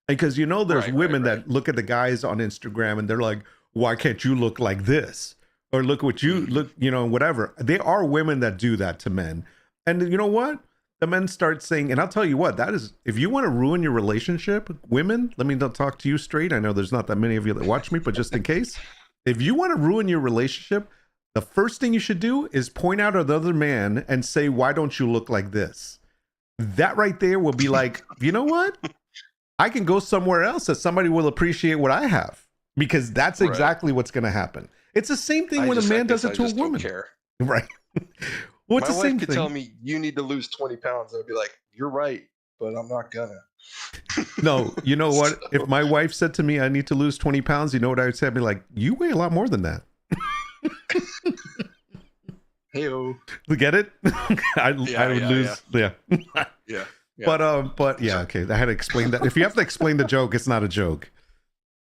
Speaker 1: Because there's women that look at the guys on Instagram and they're like, why can't you look like this? Or look what you look, whatever. There are women that do that to men. And you know what? The men start saying, and I'll tell you what, that is, if you want to ruin your relationship, women, let me talk to you straight. I know there's not that many of you that watch me, but just in case, if you want to ruin your relationship, the first thing you should do is point out at the other man and say, why don't you look like this? That right there will be like, you know what? I can go somewhere else that somebody will appreciate what I have, because that's exactly what's going to happen. It's the same thing when a man does it to a woman.
Speaker 2: Don't care.
Speaker 1: Right. Well, it's
Speaker 2: My
Speaker 1: the
Speaker 2: wife
Speaker 1: same
Speaker 2: could tell
Speaker 1: thing.
Speaker 2: me you need to lose 20 pounds. I'd be like, you're right, but I'm not gonna.
Speaker 1: No, you know what?
Speaker 2: So,
Speaker 1: If my wife said to me, I need to lose 20 pounds, you know what I would say? I'd be like, you weigh a lot more than that.
Speaker 2: hey-o.
Speaker 1: You get it? I would lose. Yeah.
Speaker 2: Yeah.
Speaker 1: But yeah, okay. I had to explain that. If you have to explain the joke, it's not a joke.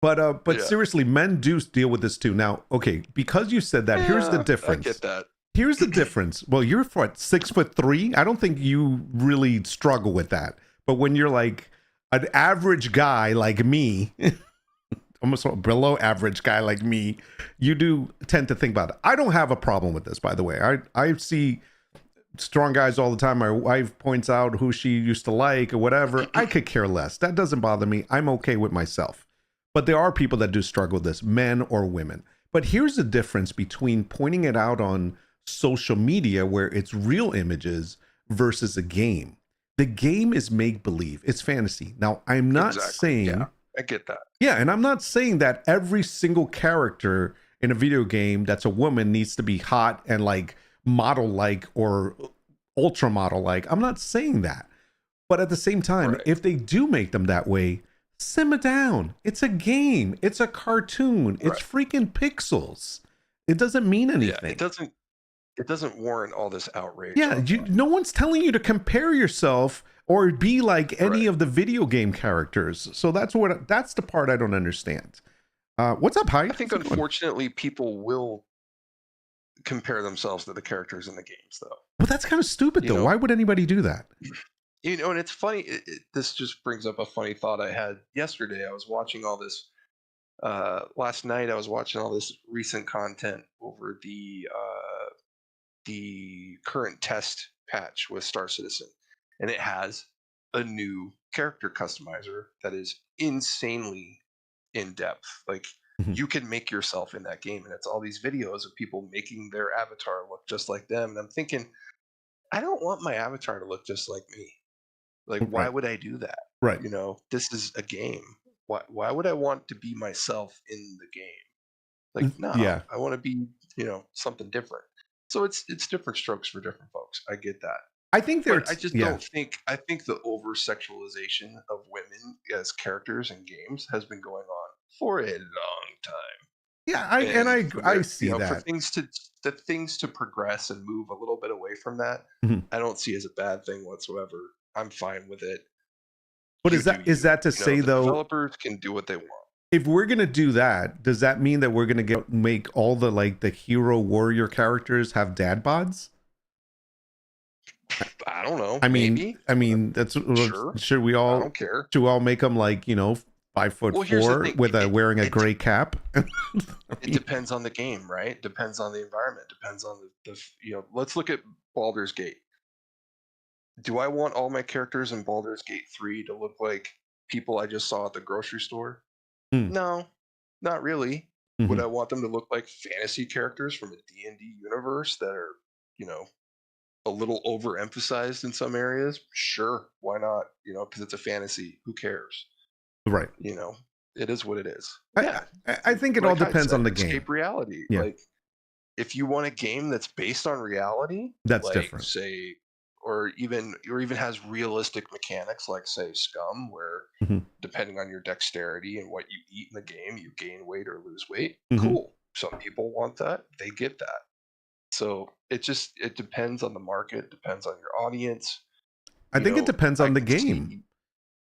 Speaker 1: But
Speaker 2: Yeah.
Speaker 1: seriously, men do deal with this too. Now, okay, because you said that, here's the
Speaker 2: Yeah,
Speaker 1: difference.
Speaker 2: I get that.
Speaker 1: Here's the difference. Well, you're what, 6'3"? I don't think you really struggle with that. But when you're like an average guy like me, almost a below average guy like me, you do tend to think about it. I don't have a problem with this, by the way. I see strong guys all the time. My wife points out who she used to like or whatever. I could care less. That doesn't bother me. I'm okay with myself. But there are people that do struggle with this, men or women. But here's the difference between pointing it out on social media where it's real images versus a game. The game is make-believe. It's fantasy. Now, I'm not saying...
Speaker 2: Yeah, I get that.
Speaker 1: Yeah, and I'm not saying that every single character in a video game that's a woman needs to be hot and like model-like or ultra model-like. I'm not saying that. But at the same time,
Speaker 2: Right.
Speaker 1: if they do make them that way, simmer down. It's a game. It's a cartoon. It's freaking pixels. It doesn't mean anything.
Speaker 2: Yeah, it doesn't warrant all this outrage.
Speaker 1: Yeah, no one's telling you to compare yourself or be like any of the video game characters. So that's the part I don't understand. What's up, Hyde?
Speaker 2: I think unfortunately people will compare themselves to the characters in the games, though.
Speaker 1: Well, that's kind of stupid, though. Why would anybody do that?
Speaker 2: You know, and it's funny. This just brings up a funny thought I had yesterday. I was watching all this. Last night, I was watching all this recent content over the current test patch with Star Citizen, and it has a new character customizer that is insanely in depth. Like you can make yourself in that game, and it's all these videos of people making their avatar look just like them. And I'm thinking, I don't want my avatar to look just like me. Like, why would I do that?
Speaker 1: Right.
Speaker 2: You know, this is a game. Why would I want to be myself in the game? Like, no,
Speaker 1: yeah.
Speaker 2: I want to be, something different. So it's different strokes for different folks. I get that.
Speaker 1: I think
Speaker 2: I just don't think. I think the over sexualization of women as characters in games has been going on for a long time.
Speaker 1: Yeah, I see that.
Speaker 2: For things to progress and move a little bit away from that, I don't see as a bad thing whatsoever. I'm fine with it.
Speaker 1: But is that to say though?
Speaker 2: Developers can do what they want.
Speaker 1: If we're gonna do that, does that mean that we're gonna make all the hero warrior characters have dad bods?
Speaker 2: I don't know.
Speaker 1: I mean,
Speaker 2: maybe.
Speaker 1: That's
Speaker 2: sure.
Speaker 1: Should we all?
Speaker 2: I don't care.
Speaker 1: Should we all make them 5'4" with wearing a gray cap?
Speaker 2: It depends on the game, right? Depends on the environment. Depends on the Let's look at Baldur's Gate. Do I want all my characters in Baldur's Gate 3 to look like people I just saw at the grocery store? No, not really. Would I want them to look like fantasy characters from a D&D universe that are, a little overemphasized in some areas? Sure, why not? Because it's a fantasy. Who cares?
Speaker 1: Right.
Speaker 2: It is what it is.
Speaker 1: I think it all depends on the game.
Speaker 2: Escape reality.
Speaker 1: Yeah.
Speaker 2: Like, if you want a game that's based on reality,
Speaker 1: that's different.
Speaker 2: Say, or even has realistic mechanics, like say SCUM, where depending on your dexterity and what you eat in the game, you gain weight or lose weight. Cool. Some people want that. They get that. So it depends on the market, depends on your audience.
Speaker 1: I think it depends on the game.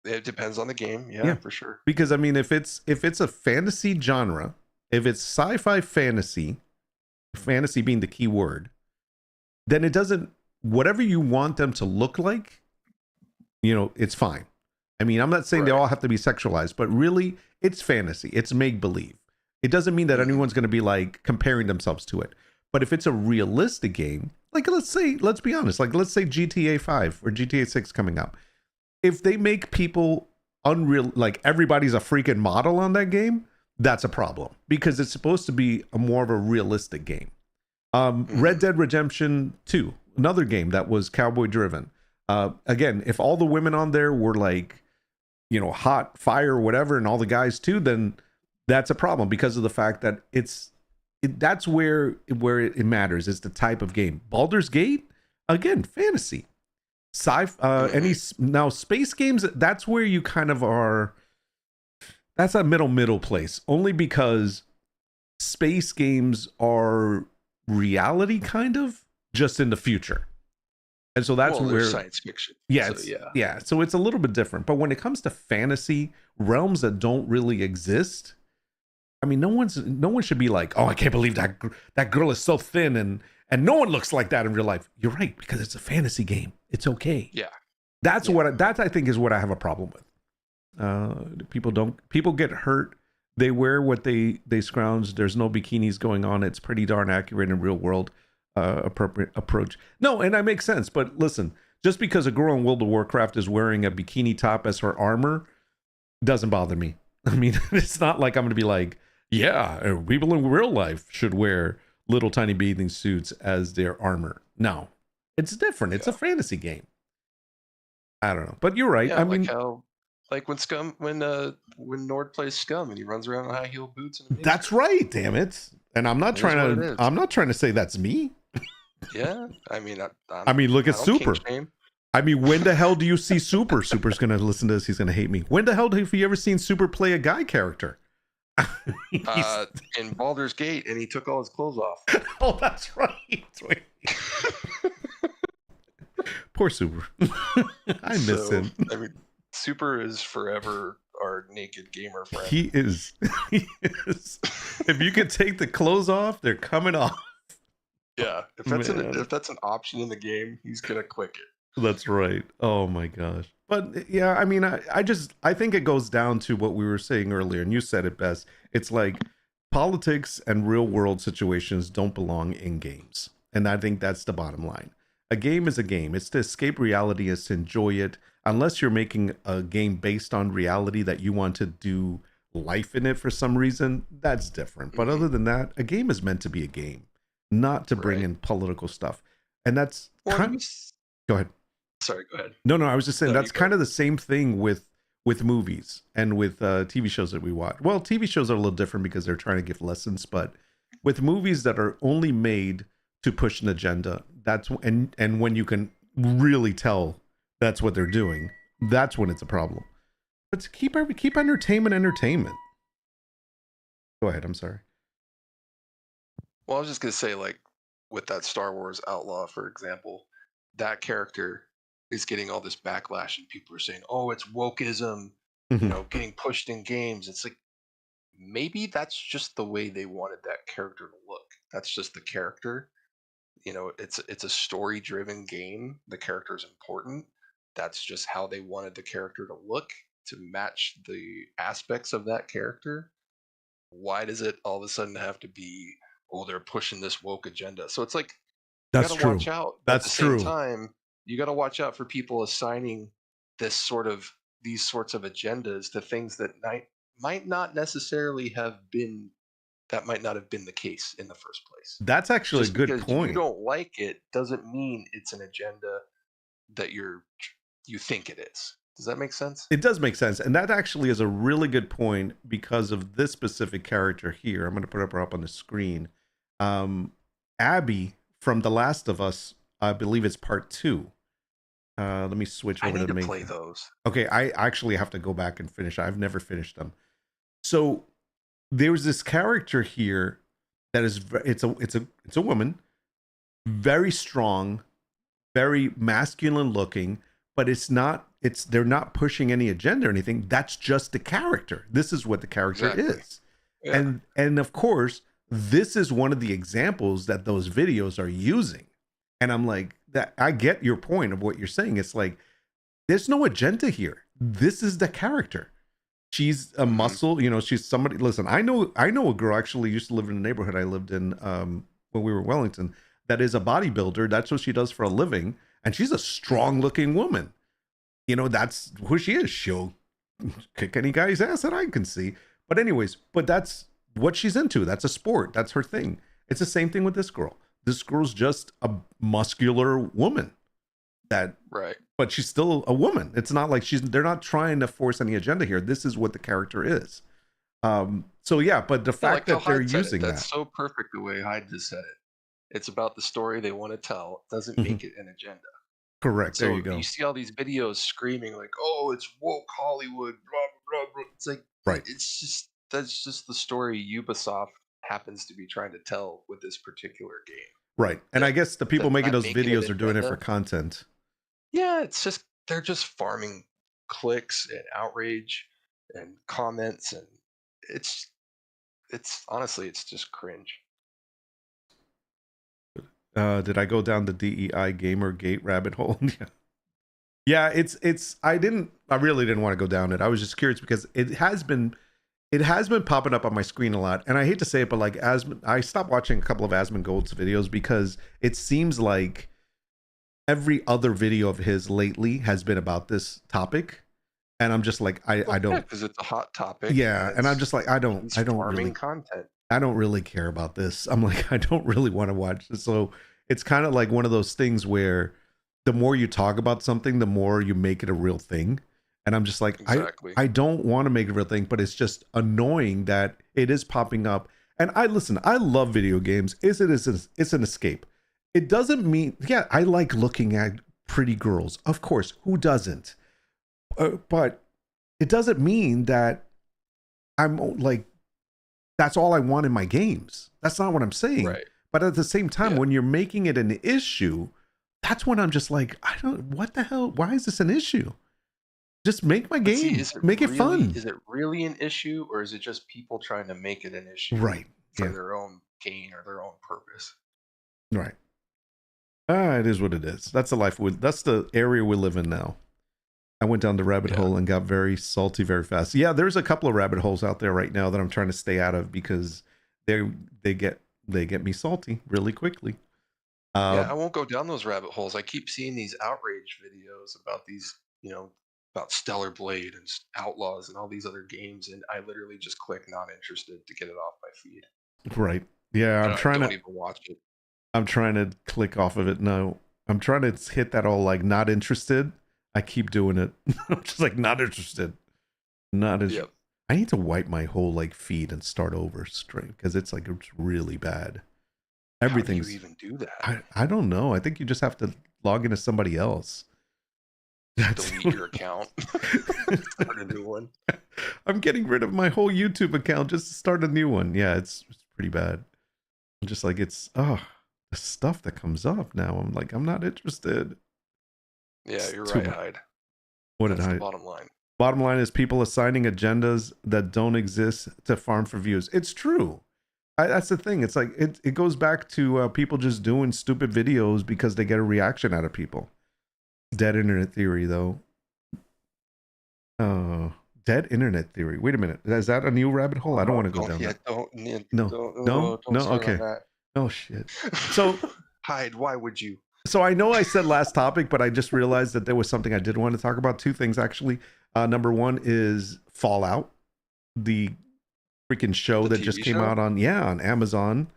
Speaker 2: It depends on the game, yeah, for sure.
Speaker 1: Because if it's a fantasy genre, if it's sci-fi fantasy being the key word, then it doesn't, whatever you want them to look like, it's fine. I mean, I'm not saying they all have to be sexualized, but really it's fantasy. It's make believe. It doesn't mean that anyone's going to be comparing themselves to it. But if it's a realistic game, let's be honest, let's say GTA 5 or GTA 6 coming out. If they make people unreal, everybody's a freaking model on that game, that's a problem because it's supposed to be more of a realistic game. Red Dead Redemption 2, another game that was cowboy driven. Again, if all the women on there were hot fire or whatever, and all the guys too, then that's a problem because of the fact that that's where it matters. It's the type of game. Baldur's Gate, Again, fantasy, now space games. That's where you kind of are. That's a middle place. Only because space games are reality, kind of, just in the future. And so that's
Speaker 2: well,
Speaker 1: where
Speaker 2: there's science fiction.
Speaker 1: yeah,
Speaker 2: So yeah.
Speaker 1: yeah. So it's a little bit different. But when it comes to fantasy realms that don't really exist, I mean, no one should be like, oh, I can't believe that girl is so thin and no one looks like that in real life. You're right, because it's a fantasy game. It's okay.
Speaker 2: Yeah.
Speaker 1: That's that I think is what I have a problem with. People get hurt. They wear what they scrounge. There's no bikinis going on. It's pretty darn accurate in real world appropriate approach. No, and that makes sense. But listen, just because a girl in World of Warcraft is wearing a bikini top as her armor doesn't bother me. I mean, it's not like I'm going to be like, yeah, people in real life should wear little tiny bathing suits as their armor. No, it's different. It's a fantasy game. I don't know, but you're right.
Speaker 2: Yeah,
Speaker 1: I mean,
Speaker 2: like when Nord plays Scum and he runs around in high heel boots and
Speaker 1: that's right. Damn it! And I'm not trying to say that's me.
Speaker 2: Yeah, I mean,
Speaker 1: look at Super. I mean, when the hell do you see Super? Super's gonna listen to this. He's gonna hate me. When the hell have you ever seen Super play a guy character?
Speaker 2: In Baldur's Gate, and he took all his clothes off.
Speaker 1: Oh, that's right. Poor Super. I miss him.
Speaker 2: I mean, Super is forever our naked gamer friend.
Speaker 1: He is. He is. If you could take the clothes off, they're coming off.
Speaker 2: Yeah, if that's an option in the game, he's gonna click it.
Speaker 1: That's right. Oh my gosh. But yeah, I mean, I think it goes down to what we were saying earlier, and you said it best. It's like politics and real world situations don't belong in games. And I think that's the bottom line. A game is a game. It's to escape reality, it's to enjoy it. Unless you're making a game based on reality that you want to do life in it for some reason, that's different. But other than that, a game is meant to be a game, not to bring in political stuff. And that's go ahead.
Speaker 2: Sorry, go ahead.
Speaker 1: No, I was just saying that's kind of the same thing with movies and with TV shows that we watch. Well, TV shows are a little different because they're trying to give lessons, but with movies that are only made to push an agenda, that's and when you can really tell that's what they're doing, that's when it's a problem. But to keep entertainment. Go ahead. I'm sorry.
Speaker 2: Well, I was just gonna say, like, with that Star Wars Outlaw, for example, that character is getting all this backlash, and people are saying, "Oh, it's wokeism," getting pushed in games. It's like, maybe that's just the way they wanted that character to look. That's just the character. It's a story-driven game. The character is important. That's just how they wanted the character to look to match the aspects of that character. Why does it all of a sudden have to be, oh, they're pushing this woke agenda? So it's like, you got to watch out. At the same time, you got to watch out for people assigning these sorts of agendas to things that might not necessarily have been. That might not have been the case in the first place.
Speaker 1: That's actually
Speaker 2: Just
Speaker 1: a good
Speaker 2: because
Speaker 1: point.
Speaker 2: You don't like it doesn't mean it's an agenda that you think it is. Does that make sense?
Speaker 1: It does make sense. And that actually is a really good point because of this specific character here. I'm going to put her up on the screen. Abby from The Last of Us, I believe it's part 2. Let me switch over
Speaker 2: to play those.
Speaker 1: Okay, I actually have to go back and finish. I've never finished them. So there's this character here that is it's a woman, very strong, very masculine looking, but they're not pushing any agenda or anything. That's just the character. This is what the character is. Yeah. And of course, this is one of the examples that those videos are using. And I'm like, that I get your point of what you're saying. It's like, there's no agenda here. This is the character. She's a muscle, she's somebody. Listen, I know a girl actually used to live in a neighborhood I lived in when we were in Wellington that is a bodybuilder. That's what she does for a living. And she's a strong looking woman. That's who she is. She'll kick any guy's ass that I can see. But anyways, that's what she's into. That's a sport. That's her thing. It's the same thing with this girl. This girl's just a muscular woman. But she's still a woman. It's not like they're not trying to force any agenda here. This is what the character is. So yeah, but the fact that they're using
Speaker 2: that's so perfect the way Hyde just said it. It's about the story they want to tell. It doesn't
Speaker 1: Mhm.
Speaker 2: make it an agenda.
Speaker 1: Correct. There you
Speaker 2: So you
Speaker 1: go.
Speaker 2: see all these videos screaming like, "Oh, it's woke Hollywood," blah blah blah. Blah. It's like
Speaker 1: Right.
Speaker 2: it's just that's just the story Ubisoft happens to be trying to tell with this particular game.
Speaker 1: Right. And I
Speaker 2: That
Speaker 1: guess the people
Speaker 2: that's
Speaker 1: making
Speaker 2: not
Speaker 1: those
Speaker 2: making an
Speaker 1: videos are doing it for
Speaker 2: agenda.
Speaker 1: content.
Speaker 2: Yeah, it's just they're just farming clicks and outrage and comments, and it's it's honestly it's just cringe.
Speaker 1: Did I go down the DEI gamer gate rabbit hole? Yeah. Yeah, I really didn't want to go down it. I was just curious because it has been popping up on my screen a lot. And I hate to say it, but like I stopped watching a couple of Asmongold's videos because it seems like every other video of his lately has been about this topic. And I'm just like, I
Speaker 2: Well, yeah,
Speaker 1: don't,
Speaker 2: because it's a hot topic and
Speaker 1: yeah. And I'm
Speaker 2: it's
Speaker 1: just like, I don't,
Speaker 2: he's
Speaker 1: I don't
Speaker 2: farming
Speaker 1: really
Speaker 2: content.
Speaker 1: I don't really care about this. I'm like, I don't really want to watch this. So it's kind of like one of those things where the more you talk about something, the more you make it a real thing. And I'm just like,
Speaker 2: Exactly.
Speaker 1: I don't want to make it a real thing, but it's just annoying that it is popping up. And I love video games. It's an escape. It doesn't mean, yeah, I like looking at pretty girls. Of course, who doesn't? But it doesn't mean that I'm like that's all I want in my games. That's not what I'm saying.
Speaker 2: Right.
Speaker 1: But at the same time,
Speaker 2: Yeah.
Speaker 1: when you're making it an issue, that's when I'm just like, I don't, what the hell? Why is this an issue? Just make my
Speaker 2: But see,
Speaker 1: game, make it fun.
Speaker 2: is it really an issue, or is it just people trying to make it an issue
Speaker 1: Right.
Speaker 2: for
Speaker 1: Yeah.
Speaker 2: their own gain or their own purpose?
Speaker 1: Right. It is what it is. That's that's the area we live in now. I went down the rabbit
Speaker 2: Yeah.
Speaker 1: hole and got very salty very fast. Yeah, there's a couple of rabbit holes out there right now that I'm trying to stay out of because they they get they get me salty really quickly. Uh,
Speaker 2: Yeah, I won't go down those rabbit holes. I keep seeing these outrage videos about these, about Stellar Blade and Outlaws and all these other games, and I literally just click not interested to get it off my feed.
Speaker 1: right. Yeah,
Speaker 2: I don't even watch it.
Speaker 1: I'm trying to click off of it. No, I'm trying to hit that all like not interested. I keep doing it. I'm just like not interested. Not as
Speaker 2: Yep.
Speaker 1: I need to wipe my whole like feed and start over straight because it's really bad.
Speaker 2: How do you
Speaker 1: Everything's
Speaker 2: even do that?
Speaker 1: I don't know. I think you just have to log into somebody else. That's
Speaker 2: Delete your account, start a new one.
Speaker 1: I'm getting rid of my whole YouTube account just to start a new one. Yeah, it's pretty bad. I'm just like the stuff that comes up now. I'm like I'm not interested.
Speaker 2: Yeah,
Speaker 1: It's
Speaker 2: you're
Speaker 1: too
Speaker 2: right,
Speaker 1: much.
Speaker 2: Hyde.
Speaker 1: What did
Speaker 2: That's the
Speaker 1: I?
Speaker 2: bottom line.
Speaker 1: Bottom line is people assigning agendas that don't exist to farm for views. It's true. That's the thing. It's like it goes back to people just doing stupid videos because they get a reaction out of people. Dead internet theory, though. Dead internet theory. Wait a minute. Is that a new rabbit hole? I don't want to go down
Speaker 2: Yeah,
Speaker 1: that.
Speaker 2: don't.
Speaker 1: No, no,
Speaker 2: Don't
Speaker 1: no.
Speaker 2: start
Speaker 1: Okay.
Speaker 2: on that.
Speaker 1: Oh shit. So
Speaker 2: Hyde, why would you?
Speaker 1: So I know I said last topic, but I just realized that there was something I did want to talk about. Two things actually. Number one is Fallout, the freaking show
Speaker 2: The
Speaker 1: that
Speaker 2: TV
Speaker 1: just came
Speaker 2: show?
Speaker 1: out on Amazon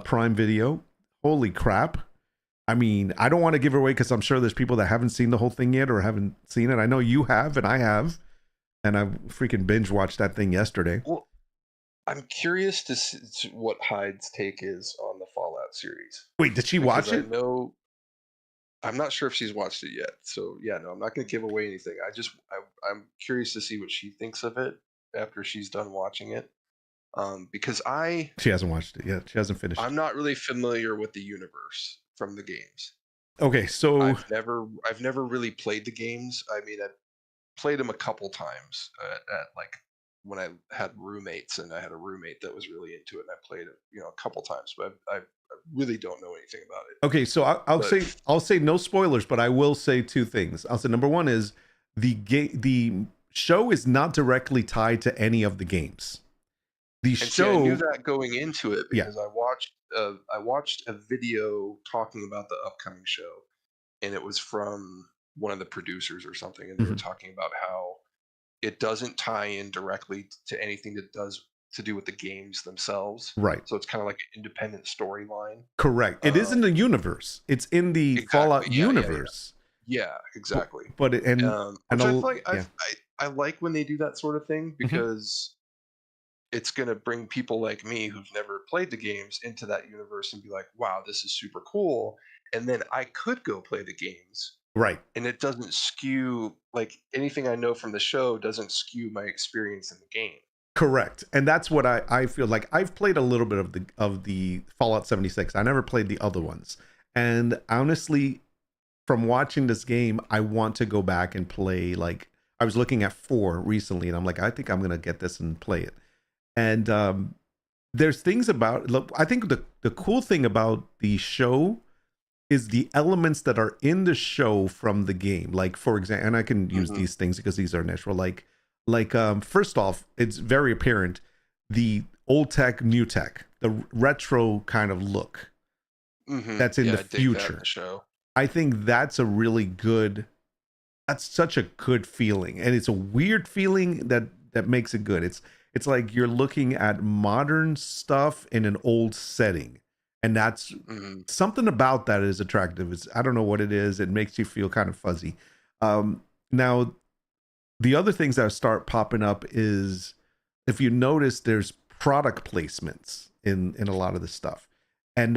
Speaker 1: Prime Video. Holy crap! I mean, I don't want to give it away because I'm sure there's people that haven't seen the whole thing yet or haven't seen it. I know you have, and I have, and I freaking binge watched that thing yesterday.
Speaker 2: Well, I'm curious to see what Hyde's take is on the Fallout series.
Speaker 1: Wait, did she
Speaker 2: Because
Speaker 1: watch it?
Speaker 2: I'm not sure if she's watched it yet. So yeah, no, I'm not going to give away anything. I'm curious to see what she thinks of it after she's done watching it. Because
Speaker 1: She hasn't watched it yet. She hasn't finished.
Speaker 2: I'm not really familiar with the universe from the games.
Speaker 1: Okay, so
Speaker 2: I've never really played the games. I mean, I've played them a couple times at like when I had roommates, and I had a roommate that was really into it, and I played it, a couple times. But I really don't know anything about it.
Speaker 1: okay, so I'll say no spoilers, but I will say two things. I'll say number one is the show is not directly tied to any of the games. The
Speaker 2: And
Speaker 1: show,
Speaker 2: see, I knew that going into it
Speaker 1: Yeah.
Speaker 2: because I watched a video talking about the upcoming show, and it was from one of the producers or something, and they were
Speaker 1: Mhm.
Speaker 2: talking about how it doesn't tie in directly to anything that does to do with the games themselves.
Speaker 1: right?
Speaker 2: So it's kind of like an independent storyline.
Speaker 1: Correct. It is in the universe. It's in the
Speaker 2: Exactly.
Speaker 1: Fallout
Speaker 2: Yeah,
Speaker 1: universe.
Speaker 2: yeah, exactly.
Speaker 1: But it, and
Speaker 2: Which I
Speaker 1: a-
Speaker 2: like.
Speaker 1: yeah.
Speaker 2: I like when they do that sort of thing because it's going to bring people like me who've never played the games into that universe and be like, wow, this is super cool. And then I could go play the games,
Speaker 1: Right.
Speaker 2: and it doesn't skew, like anything I know from the show doesn't skew my experience in the game.
Speaker 1: Correct. And that's what I feel like. I've played a little bit of the Fallout 76. I never played the other ones. And honestly, from watching this game, I want to go back and play. Like, I was looking at 4 recently, and I'm like, I think I'm gonna get this and play it. And there's things about, look, I think the cool thing about the show is the elements that are in the show from the game. Like, for example, and I can use these things because these are natural. Like first off, it's very apparent the old tech, new tech, the retro kind of look that's in the future.
Speaker 2: Show.
Speaker 1: I think that's a really good, that's such a good feeling, and it's a weird feeling that makes it good. It's like you're looking at modern stuff in an old setting, and that's something about that is attractive. It's, I don't know what it is. It makes you feel kind of fuzzy. Now, the other things that start popping up is, if you notice, there's product placements in a lot of the stuff, and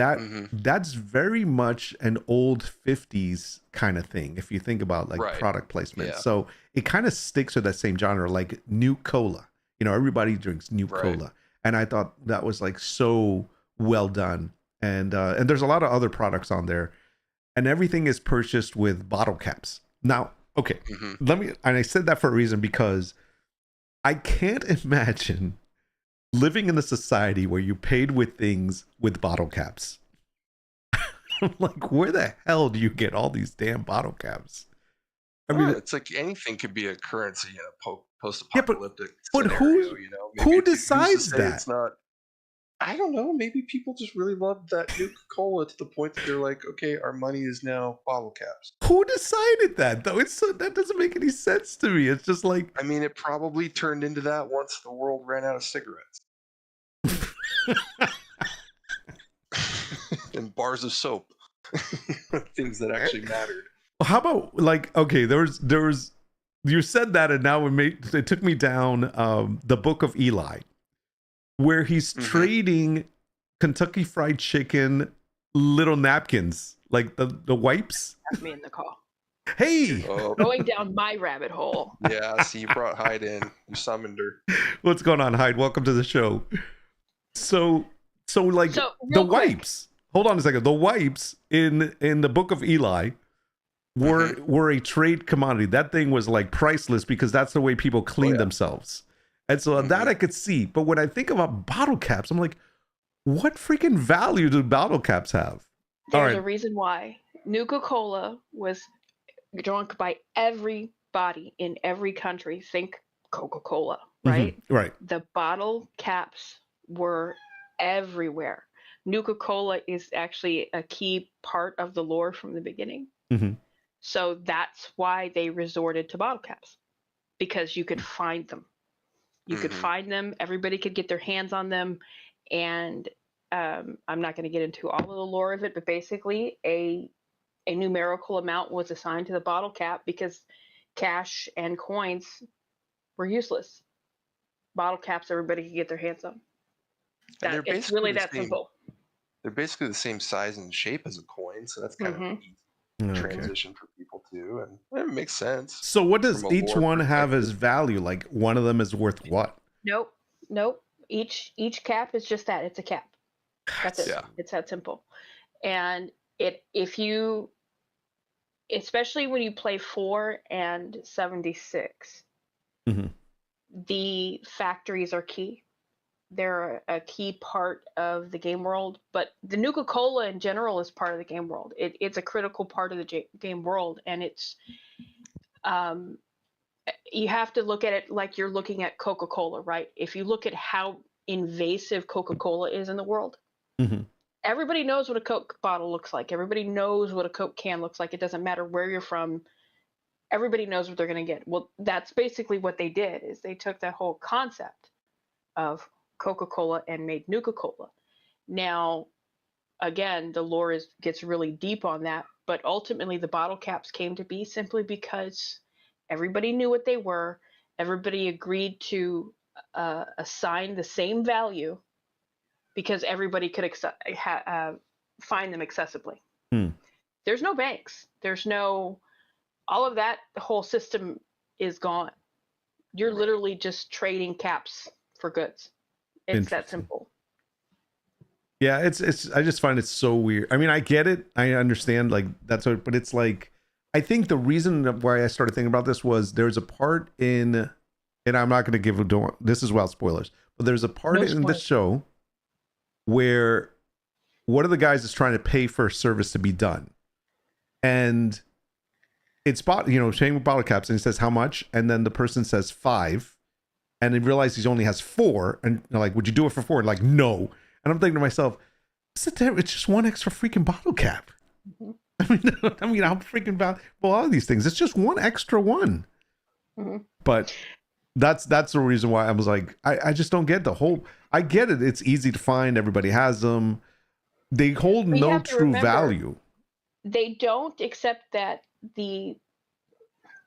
Speaker 1: that's very much an old 50s kind of thing if you think about like product placement. So it kind of sticks with that same genre, like new cola. You know, everybody drinks new cola, and I thought that was like so well done. And there's a lot of other products on there, and everything is purchased with bottle caps. Now, okay, and I said that for a reason, because I can't imagine living in a society where you paid with things with bottle caps. I'm like, where the hell do you get all these damn bottle caps? I mean,
Speaker 2: it's like anything could be a currency in a post-apocalyptic
Speaker 1: but
Speaker 2: scenario. You know,
Speaker 1: who decides that?
Speaker 2: It's not. I don't know. Maybe people just really love that Nuka Cola to the point that they're like, okay, our money is now bottle caps.
Speaker 1: Who decided that though? It's so, that doesn't make any sense to me. It's just like,
Speaker 2: I mean, it probably turned into that once the world ran out of cigarettes and bars of soap, things that actually mattered.
Speaker 1: How about, like, okay, there was you said that, and now it took me down the Book of Eli, where he's trading Kentucky Fried Chicken little napkins, like the wipes.
Speaker 3: That's me in the call.
Speaker 1: Hey,
Speaker 3: going down my rabbit hole.
Speaker 2: Yeah, see, you brought Hyde in. You summoned her.
Speaker 1: What's going on, Hyde? Welcome to the show. So the wipes. Hold on a second. The wipes in the Book of Eli were a trade commodity. That thing was like priceless because that's the way people clean themselves. And so that I could see. But when I think about bottle caps, I'm like, what freaking value do bottle caps have?
Speaker 3: There's a reason why. Nuka Cola was drunk by everybody in every country. Think Coca-Cola, right?
Speaker 1: Right.
Speaker 3: The bottle caps were everywhere. Nuka Cola is actually a key part of the lore from the beginning. So that's why they resorted to bottle caps, because you could find them. You could find them. Everybody could get their hands on them. And I'm not going to get into all of the lore of it, but basically a numerical amount was assigned to the bottle cap because cash and coins were useless. Bottle caps, everybody could get their hands on. It's really that simple.
Speaker 2: They're basically the same size and shape as a coin, so that's kind of an easy transition for people too, and it makes sense.
Speaker 1: So what does each one have as value? Like, one of them is worth what?
Speaker 3: Nope. Each cap is just that. It's a cap. That's it. It's that simple. And especially when you play 4 and 76, the factories are key. They're a key part of the game world, but the Nuka Cola in general is part of the game world. It's a critical part of the game world, and it's you have to look at it like you're looking at Coca-Cola, right? If you look at how invasive Coca-Cola is in the world, everybody knows what a Coke bottle looks like. Everybody knows what a Coke can looks like. It doesn't matter where you're from. Everybody knows what they're going to get. Well, that's basically what they did, is they took that whole concept of Coca-Cola and made Nuka Cola. Now, again, the lore gets really deep on that, but ultimately the bottle caps came to be simply because everybody knew what they were. Everybody agreed to assign the same value because everybody could find them accessibly. There's no banks. There's no, all of that, the whole system is gone. You're literally just trading caps for goods. It's that simple.
Speaker 1: Yeah, it's I just find it so weird. I mean, I get it. I understand, like, that's what, but it's like, I think the reason why I started thinking about this was there's a part in, and I'm not going to give this is without spoilers, but there's a part in this show where one of the guys is trying to pay for a service to be done, and it's saying bottle caps, and he says how much, and then the person says 5, and he realizes he only has 4, and they're like, would you do it for 4? And like, no. And I'm thinking to myself, it's just one extra freaking bottle cap. I mean, I'm freaking about all of these things. It's just one extra one. But that's the reason why I was like, I just don't get the whole. I get it. It's easy to find. Everybody has them. They hold no true value.
Speaker 3: They don't, except that the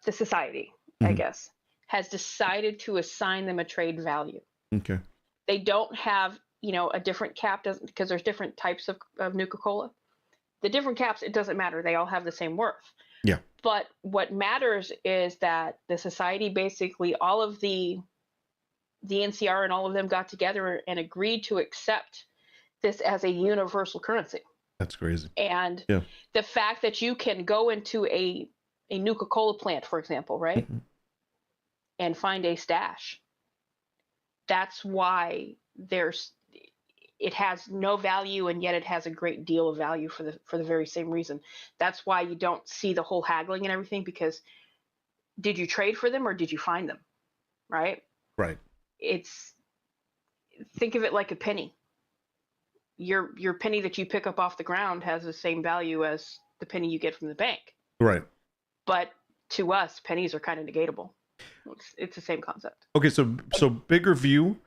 Speaker 3: society, I guess, has decided to assign them a trade value.
Speaker 1: Okay.
Speaker 3: They don't have, a different cap, doesn't, because there's different types of Nuka-Cola. The different caps, it doesn't matter. They all have the same worth.
Speaker 1: Yeah.
Speaker 3: But what matters is that the society, basically all of the NCR and all of them got together and agreed to accept this as a universal currency.
Speaker 1: That's crazy.
Speaker 3: And the fact that you can go into a Nuka-Cola plant, for example, right? And find a stash. That's why it has no value, and yet it has a great deal of value for the very same reason. That's why you don't see the whole haggling and everything, because did you trade for them or did you find them? Right?
Speaker 1: Right.
Speaker 3: Think of it like a penny. Your penny that you pick up off the ground has the same value as the penny you get from the bank.
Speaker 1: Right.
Speaker 3: But to us, pennies are kind of negatable. It's the same concept.
Speaker 1: Okay, so bigger view.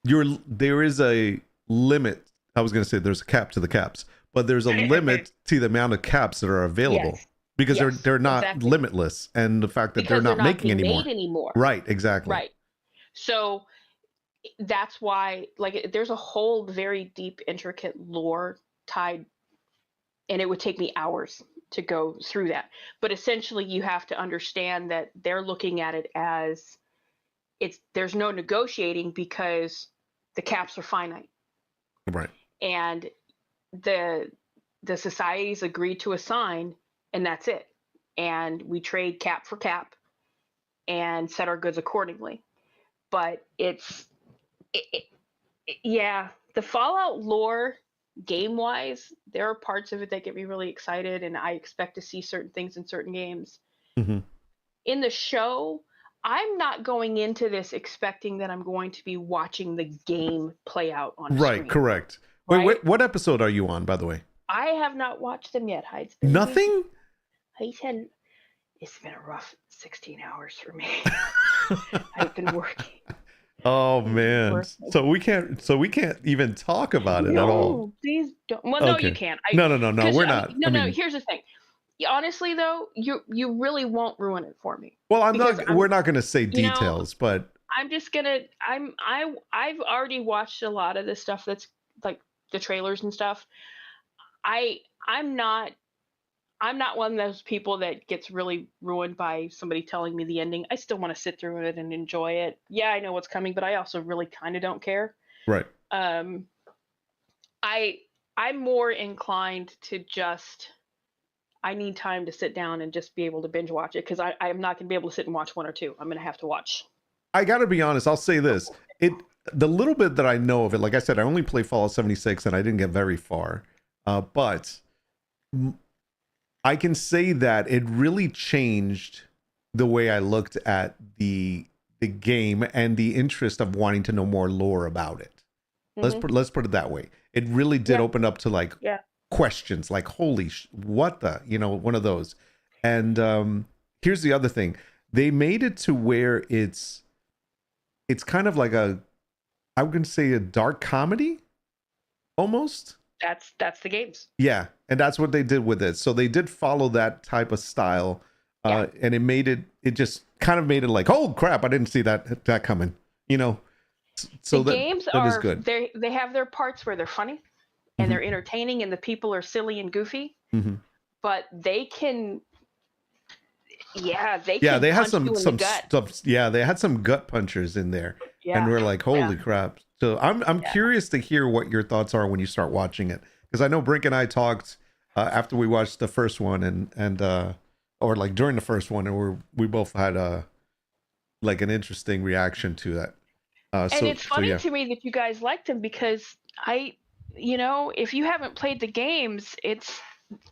Speaker 1: There is a limit. I was going to say there's a cap to the caps, but there's a limit to the amount of caps that are available, because they're not limitless, and the fact that they're not making anymore. Right, exactly.
Speaker 3: Right. So that's why, like, there's a whole very deep, intricate lore tied, and it would take me hours to go through that. But essentially, you have to understand that they're looking at it as there's no negotiating, because the caps are finite.
Speaker 1: Right.
Speaker 3: And the societies agreed to assign, and that's it. And we trade cap for cap and set our goods accordingly. But the Fallout lore, game-wise, there are parts of it that get me really excited, and I expect to see certain things in certain games. In the show, I'm not going into this expecting that I'm going to be watching the game play out on screen.
Speaker 1: Right, correct. Right? Wait, what episode are you on, by the way?
Speaker 3: I have not watched them yet, Hyde.
Speaker 1: Nothing?
Speaker 3: It's been a rough 16 hours for me. I've been working.
Speaker 1: Oh man. So we can't even talk about it at all.
Speaker 3: Please don't. Well, no, you can't.
Speaker 1: No, we're not.
Speaker 3: No, here's the thing. Honestly, though, you really won't ruin it for me.
Speaker 1: Well, we're not going to say details, but
Speaker 3: I'm just gonna. I've already watched a lot of the stuff that's like the trailers and stuff. I'm not one of those people that gets really ruined by somebody telling me the ending. I still want to sit through it and enjoy it. Yeah, I know what's coming, but I also really kind of don't care.
Speaker 1: Right.
Speaker 3: I'm more inclined to just. I need time to sit down and just be able to binge watch it, because I'm not going to be able to sit and watch 1 or 2. I'm going to have to watch. I
Speaker 1: got to be honest. I'll say this. The little bit that I know of it, like I said, I only play Fallout 76 and I didn't get very far. But I can say that it really changed the way I looked at the game and the interest of wanting to know more lore about it. Let's put it that way. It really did open up to questions like, holy what the, one of those. And here's the other thing. They made it to where it's kind of like I would say a dark comedy almost.
Speaker 3: That's the games.
Speaker 1: Yeah, and that's what they did with it. So they did follow that type of style, and it just kind of made it like, oh crap, I didn't see that coming. you know, so
Speaker 3: the games
Speaker 1: that
Speaker 3: are
Speaker 1: is good.
Speaker 3: They have their parts where they're funny and they're entertaining and the people are silly and goofy, but they can they
Speaker 1: had
Speaker 3: punch you in the gut.
Speaker 1: stuff. Yeah, they had some gut punchers in there, and we're like, holy crap. So I'm curious to hear what your thoughts are when you start watching it, because I know Brink and I talked after we watched the first one, and or like during the first one, and we both had like an interesting reaction to that.
Speaker 3: And it's funny to me that you guys liked them, because if you haven't played the games,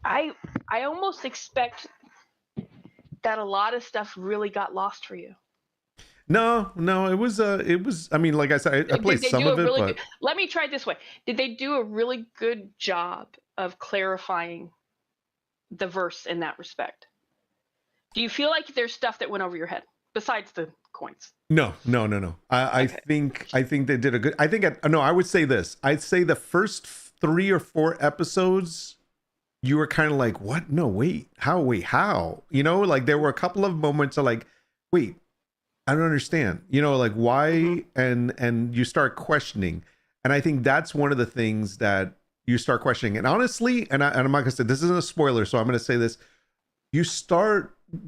Speaker 3: I almost expect that a lot of stuff really got lost for you.
Speaker 1: No, it was I mean, like I said, I played some of it, but
Speaker 3: let me try it this way. Did they do a really good job of clarifying the verse in that respect? Do you feel like there's stuff that went over your head besides the coins?
Speaker 1: No. I think they did a good. I would say this. I'd say the first 3 or 4 episodes, you were kind of like, what? No, wait, how? Like there were a couple of moments of like, wait, I don't understand. Like why? And you start questioning. And I think that's one of the things that you start questioning. And honestly, and I'm not gonna say this isn't a spoiler, so I'm gonna say this.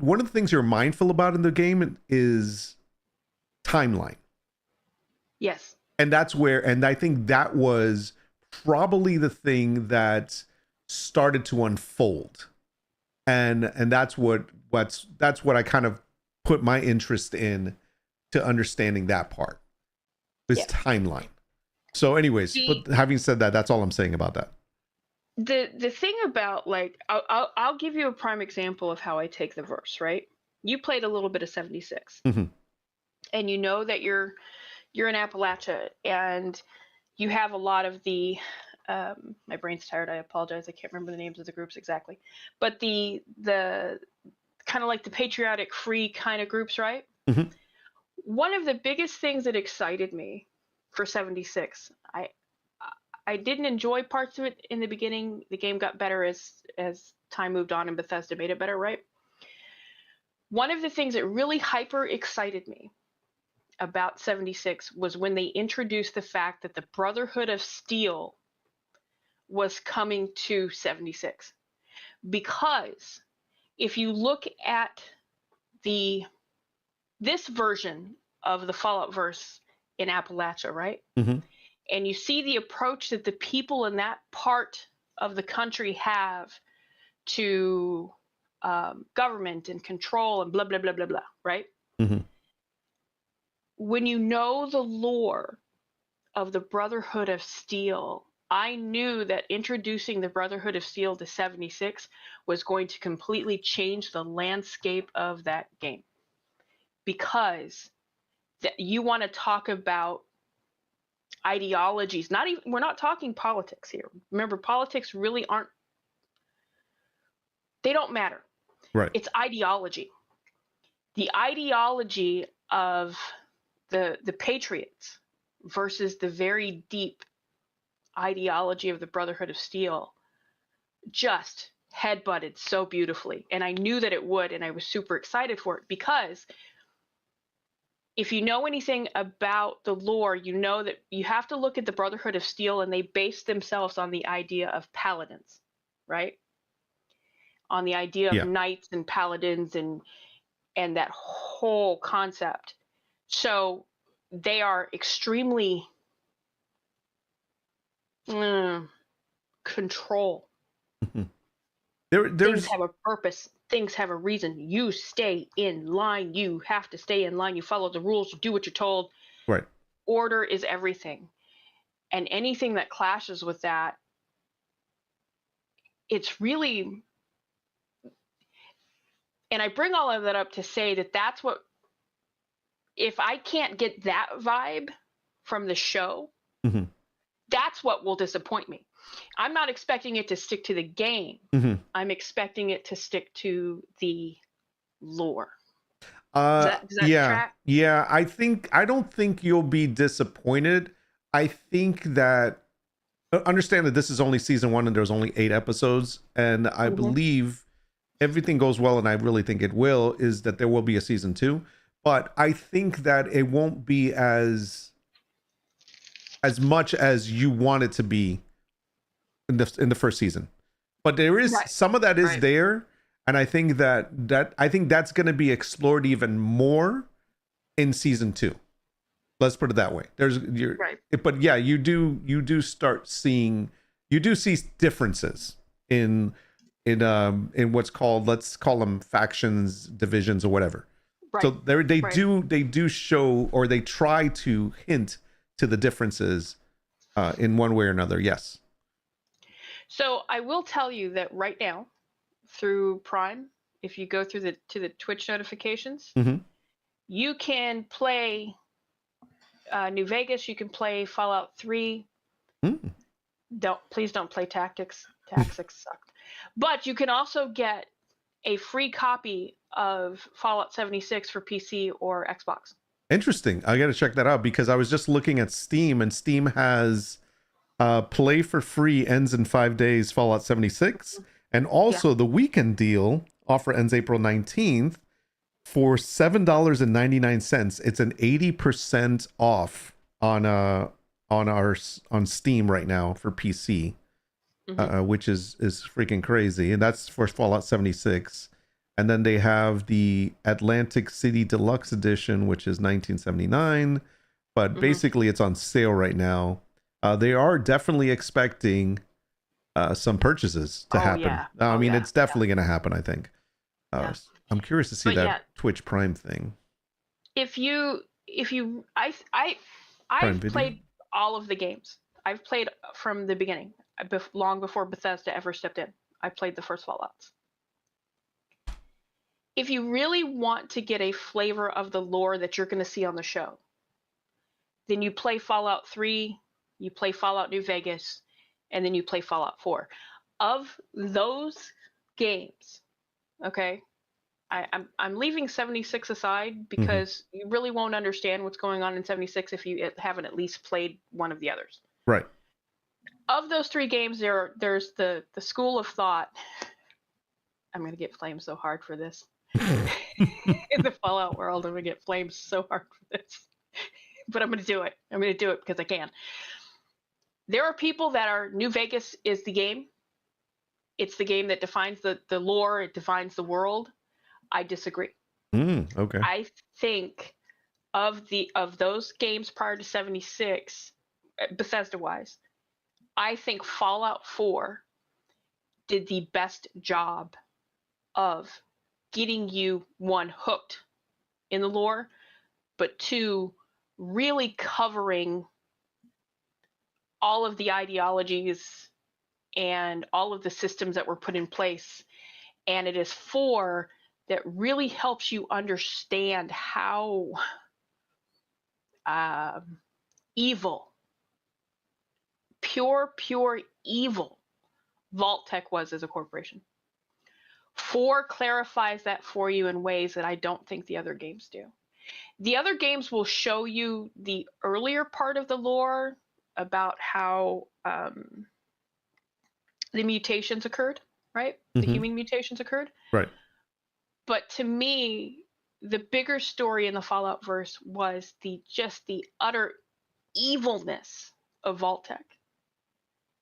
Speaker 1: One of the things you're mindful about in the game is timeline.
Speaker 3: Yes.
Speaker 1: And I think that was probably the thing that started to unfold. And that's what I kind of put my interest in, to understanding that part, is timeline. So anyways, but having said that, that's all I'm saying about that.
Speaker 3: The thing about, like, I'll give you a prime example of how I take the verse, right? You played a little bit of 76, and you know that you're in Appalachia, and you have a lot of the my brain's tired, I apologize, I can't remember the names of the groups exactly, but the kind of like the patriotic free kind of groups, right? One of the biggest things that excited me for 76, I didn't enjoy parts of it in the beginning. The game got better as time moved on, and Bethesda made it better, right? One of the things that really hyper excited me about 76 was when they introduced the fact that the Brotherhood of Steel was coming to 76. Because if you look at this version of the Fallout verse in Appalachia, right? And you see the approach that the people in that part of the country have to government and control and blah, blah, blah, blah, blah, right? When you know the lore of the Brotherhood of Steel, I knew that introducing the Brotherhood of Steel to 76 was going to completely change the landscape of that game. Because you want to talk about ideologies, we're not talking politics here. Remember, politics really they don't matter.
Speaker 1: Right.
Speaker 3: It's ideology. The ideology of the Patriots versus the very deep ideology of the Brotherhood of Steel just headbutted so beautifully. And I knew that it would, and I was super excited for it, because if you know anything about the lore, you know that you have to look at the Brotherhood of Steel, and they base themselves on the idea of paladins, right? On the idea of knights and paladins and that whole concept. So they are extremely control. Things have a purpose. Things have a reason. You stay in line. You have to stay in line. You follow the rules. You do what you're told.
Speaker 1: Right.
Speaker 3: Order is everything. And anything that clashes with that, it's really... And I bring all of that up to say that that's what... If I can't get that vibe from the show, that's what will disappoint me. I'm not expecting it to stick to the game. I'm expecting it to stick to the lore. Does that track?
Speaker 1: Yeah. I don't think you'll be disappointed. I think that, understand that this is only season 1 and there's only 8 episodes. And I believe everything goes well, and I really think it will, is that there will be a season 2. but I think that it won't be as much as you want it to be in the first season. But there is some of that is there, and I think that's going to be explored even more in season 2. Let's put it that way. But yeah, you do see differences in what's called, let's call them factions, divisions, or whatever. Right. So they do show, or they try to hint to the differences in one way or another. Yes.
Speaker 3: So I will tell you that right now, through Prime, if you go through to the Twitch notifications, you can play New Vegas. You can play Fallout 3. Please don't play Tactics. Tactics sucked. But you can also get a free copy of Fallout 76 for PC or Xbox.
Speaker 1: Interesting. I got to check that out, because I was just looking at Steam, and Steam has play for free ends in 5 days Fallout 76, and also the weekend deal offer ends April 19th for $7.99. It's an 80% off on Steam right now for PC, which is freaking crazy, and that's for Fallout 76. And then they have the Atlantic City Deluxe Edition, which is $19.79, but basically it's on sale right now. They are definitely expecting some purchases to happen. It's definitely going to happen, I think. I'm curious to see Twitch Prime thing. I've
Speaker 3: played all of the games. I've played from the beginning, long before Bethesda ever stepped in. I played the first Fallouts. If you really want to get a flavor of the lore that you're going to see on the show, then you play Fallout 3, you play Fallout New Vegas, and then you play Fallout 4. Of those games, okay, I'm leaving 76 aside, because you really won't understand what's going on in 76 if you haven't at least played one of the others.
Speaker 1: Right.
Speaker 3: Of those 3 games, there's the school of thought. I'm going to get flamed so hard for this. In the Fallout world, I'm going to get flamed so hard for this. But I'm going to do it. I'm going to do it because I can. There are people that are New Vegas is the game. It's the game that defines the lore. It defines the world. I disagree.
Speaker 1: Okay.
Speaker 3: I think of those games prior to 76, Bethesda-wise, I think Fallout 4 did the best job of getting you, 1, hooked in the lore, but 2, really covering all of the ideologies and all of the systems that were put in place. And it is 4 that really helps you understand how evil, pure evil Vault-Tec was as a corporation. 4 clarifies that for you in ways that I don't think the other games do. The other games will show you the earlier part of the lore about how the mutations occurred, right? The human mutations occurred.
Speaker 1: Right.
Speaker 3: But to me, the bigger story in the Fallout verse was the utter evilness of Vault-Tec.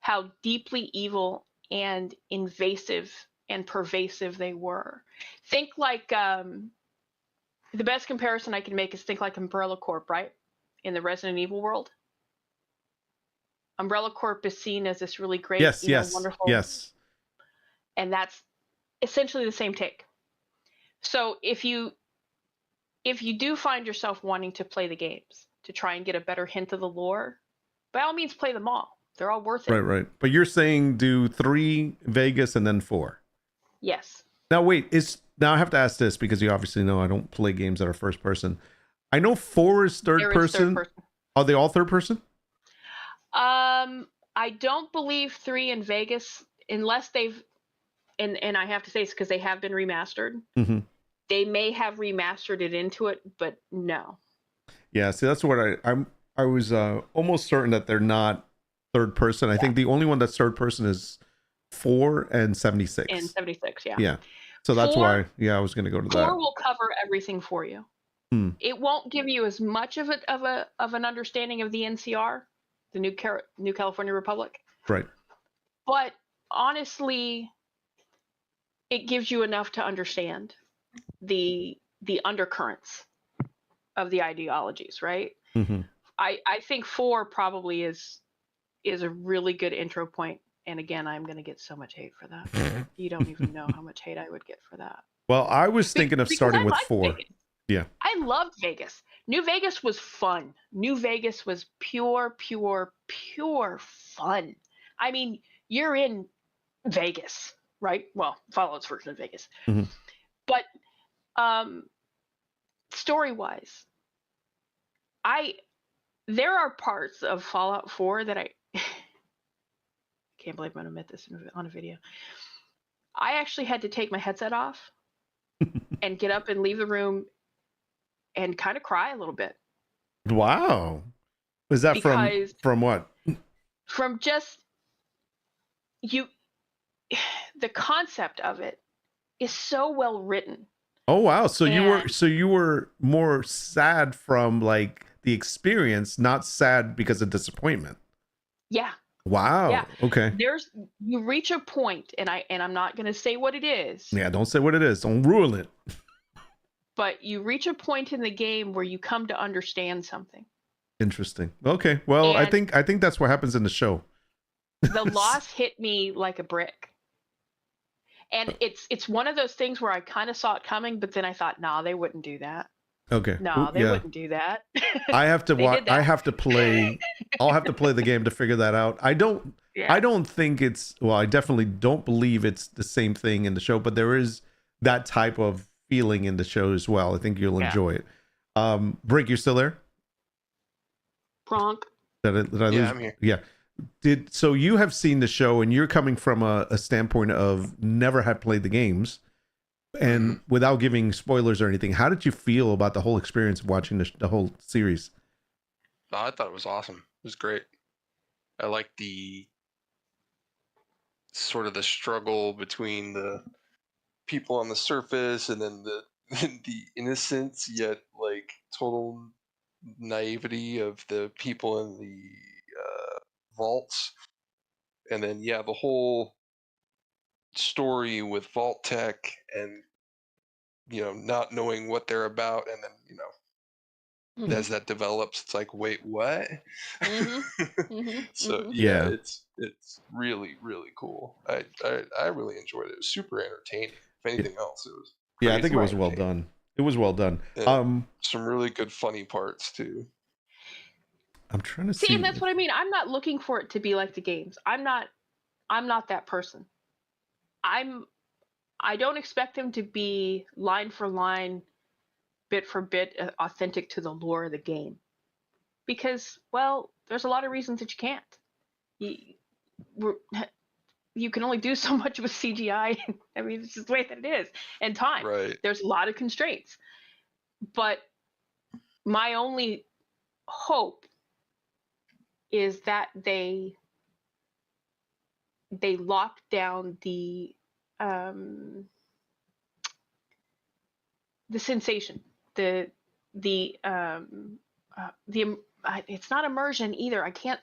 Speaker 3: How deeply evil and invasive and pervasive they were. Think like the best comparison I can make is think like Umbrella Corp, right? In the Resident Evil world. Umbrella Corp is seen as this really great, wonderful.
Speaker 1: Yes.
Speaker 3: And that's essentially the same take. So if you do find yourself wanting to play the games to try and get a better hint of the lore, by all means play them all. They're all worth it.
Speaker 1: Right. But you're saying do 3 Vegas and then 4.
Speaker 3: Yes.
Speaker 1: Now wait, now I have to ask this, because you obviously know I don't play games that are first person. I know 4 is third person. Are they all third person?
Speaker 3: I don't believe 3 in Vegas, unless they've, and I have to say it's because they have been remastered. They may have remastered it into it, but no.
Speaker 1: Yeah, see, that's what I was almost certain that they're not third person. I think the only one that's third person is 4 and 76.
Speaker 3: And 76, yeah.
Speaker 1: Yeah. So that's 4, why, I was going to go to
Speaker 3: 4
Speaker 1: that.
Speaker 3: 4 will cover everything for you. It won't give you as much of an understanding of the NCR, the New California Republic.
Speaker 1: Right.
Speaker 3: But honestly, it gives you enough to understand the undercurrents of the ideologies, right?
Speaker 1: Mm-hmm.
Speaker 3: I think 4 probably is a really good intro point. And again, I'm going to get so much hate for that. You don't even know how much hate I would get for that.
Speaker 1: Well, I was thinking of starting with 4.
Speaker 3: Vegas.
Speaker 1: Yeah.
Speaker 3: I loved Vegas. New Vegas was fun. New Vegas was pure fun. I mean, you're in Vegas, right? Well, Fallout's version of Vegas.
Speaker 1: Mm-hmm.
Speaker 3: But story-wise, there are parts of Fallout 4 that I can't believe I'm going to admit this on a video. I actually had to take my headset off and get up and leave the room and kind of cry a little bit.
Speaker 1: Wow. Is that from what?
Speaker 3: From just the concept of it is so well written.
Speaker 1: Oh wow. So you were more sad from like the experience, not sad because of disappointment.
Speaker 3: Yeah.
Speaker 1: Wow.
Speaker 3: Yeah.
Speaker 1: Okay.
Speaker 3: You reach a point, and I'm not going to say what it is.
Speaker 1: Yeah, don't say what it is. Don't ruin it.
Speaker 3: But you reach a point in the game where you come to understand something.
Speaker 1: Interesting. Okay. Well, and I think that's what happens in the show.
Speaker 3: The loss hit me like a brick. And it's one of those things where I kind of saw it coming, but then I thought, nah, they wouldn't do that.
Speaker 1: Okay.
Speaker 3: No, they wouldn't do that.
Speaker 1: I have to watch. I have to play. I'll have to play the game to figure that out. I don't think it's. Well, I definitely don't believe it's the same thing in the show, but there is that type of feeling in the show as well. I think you'll enjoy it. Brink, you still there?
Speaker 3: Bronk.
Speaker 1: Did I lose?
Speaker 2: Yeah, I'm here.
Speaker 1: Yeah. So you have seen the show, and you're coming from a standpoint of never had played the games. And without giving spoilers or anything, how did you feel about the whole experience of watching the whole series?
Speaker 2: Oh, I thought it was awesome. It was great. I liked the sort of the struggle between the people on the surface and then the innocence yet like total naivety of the people in the vaults. And then the whole story with Vault Tech and not knowing what they're about, and then as that develops, it's like, wait, what? So it's really cool. I really enjoyed it. It was super entertaining. If anything else, it was.
Speaker 1: I think it was well done. It was well done.
Speaker 2: Some really good funny parts too.
Speaker 1: I'm trying to see.
Speaker 3: And that's what I mean. I'm not looking for it to be like the games. I'm not that person. I don't expect them to be line for line, bit for bit authentic to the lore of the game. Because, well, there's a lot of reasons that you can't. You can only do so much with CGI. I mean, it's just the way that it is. And time.
Speaker 2: Right.
Speaker 3: There's a lot of constraints. But my only hope is that they lock down the sensation, it's not immersion either. I can't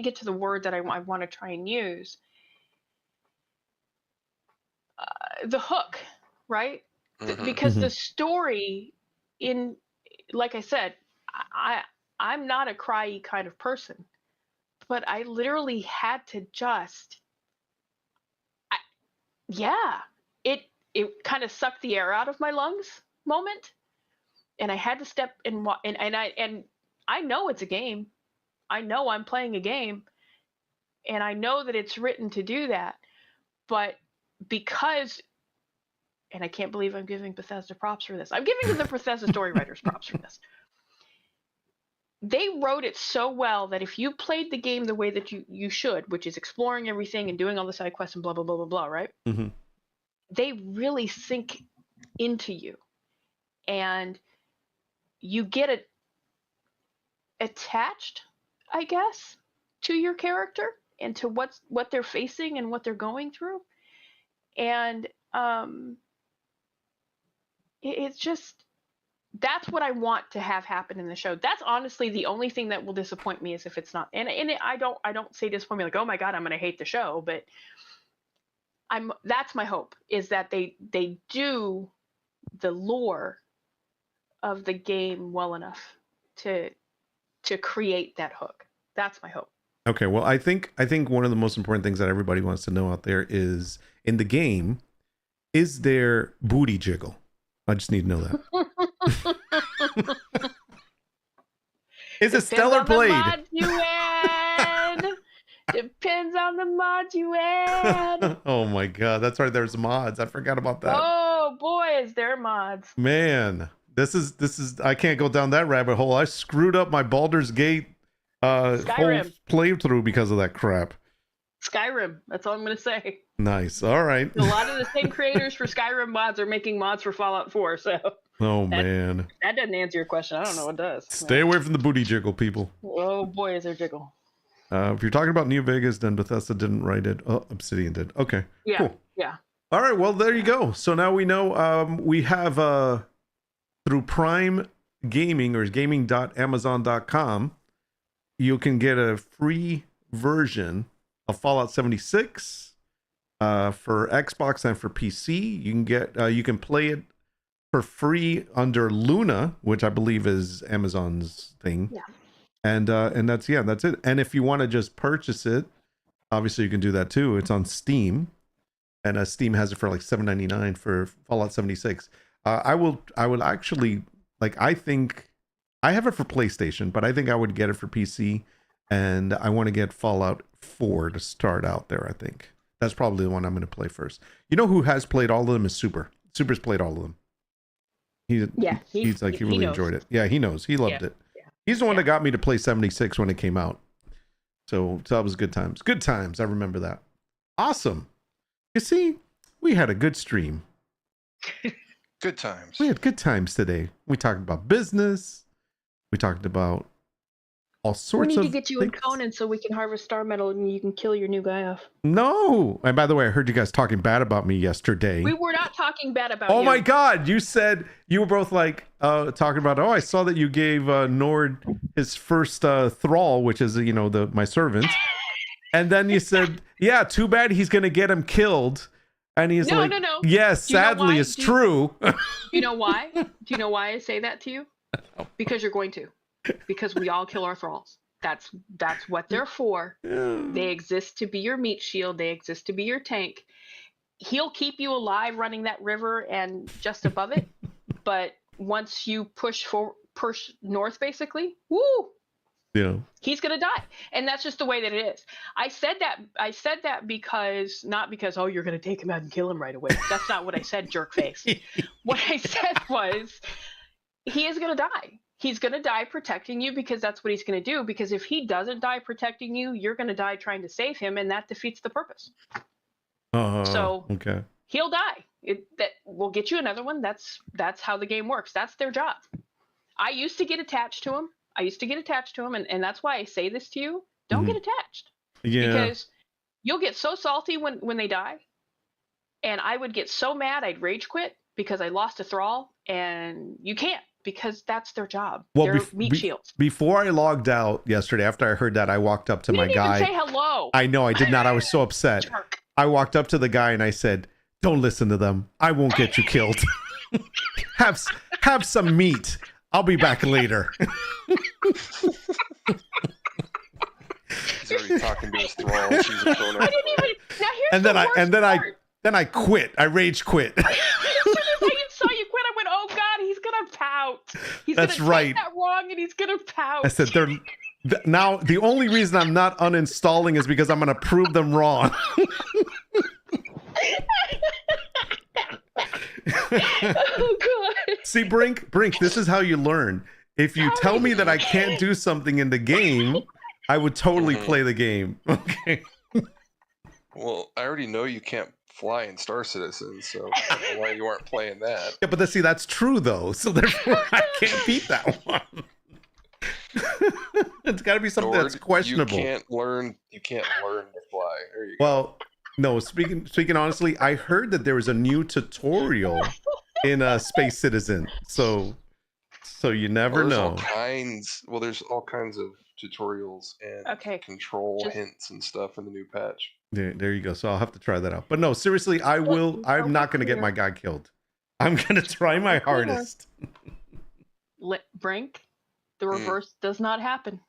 Speaker 3: get to the word that I want to try and use. The hook, right? Because the story like I said, I'm not a cryy kind of person, but I literally had to just, it kind of sucked the air out of my lungs moment, and I had to step and I know it's a game. I know I'm playing a game, and I know that it's written to do that, but because, and I can't believe I'm giving Bethesda props for this. I'm giving the Bethesda story writers props for this. They wrote it so well that if you played the game the way that you should, which is exploring everything and doing all the side quests and blah, blah, blah, blah, blah, right? Mm-hmm. They really sink into you. And you get attached, I guess, to your character and to what they're facing and what they're going through. And it's just, that's what I want to have happen in the show. That's honestly the only thing that will disappoint me is if it's not. And I don't say disappoint me like, oh my god, I'm gonna hate the show, but that's my hope, is that they do the lore of the game well enough to create that hook. That's my hope.
Speaker 1: Okay, well, I think one of the most important things that everybody wants to know out there is, in the game, is there booty jiggle? I just need to know that. Is it stellar blade?
Speaker 3: Depends on the mod you add.
Speaker 1: Oh my god, that's right. There's mods. I forgot about that.
Speaker 3: Oh boy, is there mods.
Speaker 1: Man, this is. I can't go down that rabbit hole. I screwed up my Baldur's Gate whole playthrough because of that crap.
Speaker 3: Skyrim. That's all I'm gonna say.
Speaker 1: Nice. All right.
Speaker 3: A lot of the same creators for Skyrim mods are making mods for Fallout 4. So.
Speaker 1: Oh man.
Speaker 3: That doesn't answer your question. I don't know what does.
Speaker 1: Stay away from the booty jiggle, people.
Speaker 3: Oh boy, is there jiggle.
Speaker 1: If you're talking about New Vegas, then Bethesda didn't write it. Oh, Obsidian did. Okay.
Speaker 3: Yeah.
Speaker 1: Cool.
Speaker 3: Yeah.
Speaker 1: All right. Well, there you go. So now we know we have through Prime Gaming or gaming.amazon.com, you can get a free version of Fallout 76 for Xbox and for PC. You can play it for free under Luna, which I believe is Amazon's thing.
Speaker 3: Yeah.
Speaker 1: And that's it. And if you want to just purchase it, obviously you can do that too. It's on Steam, and Steam has it for like $7.99 for Fallout 76. I will actually, like, I think I have it for PlayStation, but I think I would get it for PC, and I want to get Fallout 4 to start out there. I think that's probably the one I'm going to play first. You know who has played all of them is Super. Super's played all of them. He's like, he really enjoyed it. Yeah, he knows. He loved it. He's the one that got me to play 76 when it came out. So that was good times. Good times. I remember that. Awesome. You see, we had a good stream.
Speaker 2: Good times.
Speaker 1: We had good times today. We talked about business. We talked about all sorts of
Speaker 3: We need to get you in Conan so we can harvest star metal and you can kill your new guy off.
Speaker 1: No. And by the way, I heard you guys talking bad about me yesterday.
Speaker 3: We were not talking bad about you.
Speaker 1: Oh my God. You said you were both like talking about, I saw that you gave Nord his first thrall, which is, my servant. And then you said, yeah, too bad he's going to get him killed. And he's no. Yes, sadly, it's true.
Speaker 3: Do you know why? Do you know why I say that to you? Because you're going to. Because we all kill our thralls. That's what they're for. They exist to be your meat shield. They exist to be your tank. He'll keep you alive running that river and just above it. But once you push north, basically, woo!
Speaker 1: Yeah.
Speaker 3: He's gonna die, and that's just the way that it is. I said that because not because you're gonna take him out and kill him right away. That's not what I said, jerk face. What I said was he is gonna die. He's gonna die protecting you because that's what he's gonna do. Because if he doesn't die protecting you, you're gonna die trying to save him, and that defeats the purpose. So
Speaker 1: okay,
Speaker 3: he'll die. That we'll get you another one. That's how the game works. That's their job. I used to get attached to him. And that's why I say this to you. Don't get attached.
Speaker 1: Yeah.
Speaker 3: Because you'll get so salty when they die. And I would get so mad I'd rage quit because I lost a thrall, and you can't, because that's their job.
Speaker 1: Well,
Speaker 3: they're meat shields.
Speaker 1: Before I logged out yesterday, after I heard that, I walked up to my guy.
Speaker 3: You didn't even say hello.
Speaker 1: I know, I did not. I was so upset. I walked up to the guy and I said, "Don't listen to them. I won't get you killed. have some meat. I'll be back later."
Speaker 2: He's already talking to his thrall. She's a pronoun.
Speaker 3: I didn't even. Now here's
Speaker 1: and then
Speaker 3: the worst part.
Speaker 1: Then I quit. I rage quit.
Speaker 3: As soon as I saw you quit, I went, "Oh God, he's gonna pout. He's
Speaker 1: That's
Speaker 3: gonna
Speaker 1: right.
Speaker 3: take that wrong, and he's gonna pout."
Speaker 1: I said, now the only reason I'm not uninstalling is because I'm going to prove them wrong.
Speaker 3: Oh God.
Speaker 1: See, Brink, this is how you learn. If you tell me that I can't do something in the game, I would totally play the game. Okay.
Speaker 2: Well, I already know you can't fly in Star Citizen, so I don't know why you aren't playing that.
Speaker 1: Yeah, but that's true though. So therefore, I can't beat that one. It's got to be something that's questionable.
Speaker 2: You can't learn to fly. There you go.
Speaker 1: Well, no. Speaking honestly, I heard that there was a new tutorial in Space Citizen. So So you never
Speaker 2: there's
Speaker 1: know.
Speaker 2: all kinds. Well, there's all kinds of tutorials and control hints and stuff in the new patch.
Speaker 1: There you go. So I'll have to try that out. But no, seriously, I will. I'm not going to get my guy killed. I'm going to try my hardest.
Speaker 3: Brink, the reverse does not happen.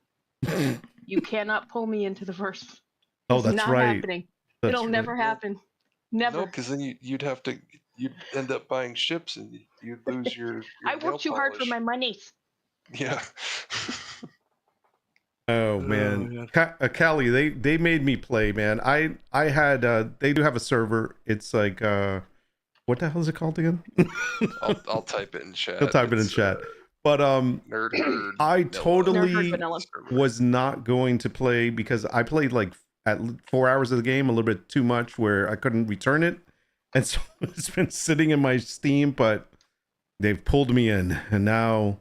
Speaker 3: You cannot pull me into the verse.
Speaker 1: Oh, that's
Speaker 3: not
Speaker 1: right.
Speaker 3: happening.
Speaker 1: That's
Speaker 3: It'll never happen. Never.
Speaker 2: No, because then you'd end up buying ships and you'd lose your
Speaker 3: I work too hard for my monies.
Speaker 2: Yeah.
Speaker 1: Oh man, Callie, they made me play, man. I had they do have a server. It's like what the hell is it called again?
Speaker 2: I'll type it in chat.
Speaker 1: I'll type it in chat. But
Speaker 2: Nerd
Speaker 1: I totally was not going to play because I played like at 4 hours of the game, a little bit too much, where I couldn't return it, and so it's been sitting in my Steam. But they've pulled me in, and now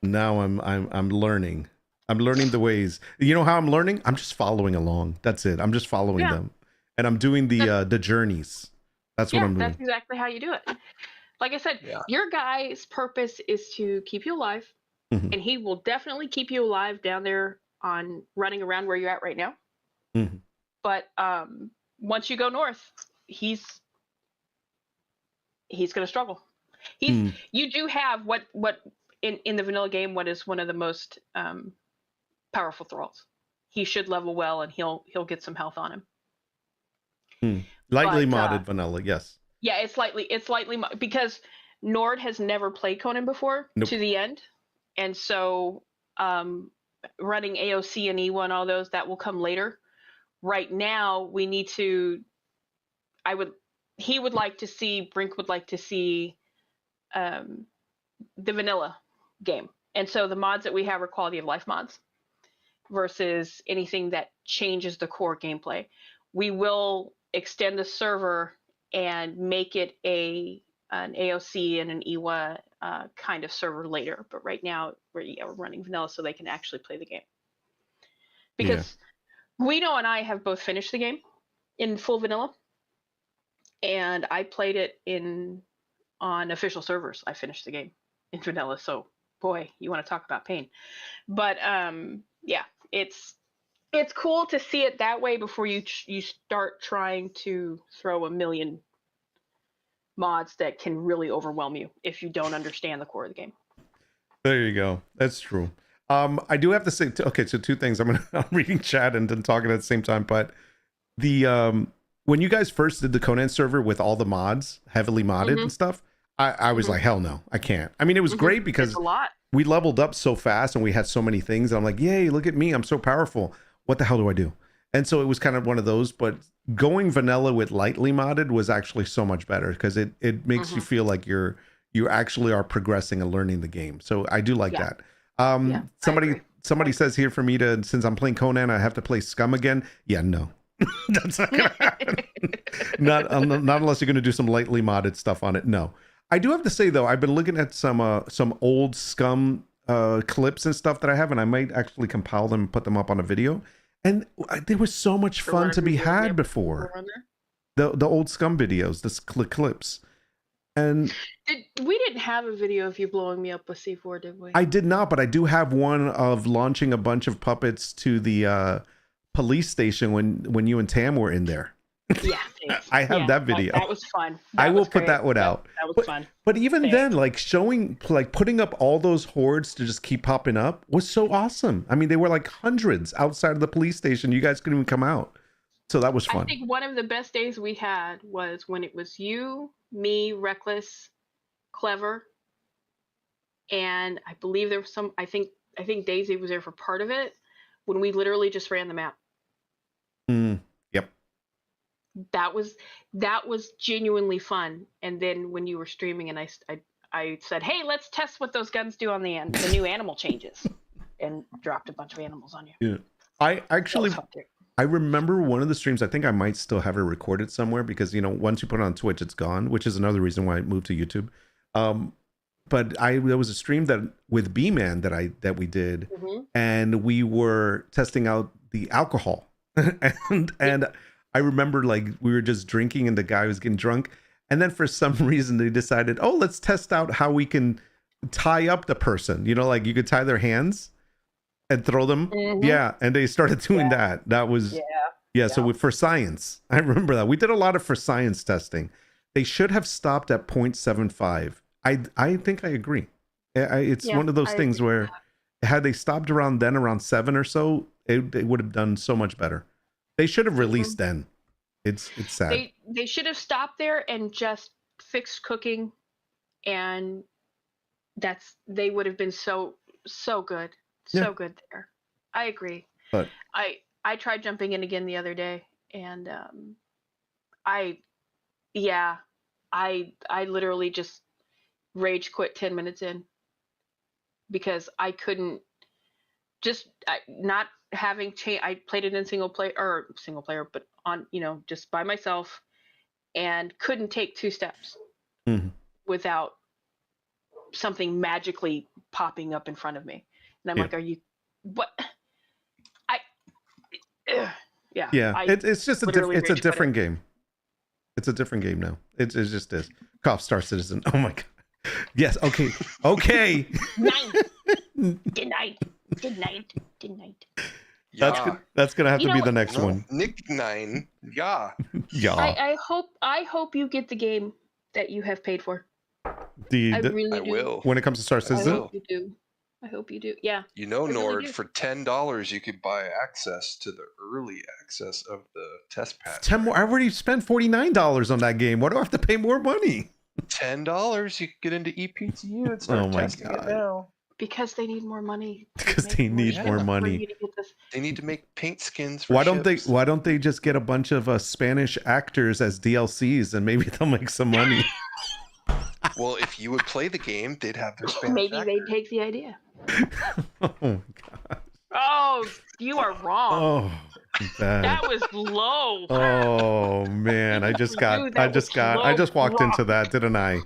Speaker 1: I'm learning. I'm learning the ways. You know how I'm learning? I'm just following along. That's it. I'm just following them, and I'm doing the journeys. That's what I'm doing.
Speaker 3: That's exactly how you do it. Like I said, your guy's purpose is to keep you alive, and he will definitely keep you alive down there on running around where you're at right now. But once you go north, he's going to struggle. You do have what in the vanilla game, what is one of the most powerful thralls. He should level well, and he'll get some health on him.
Speaker 1: Lightly modded vanilla, yes.
Speaker 3: Yeah, it's lightly because Nord has never played Conan before to the end, and so running AOC and E1 all those that will come later. Right now, we need to. He would like to see, Brink would like to see, the vanilla game, and so the mods that we have are quality of life mods versus anything that changes the core gameplay. We will extend the server and make it an AOC and an EWA kind of server later. But right now, we're running vanilla so they can actually play the game. Because Guido and I have both finished the game in full vanilla. And I played it on official servers. I finished the game in vanilla. So, boy, you want to talk about pain. But, it's cool to see it that way before you start trying to throw a million mods that can really overwhelm you if you don't understand the core of the game.
Speaker 1: There you go. That's true. I do have to say, so two things. I'm reading chat and then talking at the same time. But the when you guys first did the Conan server with all the mods, heavily modded and stuff, I was like, hell no, I can't. I mean, it was great because we leveled up so fast and we had so many things. I'm like, yay, look at me, I'm so powerful. What the hell do I do? And so it was kind of one of those, but going vanilla with lightly modded was actually so much better because it makes you feel like you actually are progressing and learning the game. So I do like that. Somebody says here for me to, since I'm playing Conan, I have to play SCUM again. Yeah, no. That's not gonna happen. not unless you're gonna do some lightly modded stuff on it. No. I do have to say though, I've been looking at some old SCUM clips and stuff that I have, and I might actually compile them and put them up on a video. And there was so much fun to be had before. The old SCUM videos, the clips. And
Speaker 3: we didn't have a video of you blowing me up with C4, did we?
Speaker 1: I did not, but I do have one of launching a bunch of puppets to the police station when you and Tam were in there.
Speaker 3: Yeah,
Speaker 1: I have that video.
Speaker 3: That was fun.
Speaker 1: I will put that one out.
Speaker 3: That was fun.
Speaker 1: But even then, like showing, like putting up all those hordes to just keep popping up was so awesome. I mean, they were like hundreds outside of the police station. You guys couldn't even come out. So that was fun.
Speaker 3: I think one of the best days we had was when it was you, me, Reckless, Clever, and I believe there was some. I think Daisy was there for part of it when we literally just ran the map.
Speaker 1: Yep.
Speaker 3: That was genuinely fun. And then when you were streaming, and I said, "Hey, let's test what those guns do on the end, the new animal changes," and dropped a bunch of animals on you.
Speaker 1: Yeah, I remember one of the streams. I think I might still have it recorded somewhere because, you know, once you put it on Twitch, it's gone, which is another reason why I moved to YouTube. But there was a stream with B-Man that we did, and we were testing out the alcohol, and I remember like we were just drinking, and the guy was getting drunk, and then for some reason they decided, oh, let's test out how we can tie up the person. You know, like you could tie their hands and throw them.
Speaker 3: Mhm.
Speaker 1: Yeah, and they started doing that. That was So for science, I remember that we did a lot of for science testing. They should have stopped at 0.75. I think I agree. It's one of those things where had they stopped around 7 or so, it would have done so much better. They should have released then. It's sad.
Speaker 3: They should have stopped there and just fixed cooking, and they would have been so good. So good there. I agree.
Speaker 1: But
Speaker 3: I tried jumping in again the other day, and I literally just rage quit 10 minutes in because I couldn't not having change. I played it in single player, but on just by myself, and couldn't take 2 steps without something magically popping up in front of me, and I'm like, "Are you what?"
Speaker 1: It's just it's a different game. It's a different game now. It just is. Cop Star Citizen. Oh my god. Yes. Okay.
Speaker 3: Denied.
Speaker 1: That's gonna have to be the next one.
Speaker 2: Nick 9. Yeah.
Speaker 3: I hope you get the game that you have paid for. I really do.
Speaker 2: Will.
Speaker 1: When it comes to Star Citizen.
Speaker 3: I hope you do. Yeah.
Speaker 2: Nord, for $10 you could buy access to the early access of the test patch.
Speaker 1: 10 more. I already spent $49 on that game. Why do I have to pay more money?
Speaker 2: $10 you could get into EPTU and start testing it now.
Speaker 3: Because they need more money.
Speaker 1: Because they need more money.
Speaker 2: They need to make paint skins.
Speaker 1: Why don't they just get a bunch of Spanish actors as DLCs and maybe they'll make some money?
Speaker 2: Well, if you would play the game, they'd have their Spanish
Speaker 3: actors. They'd take the idea.
Speaker 1: Oh my god.
Speaker 3: Oh, you are wrong.
Speaker 1: Oh, bad.
Speaker 3: That was low.
Speaker 1: Oh man, I just walked into that, didn't I?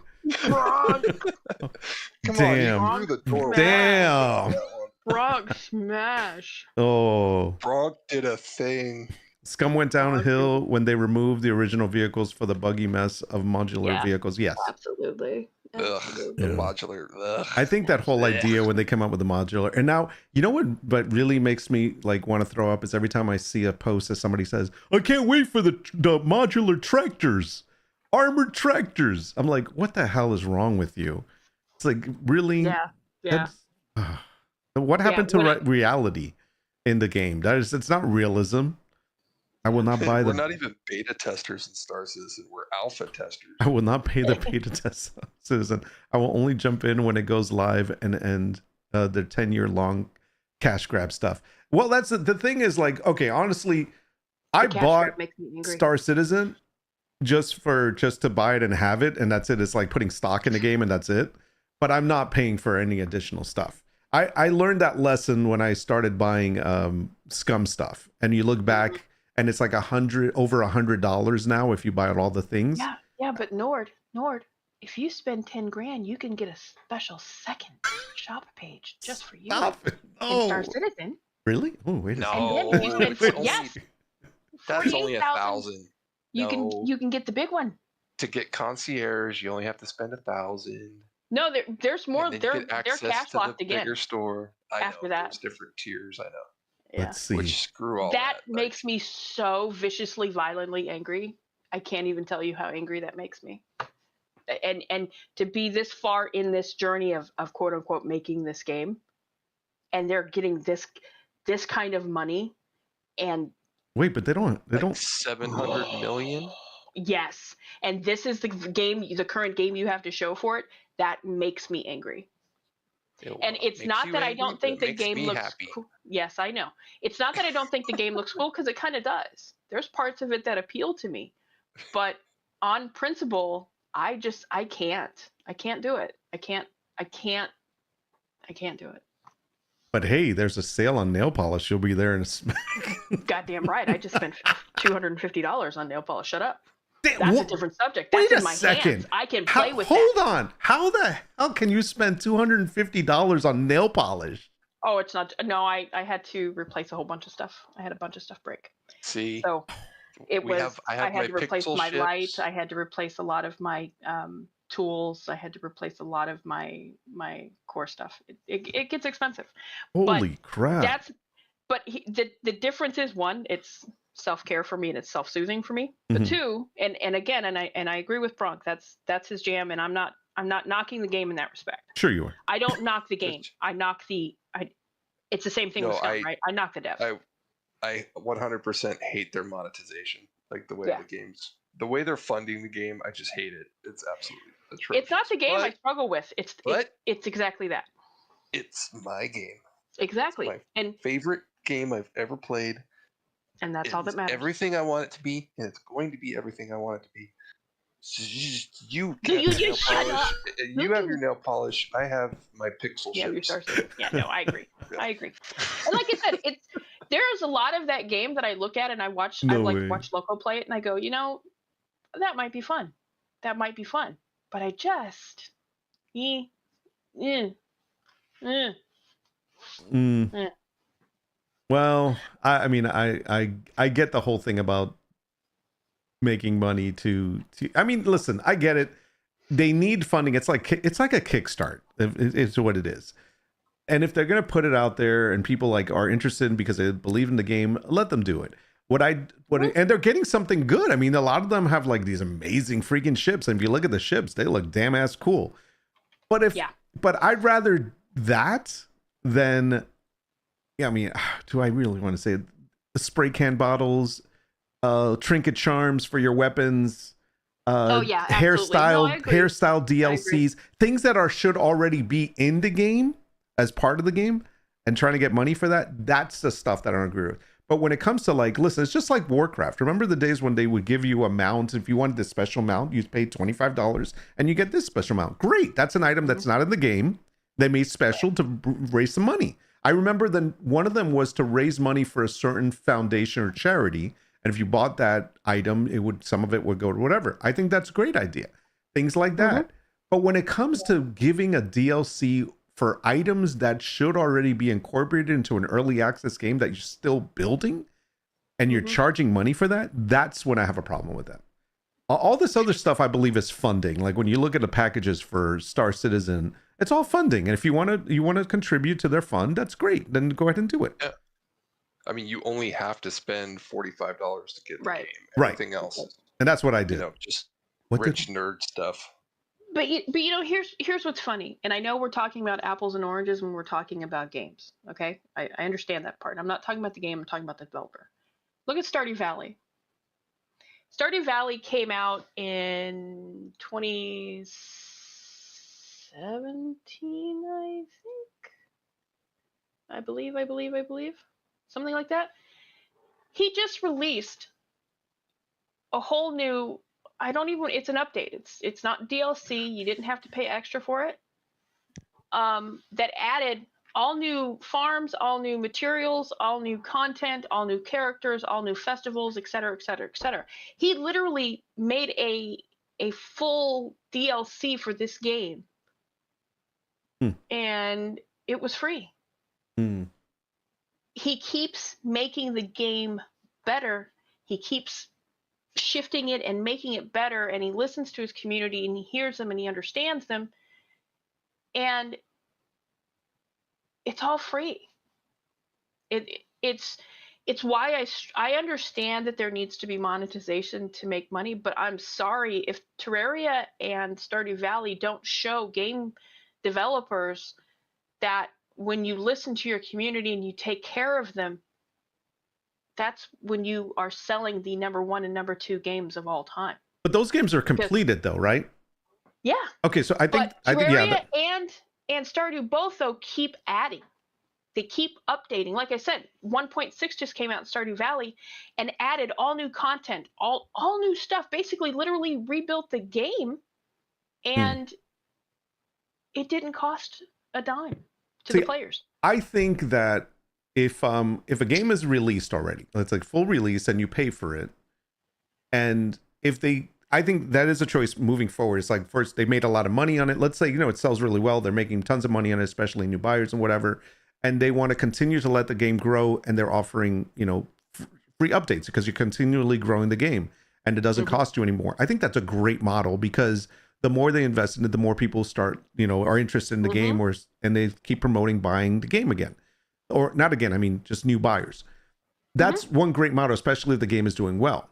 Speaker 1: Damn. Damn.
Speaker 3: Bronk smash.
Speaker 1: Oh.
Speaker 2: Bronk did a thing.
Speaker 1: SCUM went downhill when they removed the original vehicles for the buggy mess of modular vehicles. Yes.
Speaker 3: Absolutely.
Speaker 2: Ugh, the modular. Ugh.
Speaker 1: I think that whole idea when they came out with the modular, and now you know what really makes me like want to throw up is every time I see a post that somebody says, "I can't wait for the modular tractors, armored tractors." I'm like, what the hell is wrong with you? It's like, really?
Speaker 3: Yeah.
Speaker 1: What happened to reality in the game? It's not realism. I will not buy them.
Speaker 2: We're not even beta testers in Star Citizen. We're alpha testers.
Speaker 1: I will not pay the beta test Citizen. I will only jump in when it goes live and their 10-year long cash grab stuff. Well, that's the thing is like, okay, honestly, I bought Star Citizen just to buy it and have it, and that's it. It's like putting stock in the game and that's it. But I'm not paying for any additional stuff. I learned that lesson when I started buying SCUM stuff, and you look back. And it's like over $100 now if you buy all the things.
Speaker 3: Yeah, but Nord, if you spend 10 grand, you can get a special second shop page just for you.
Speaker 1: Stop it.
Speaker 3: In Star Citizen.
Speaker 1: Really? Oh, wait a second.
Speaker 2: No.
Speaker 3: And then if you spend,
Speaker 2: that's only 1,000.
Speaker 3: You can get the big one.
Speaker 2: To get concierge, you only have to spend 1,000.
Speaker 3: No, there's more. They're cash locked again.
Speaker 2: Bigger store.
Speaker 3: After that,
Speaker 2: there's different tiers. I know.
Speaker 3: Yeah.
Speaker 1: Let's see.
Speaker 2: Which screw all
Speaker 3: that makes me so viciously, violently angry. I can't even tell you how angry that makes me. And to be this far in this journey of quote unquote making this game, and they're getting this kind of money, and
Speaker 1: wait, but they don't
Speaker 2: 700 million.
Speaker 3: Yes, and this is the current game you have to show for it. That makes me angry. And it's not that I don't think the game looks cool. Yes, I know. It's not that I don't think the game looks cool, because it kind of does. There's parts of it that appeal to me. But on principle, I can't do it. I can't do it.
Speaker 1: But hey, there's a sale on nail polish. You'll be there in a smack.
Speaker 3: Goddamn right. I just spent $250 on nail polish. Shut up.
Speaker 1: Damn,
Speaker 3: that's a different subject. That's in my hands. I can play with that.
Speaker 1: Hold on. How the hell can you spend $250 on nail polish?
Speaker 3: Oh, it's not. No, I had to replace a whole bunch of stuff. I had a bunch of stuff break.
Speaker 2: See,
Speaker 3: so it was.
Speaker 2: I had
Speaker 3: to replace my light. I had to replace a lot of my tools. I had to replace a lot of my core stuff. It gets expensive.
Speaker 1: Holy crap.
Speaker 3: The difference is, one, it's self-care for me and it's self-soothing for me. But two, and again, and I agree with Brink, that's his jam, and I'm not knocking the game in that respect.
Speaker 1: Sure you are.
Speaker 3: I don't knock the game. I knock it's the same thing with SCUM, right? I knock the devs.
Speaker 2: I 100% hate their monetization. Like the way the way they're funding the game, I just hate it. It's absolutely atrocious.
Speaker 3: It's not the game I struggle with. It's exactly that.
Speaker 2: It's my game.
Speaker 3: Exactly.
Speaker 2: It's my favorite game I've ever played.
Speaker 3: And that's all that matters.
Speaker 2: Everything I want it to be, and it's going to be everything I want it to be. You
Speaker 3: shut up.
Speaker 2: You have your nail polish. I have my pixel chips.
Speaker 3: Yeah, no, I agree. I agree. And like I said, there's a lot of that game that I look at and I watch. I watch Loco play it, and I go, that might be fun. That might be fun. But I just,
Speaker 1: Well, I mean, I get the whole thing about making money to I mean, listen, I get it. They need funding. It's like a kickstart. It's what it is. And if they're going to put it out there and people are interested because they believe in the game, let them do it. And they're getting something good. I mean, a lot of them have these amazing freaking ships. And if you look at the ships, they look damn ass cool. But but I'd rather that than, I mean, do I really want to say spray can bottles, trinket charms for your weapons, hairstyle DLCs, things that should already be in the game as part of the game, and trying to get money for that. That's the stuff that I don't agree with. But when it comes to listen, it's just like Warcraft. Remember the days when they would give you a mount? If you wanted this special mount, you paid $25 and you get this special mount. Great. That's an item that's not in the game. They made special to raise some money. I remember one of them was to raise money for a certain foundation or charity. And if you bought that item, some of it would go to whatever. I think that's a great idea. Things like that. But when it comes to giving a DLC for items that should already be incorporated into an early access game that you're still building, and you're charging money for that, that's when I have a problem with that. All this other stuff, I believe, is funding. Like when you look at the packages for Star Citizen, it's all funding. And if you want to contribute to their fund, that's great. Then go ahead and do it.
Speaker 2: Yeah. I mean, you only have to spend $45 to get the game. Everything else,
Speaker 1: and that's what I did.
Speaker 2: Just rich nerd stuff.
Speaker 3: But here's what's funny, and I know we're talking about apples and oranges when we're talking about games. Okay, I understand that part. I'm not talking about the game. I'm talking about the developer. Look at Stardew Valley. Stardew Valley came out in 2017, I think. I believe. Something like that. He just released a whole new, it's an update. It's not DLC. You didn't have to pay extra for it. That added all new farms, all new materials, all new content, all new characters, all new festivals, etc., etc., etc. He literally made a full DLC for this game. And it was free. He keeps making the game better. He keeps shifting it and making it better, and he listens to his community and he hears them and he understands them, and it's all free. It's why I understand that there needs to be monetization to make money, but I'm sorry if Terraria and Stardew Valley don't show game developers that when you listen to your community and you take care of them, that's when you are selling the #1 and #2 games of all time.
Speaker 1: But those games are completed though, right?
Speaker 3: Yeah.
Speaker 1: Okay, so I think
Speaker 3: Terraria and Stardew both though keep adding. They keep updating. Like I said, 1.6 just came out in Stardew Valley and added all new content, all new stuff, basically literally rebuilt the game, and it didn't cost a dime to the players.
Speaker 1: I think that if a game is released already, it's like full release and you pay for it, and I think that is a choice moving forward. It's like, first they made a lot of money on it. Let's say, it sells really well. They're making tons of money on it, especially new buyers and whatever. And they want to continue to let the game grow, and they're offering, free updates because you're continually growing the game and it doesn't cost you anymore. I think that's a great model because the more they invest in it, the more people start, are interested in the game, and they keep promoting buying the game again, or not again. I mean, just new buyers. That's one great motto, especially if the game is doing well.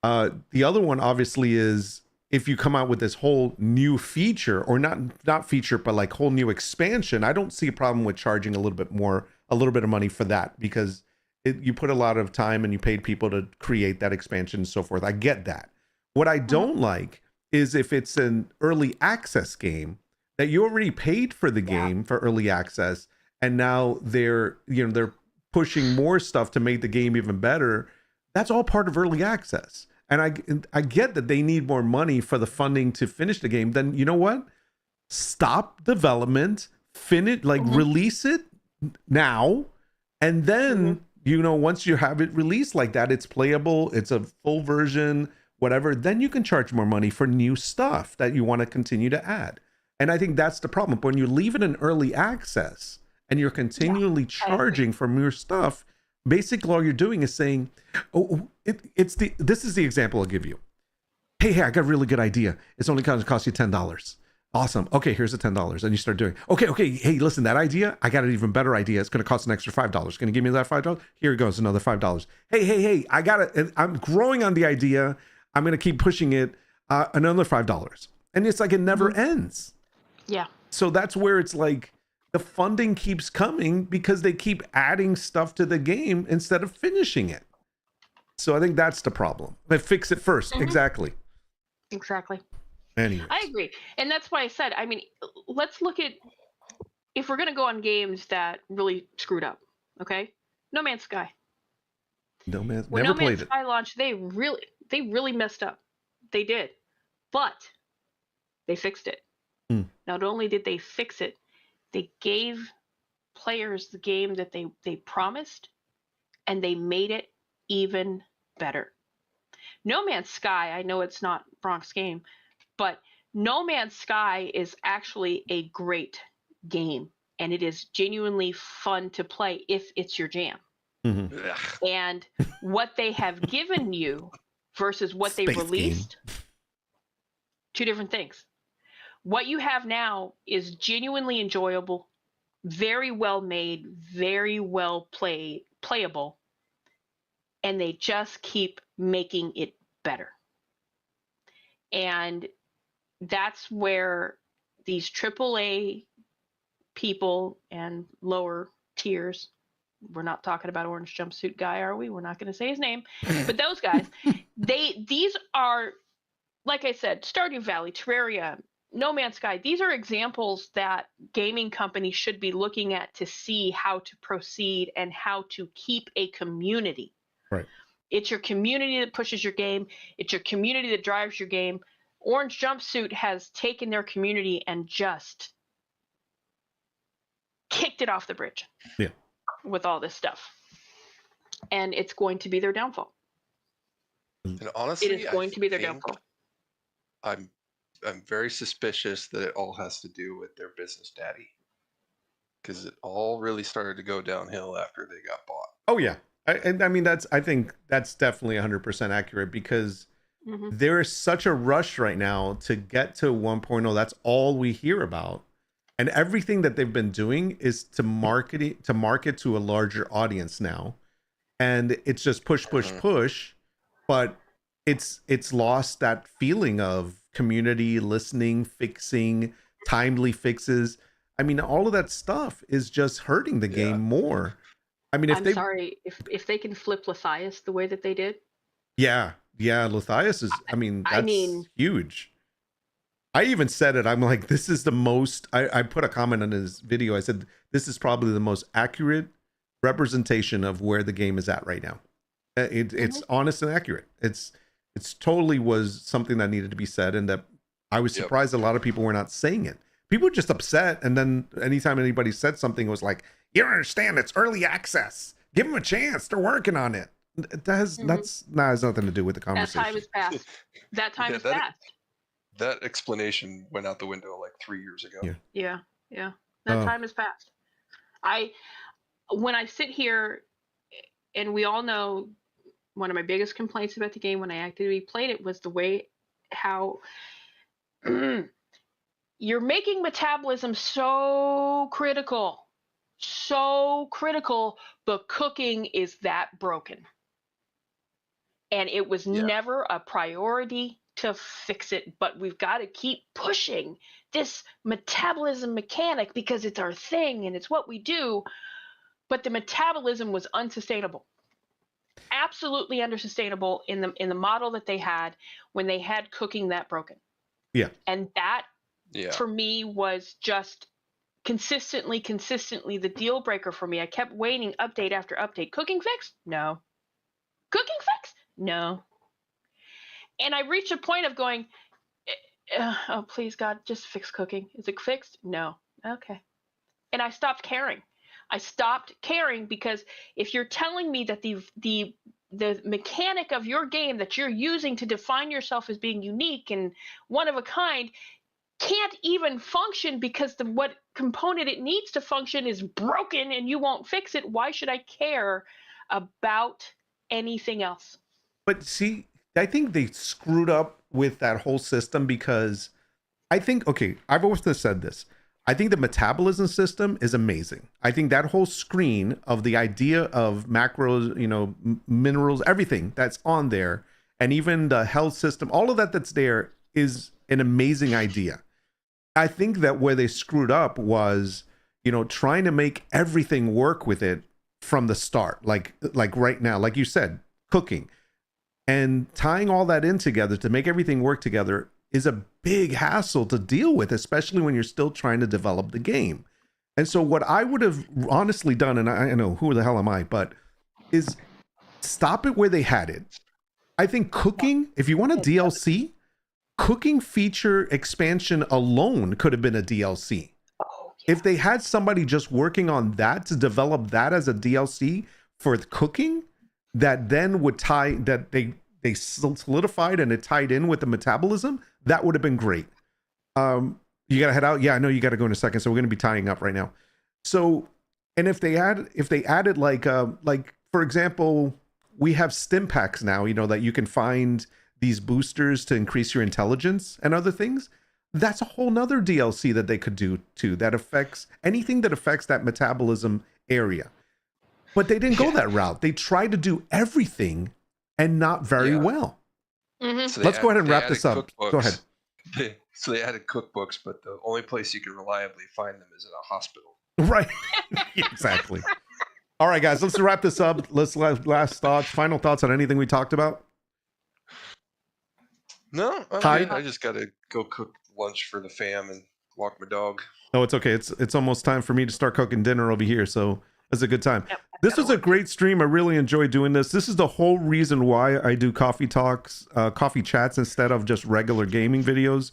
Speaker 1: The other one obviously is if you come out with this whole new feature, or not feature, but like whole new expansion. I don't see a problem with charging a little bit of money for that, because you put a lot of time and you paid people to create that expansion and so forth. I get that. What I don't like is if it's an early access game that you already paid for the game for early access, and now they're pushing more stuff to make the game even better. That's all part of early access. And I get that they need more money for the funding to finish the game. Then you know what? Stop development, release it now, and then once you have it released like that, it's playable, it's a full version, whatever, then you can charge more money for new stuff that you want to continue to add. And I think that's the problem. But when you leave it in early access and you're continually charging for more stuff, basically all you're doing is saying, this is the example I'll give you. Hey, I got a really good idea. It's only going to cost you $10. Awesome. Okay, here's the $10. And you start doing, okay. Hey, listen, that idea, I got an even better idea. It's going to cost an extra $5. Can you give me that $5? Here goes another $5. Hey, I got it. I'm growing on the idea. I'm going to keep pushing it. Another $5. And it's like, it never ends.
Speaker 3: Yeah.
Speaker 1: So that's where it's like the funding keeps coming because they keep adding stuff to the game instead of finishing it. So I think that's the problem. They fix it first. Exactly. Anyways.
Speaker 3: I agree. And that's why I said, I mean, let's look at, if we're going to go on games that really screwed up, okay? No Man's Sky.
Speaker 1: When
Speaker 3: No Man's Sky launched, they really messed up. They did. But they fixed it. Not only did they fix it, they gave players the game that they promised, and they made it even better. No Man's Sky, I know it's not Bronk's game, but No Man's Sky is actually a great game, and it is genuinely fun to play if it's your jam. And what they have given you versus what they released, two different things. What you have now is genuinely enjoyable, very well made, very well playable, and they just keep making it better. And that's where these AAA people and lower tiers, we're not talking about Orange Jumpsuit Guy, are we? We're not going to say his name, but those guys, these are, like I said, Stardew Valley, Terraria, No Man's Sky. These are examples that gaming companies should be looking at to see how to proceed and how to keep a community.
Speaker 1: Right.
Speaker 3: It's your community that pushes your game. It's your community that drives your game. Orange Jumpsuit has taken their community and just kicked it off the bridge.
Speaker 1: Yeah.
Speaker 3: With all this stuff. And it's going to be their downfall.
Speaker 2: And honestly,
Speaker 3: it is going to be their downfall.
Speaker 2: I'm very suspicious that it all has to do with their business daddy, because it all really started to go downhill after they got bought.
Speaker 1: Oh yeah, I mean I think that's definitely 100% accurate, because there is such a rush right now to get to 1.0. That's all we hear about, and everything that they've been doing is to market to a larger audience now, and it's just push, but it's lost that feeling of community, listening, fixing, timely fixes. I mean, all of that stuff is just hurting the game more. I mean,
Speaker 3: if they can flip Lithias the way that they did.
Speaker 1: Yeah, Lithias is, that's huge. I even said it. I'm like, this is the most, I put a comment on his video. I said, this is probably the most accurate representation of where the game is at right now. It's honest and accurate. It's totally was something that needed to be said, and that I was surprised a lot of people were not saying it. People were just upset, and then anytime anybody said something, it was like, you don't understand, it's early access. Give them a chance. They're working on it. Has nothing to do with the conversation.
Speaker 3: That time is past. That time is past.
Speaker 2: That explanation went out the window like 3 years ago.
Speaker 3: Yeah. That time is past. When I sit here, and we all know one of my biggest complaints about the game when I actively played it was the way how You're making metabolism so critical, but cooking is that broken. And it was never a priority to fix it, but we've got to keep pushing this metabolism mechanic because it's our thing and it's what we do. But the metabolism was unsustainable. Absolutely unsustainable in the model that they had when they had cooking that broken.
Speaker 1: Yeah.
Speaker 3: And that for me was just consistently the deal breaker for me. I kept waiting update after update. Cooking fix? No. Cooking fix? No. And I reached a point of going, oh, please, God, just fix cooking. Is it fixed? No. Okay. And I stopped caring. Because if you're telling me that the mechanic of your game that you're using to define yourself as being unique and one of a kind can't even function because what component it needs to function is broken and you won't fix it, why should I care about anything else?
Speaker 1: But see, I think they screwed up with that whole system because I think, okay, I've always said this. I think the metabolism system is amazing. I think that whole screen of the idea of macros, minerals, everything that's on there, and even the health system, all of that that's there is an amazing idea. I think that where they screwed up was, trying to make everything work with it from the start. Like right now, like you said, cooking and tying all that in together to make everything work together is a big hassle to deal with, especially when you're still trying to develop the game. And so what I would have honestly done, and I know who the hell am I, but is stop it where they had it. I think cooking, if you want a DLC, cooking feature expansion alone could have been a DLC. If they had somebody just working on that to develop that as a DLC for cooking, that then would tie, that they solidified and it tied in with the metabolism, that would have been great. You gotta head out. Yeah, I know you gotta go in a second, so we're gonna be tying up right now. So, and if they added like for example, we have stim packs now, that you can find these boosters to increase your intelligence and other things. That's a whole nother DLC that they could do too, that affects anything that affects that metabolism area. But they didn't go that route. They tried to do everything and not very well.
Speaker 3: Mm-hmm.
Speaker 2: So
Speaker 1: let's go ahead and wrap this up. Go ahead.
Speaker 2: So they added cookbooks, but the only place you can reliably find them is in a hospital.
Speaker 1: Right. Exactly. All right, guys, let's wrap this up. Let's last thoughts, final thoughts on anything we talked about.
Speaker 2: No, I just got to go cook lunch for the fam and walk my dog.
Speaker 1: Oh, it's okay. It's almost time for me to start cooking dinner over here, so it's a good time. Yep, this was a great stream. I really enjoy doing this. This is the whole reason why I do coffee talks, coffee chats instead of just regular gaming videos.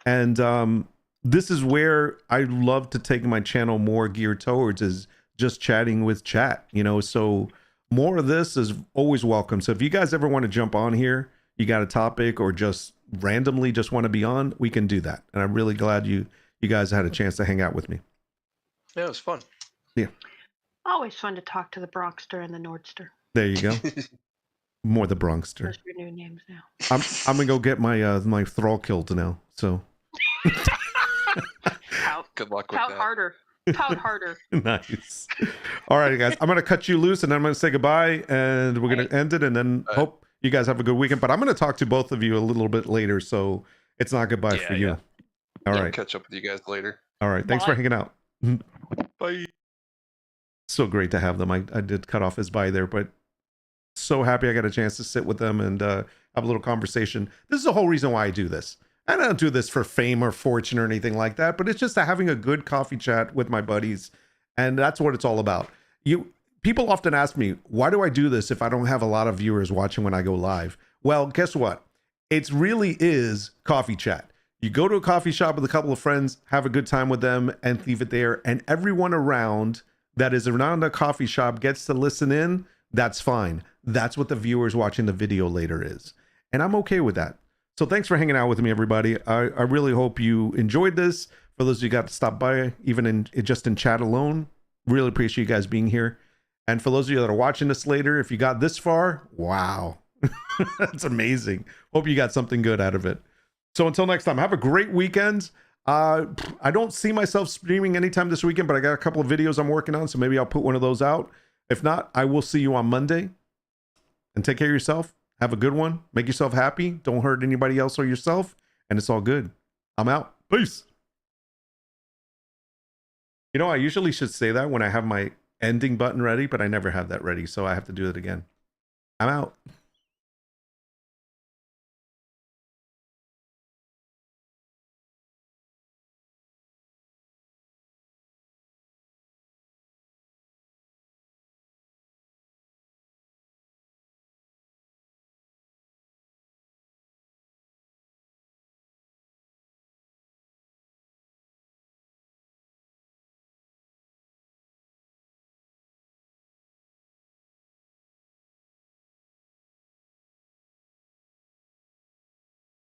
Speaker 1: And this is where I love to take my channel more geared towards, is just chatting with chat, so more of this is always welcome. So if you guys ever want to jump on here, you got a topic or just randomly just want to be on, we can do that. And I'm really glad you guys had a chance to hang out with me.
Speaker 2: Yeah, it was fun.
Speaker 1: Yeah.
Speaker 3: Always fun to talk to the Bronxster and the Nordster.
Speaker 1: There you go. More the Bronxster.
Speaker 3: Those are your new names now.
Speaker 1: I'm gonna go get my my thrall killed now. So
Speaker 2: good luck with
Speaker 3: Pout
Speaker 2: that.
Speaker 3: harder. Pout harder.
Speaker 1: Nice. All right, guys. I'm gonna cut you loose and then I'm gonna say goodbye and we're gonna end it and then hope you guys have a good weekend. But I'm gonna talk to both of you a little bit later, so it's not goodbye for you. All right.
Speaker 2: Catch up with you guys later.
Speaker 1: All right. Thanks for hanging out.
Speaker 2: Bye.
Speaker 1: So great to have them. I did cut off his bye there, but so happy I got a chance to sit with them and have a little conversation. This is the whole reason why I do this. I don't do this for fame or fortune or anything like that, but it's just having a good coffee chat with my buddies, and that's what it's all about. People often ask me, why do I do this if I don't have a lot of viewers watching when I go live? Well, guess what? It really is coffee chat. You go to a coffee shop with a couple of friends, have a good time with them, and leave it there, and everyone around that is around the coffee shop gets to listen in. That's fine. That's what the viewers watching the video later is. And I'm okay with that. So thanks for hanging out with me, everybody. I really hope you enjoyed this. For those of you who got to stop by, even just in chat alone, really appreciate you guys being here. And for those of you that are watching this later, if you got this far, wow. That's amazing. Hope you got something good out of it. So until next time, have a great weekend. I don't see myself streaming anytime this weekend, but I got a couple of videos I'm working on, so maybe I'll put one of those out. If not, I will see you on Monday. And take care of yourself. Have a good one. Make yourself happy. Don't hurt anybody else or yourself. And it's all good. I'm out. Peace. You know, I usually should say that when I have my ending button ready, but I never have that ready, so I have to do it again. I'm out.